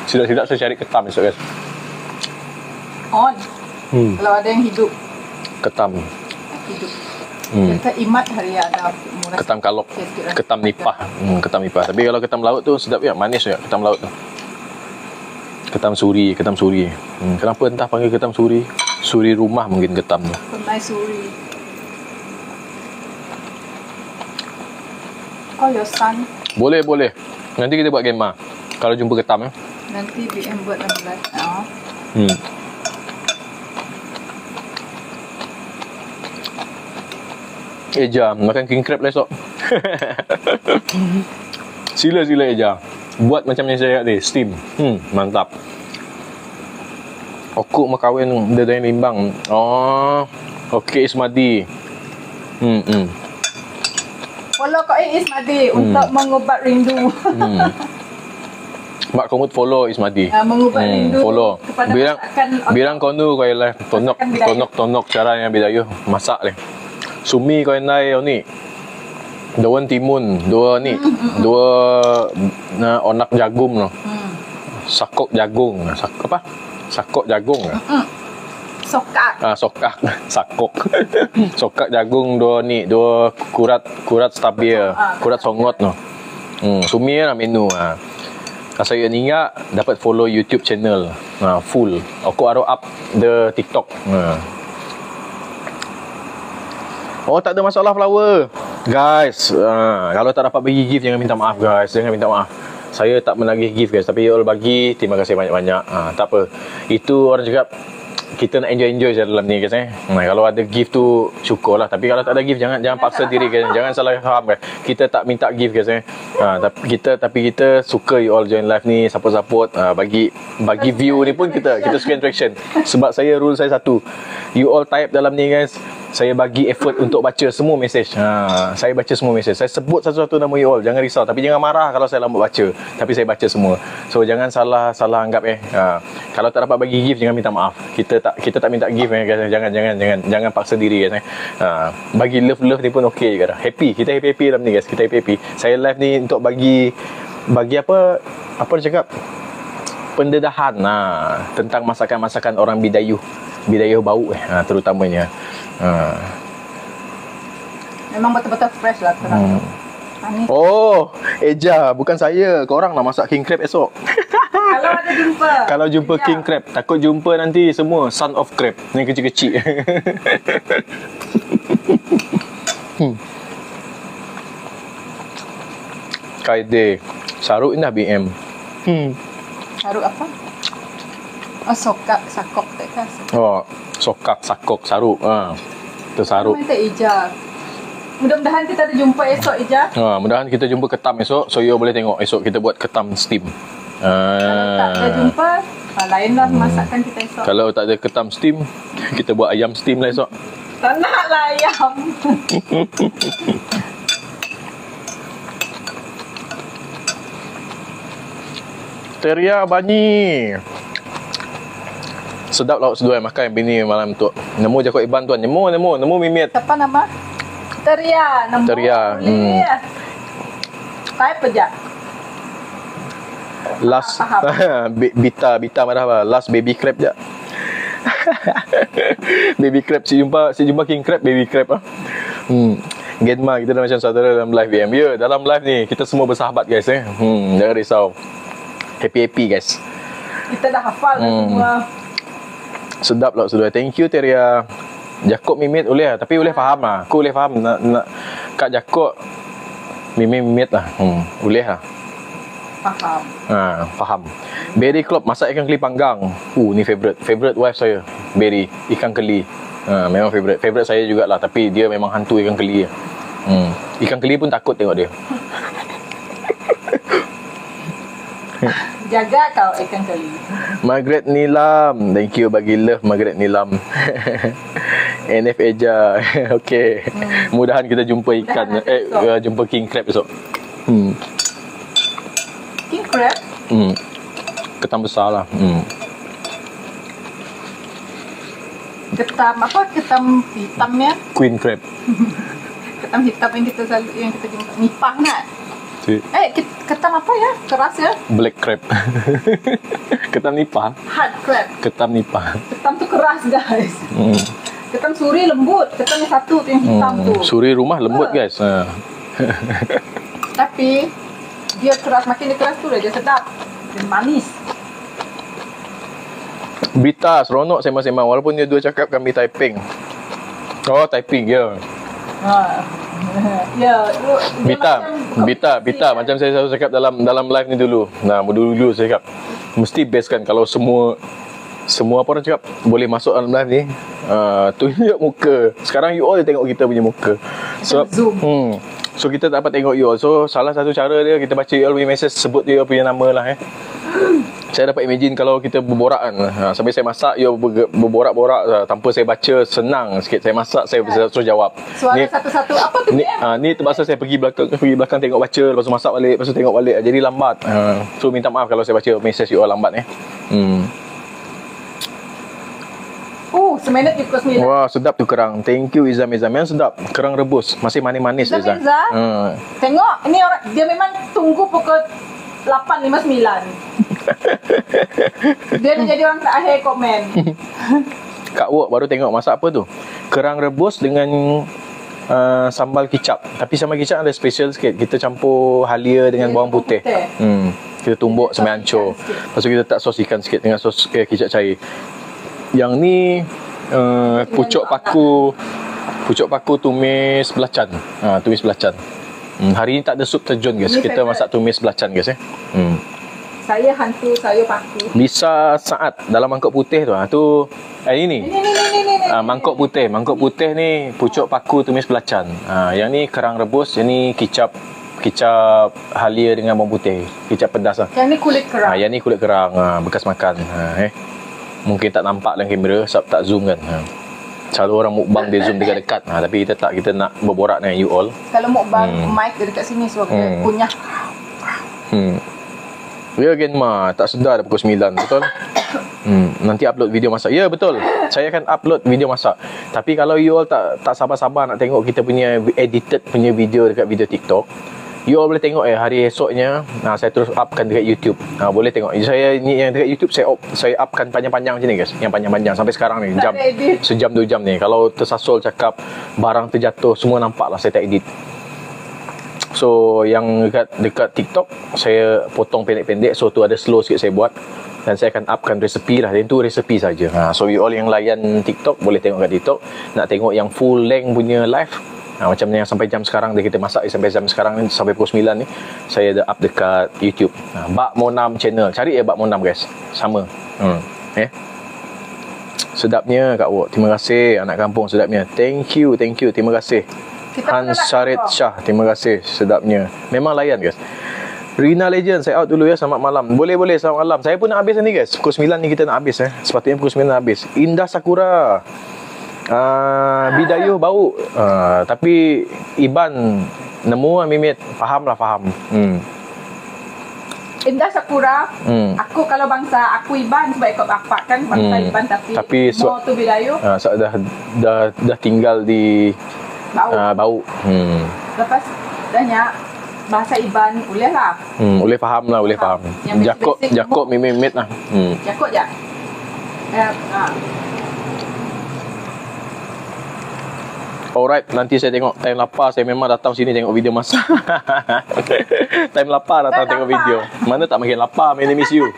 Tidak-tidak saya cari ketam esok guys. On. Kalau ada yang hidup. Ketam. Hidup. Kita imat hari ada murah. Ketam kalop. Ketam nipah. Ketam nipah. Tapi kalau ketam laut tu sedap ya, manis ya ketam laut tu. Ketam suri, ketam suri. Kenapa entah panggil ketam suri? Suri rumah mungkin ketam tu. Pernah suri. Oh, your son. Boleh, boleh. Nanti kita buat game kalau jumpa ketam ya. Nanti BM buat 16. Eja, makan king crab lah esok. Sila-sila Eja. Buat macam yang saya tadi, steam. Mantap. Okuk makawin dia dari limbang. Oh, okey Ismadi. Follow Kak Ismadi untuk mengubat rindu. Mak kamu follow Ismadi. Mengubat rindu. Follow. Kepada Bilang kau nu kau lah tonok cara yang bidayu masak leh. Sumi kau nai ni. Daun timun, dua onak jagung no. Sakok jagung, apa? Sakok jagung. Sokak. Sokak, sakok. Sokak jagung dua kurat stabil, kurat songot no. Sumi lah menu saya ingat dapat follow YouTube channel full. Aku aru up the TikTok. Oh, tak ada masalah flower. Guys, kalau tak dapat bagi gift jangan minta maaf guys. Jangan minta maaf. Saya tak menagih gift guys, tapi you all bagi, terima kasih banyak-banyak. Tak apa. Itu orang cakap kita nak enjoy je dalam ni guys kalau ada gift tu syukur lah. Tapi kalau tak ada gift jangan paksa diri guys. Jangan salah faham guys. Kita tak minta gift guys tapi kita suka you all join live ni, support bagi view ni pun kita suka interaction. Sebab rule saya satu. You all type dalam ni guys. Saya bagi effort untuk baca semua mesej. Saya baca semua mesej. Saya sebut satu-satu nama you all. Jangan risau. Tapi jangan marah kalau saya lambat baca. Tapi saya baca semua. So jangan salah anggap kalau tak dapat bagi gift jangan minta maaf. Kita tak minta gift guys. Jangan paksa diri guys. Bagi love ni pun okey juga dah. Happy. Kita happy dalam ni guys. Kita happy. Saya live ni untuk bagi apa dia cakap? Pendedahan tentang masakan-masakan orang Bidayuh bau terutamanya. Memang betul-betul fresh lah terang. Oh, Eja, bukan saya. Korang nak masak king crab esok. Kalau ada jumpa. Kalau jumpa king crab, takut jumpa nanti semua son of crab. Yang kecil-kecil. Kaide. Saruk dah BM. Saruk apa? Sakok tak kan? Oh, sakok, saruk. Itu saruk. Minta Ija. Mudah-mudahan kita ada jumpa esok Ija. Mudah-mudahan kita jumpa ketam esok. So you boleh tengok esok kita buat ketam steam. Kalau tak ada jumpa, lainlah masakan kita esok. Kalau tak ada ketam steam, kita buat ayam steam lah esok. Tak nak lah ayam. Teria Bani. Sedap lauk seduai makan bini malam tu. Nemu Jakob Iban tuan. Nemu Mimit. Siapa nama? Teria. Nama Teria. Type aja. Last Bita marah apa? Last baby crab je. Baby crab si jumpa king crab baby crab Genma kita dah macam saudara dalam live BM. Ya, dalam live ni kita semua bersahabat guys jangan risau. Happy guys. Kita dah hafal semua. Sedap lah sudah. Thank you Teria. Jakob Mimit boleh lah. Tapi boleh faham lah. Aku boleh faham nak Kak Jakob Mimit lah. Boleh lah. Faham. Berry Club masak ikan keli panggang. Ni favorite wife saya. Berry ikan keli. Memang favorite saya jugalah. Tapi dia memang hantu ikan keli. Ikan keli pun takut tengok dia. Jaga kau ikan keli. Margaret Nilam. Thank you bagi love Margaret Nilam. NF Eja. Okey. Mudahan kita jumpa ikan. Jumpa king crab besok. King crab? Ketam besar lah. Ketam apa? Ketam hitamnya? Queen crab. Ketam hitam yang kita jumpa. Nipah nak? Ketam apa ya? Keras ya? Black crab. Ketam nipah. Hard crab. Ketam nipah. Ketam tu keras guys. Ketam suri lembut. Ketam yang satu tu yang hitam tu. Suri rumah lembut guys. Tapi dia keras, makin dia keras tu dia sedap dan manis. Berita seronok sembang-sembang walaupun dia dua cakap kami typing. Oh, typing ya. Ya, Bita macam saya selalu cakap dalam live ni dulu. Nah, dulu saya cakap mesti best kan kalau semua apa orang cakap boleh masuk dalam live ni. Tunjuk muka. Sekarang you all tengok kita punya muka. So Zoom. So kita tak dapat tengok you all. So salah satu cara dia kita baca you all punya message, sebut dia punya nama lah Saya dapat imagine kalau kita berborak kan. Sambil saya masak, you berborak-borak tanpa saya baca, senang sikit. Saya masak, saya terus jawab. Suara satu-satu, apa tu ni terpaksa saya pergi belakang tengok baca, lepas tu masak balik, lepas tu tengok balik. Jadi lambat. So minta maaf kalau saya baca message you all lambat seminit di pukul 9. Wah, sedap tu kerang. Thank you Izam. Yang sedap. Kerang rebus. Masih manis-manis Izam. Tengok, ini orang dia memang tunggu pukul 8.59. Dia nak jadi orang terakhir komen. Kak Wok baru tengok masak apa tu? Kerang rebus dengan sambal kicap. Tapi sambal kicap ada special sikit. Kita campur halia dengan bawang putih. Kita tumbuk sampai hancur. Lepas tu kita tak sos ikan sikit dengan sos kicap cair. Yang ni pucuk paku tumis belacan. Tumis belacan. Hari ni tak ada sup terjun guys. Kita masak tumis belacan guys Saya hantu sayur paku. Lisa Saat dalam mangkuk putih tu. Ini. Mangkuk putih ni pucuk paku tumis belacan. Yang ni kerang rebus, yang ni kicap halia dengan bawang putih. Kicap pedas lah. Yang ni kulit kerang. Yang ni kulit kerang bekas makan. Mungkin tak nampak dalam kamera sebab tak zoom kan. Selalu orang mukbang dia zoom dekat-dekat. Tapi kita tak, kita nak berborak dengan you all. Kalau mukbang mic dia dekat sini sebab dia punya. Ya Genma, tak sedar dah pukul 9, betul? Nanti upload video masak. Ya betul, saya akan upload video masak. Tapi kalau you all tak sabar-sabar nak tengok kita punya edited punya video dekat video TikTok, you all boleh tengok hari esoknya. Saya terus upkan dekat YouTube. Boleh tengok. Saya ni yang dekat YouTube saya upkan panjang-panjang macam ni guys. Yang panjang-panjang sampai sekarang ni sejam 2 jam ni. Kalau tersasul cakap barang terjatuh semua nampak lah saya tak edit. So yang dekat TikTok saya potong pendek-pendek, so tu ada slow sikit saya buat. Dan saya akan upkan resepi lah. Dan tu resepi saja. So you all yang layan TikTok boleh tengok kat TikTok. Nak tengok yang full length punya live, macam yang sampai jam sekarang dia kita masak sampai jam sekarang ni, sampai pukul 9 ni, saya ada up dekat YouTube. Bak Monam channel. Cari Bak Monam guys. Sama. Sedapnya Kak Wok. Terima kasih anak kampung, sedapnya. Thank you. Terima kasih. Hans Syarid Shah, terima kasih, sedapnya. Memang layan guys. Rina Legend, saya out dulu ya. Selamat malam. Boleh, selamat malam. Saya pun nak habis ni guys. Pukul 9 ni kita nak habis Sepatutnya pukul 9 nak habis. Indah Sakura, Bidayuh bau. Tapi Iban nemu Mimit. Faham. Indah Sakura. Aku kalau bangsa aku Iban sebab ikut bapak kan bangsa Iban, tapi mau tu Bidayuh. Dah tinggal di bau. Lepas dahnya bahasa Iban boleh lah. Boleh faham lah. Jakok Mimit lah. Jakok je. Alright, nanti saya tengok time lapar. Saya memang datang sini tengok video masak. Time lapar datang tengok video. Mana tak makin lapar, man, I miss you.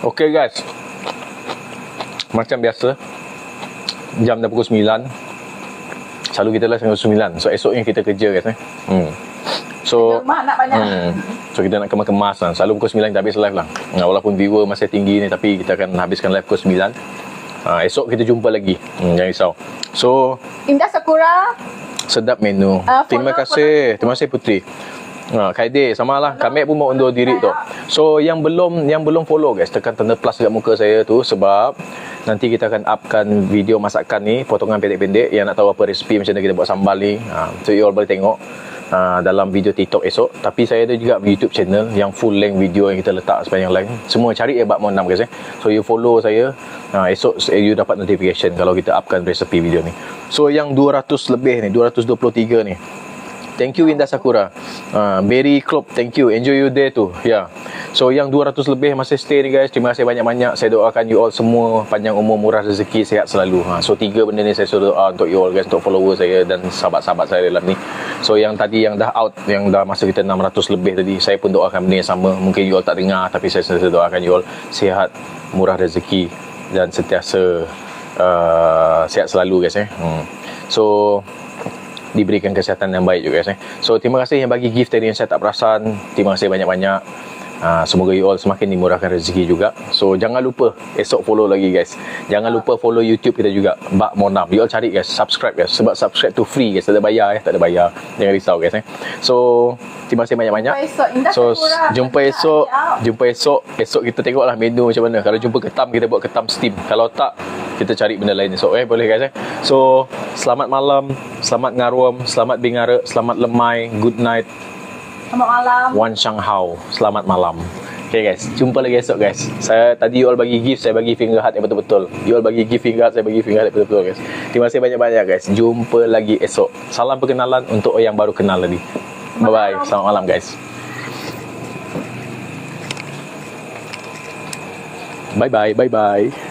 Okay guys, macam biasa jam dah pukul 9. Selalu kita live sampai 9. So esoknya kita kerja guys. So nak banyak. So kita nak kemas-kemas lah. Selalu pukul 9 kita habis live lah. Walaupun viewer masih tinggi ni, tapi kita akan habiskan live pukul 9. Esok kita jumpa lagi. Jangan risau. So Indah Sakura, sedap menu. Terima kasih Putri. Khairi sama lah. Kami pun mau undur diri tu. So yang belum follow guys, tekan tanda plus dekat muka saya tu, sebab nanti kita akan upkan video masakan ni, potongan pendek-pendek yang nak tahu apa resipi macam mana kita buat sambal ni. So you all boleh tengok dalam video TikTok esok. Tapi saya ada juga YouTube channel yang full length video yang kita letak sepanjang line. Semua cari Bak Mon 6 guys. So you follow saya, esok you dapat notification kalau kita upkan resipi video ni. So yang 200 lebih ni, 223 ni, thank you Indah Sakura. Berry Club, thank you. Enjoy your day tu. Ya. So yang 200 lebih masih stay ni guys. Terima kasih banyak-banyak. Saya doakan you all semua panjang umur, murah rezeki, sihat selalu. So 3 benda ni saya suruh doa untuk you all guys, untuk follower saya dan sahabat-sahabat saya dalam ni. So yang tadi yang dah out, yang dah masa kita 600 lebih tadi, saya pun doakan benda yang sama. Mungkin you all tak dengar, tapi saya sentiasa doakan you all sihat, murah rezeki dan sentiasa sihat selalu guys. So diberikan kesihatan yang baik juga guys. So terima kasih yang bagi gift tadi yang saya tak perasan. Terima kasih banyak-banyak. Semoga you all semakin dimurahkan rezeki juga. So jangan lupa esok follow lagi guys. Jangan lupa follow YouTube kita juga, Bak Mon 6. You all cari guys, subscribe guys. Sebab subscribe tu free guys, tak ada bayar tak ada bayar. Jangan risau guys. So terima kasih banyak-banyak. So jumpa esok. Esok kita tengoklah menu macam mana. Kalau jumpa ketam, kita buat ketam steam. Kalau tak, kita cari benda lain esok. Boleh guys. So selamat malam, selamat ngaruam, selamat bingara, selamat lemai, good night. Selamat malam. Wan Shang Hao. Selamat malam. Okay guys, jumpa lagi esok guys. Saya tadi you all bagi gift, saya bagi finger heart yang betul-betul. You all bagi gift finger heart, saya bagi finger heart yang betul-betul guys. Terima kasih banyak-banyak guys. Jumpa lagi esok. Salam perkenalan untuk yang baru kenal tadi. Bye bye. Selamat malam guys. Bye bye. Bye bye.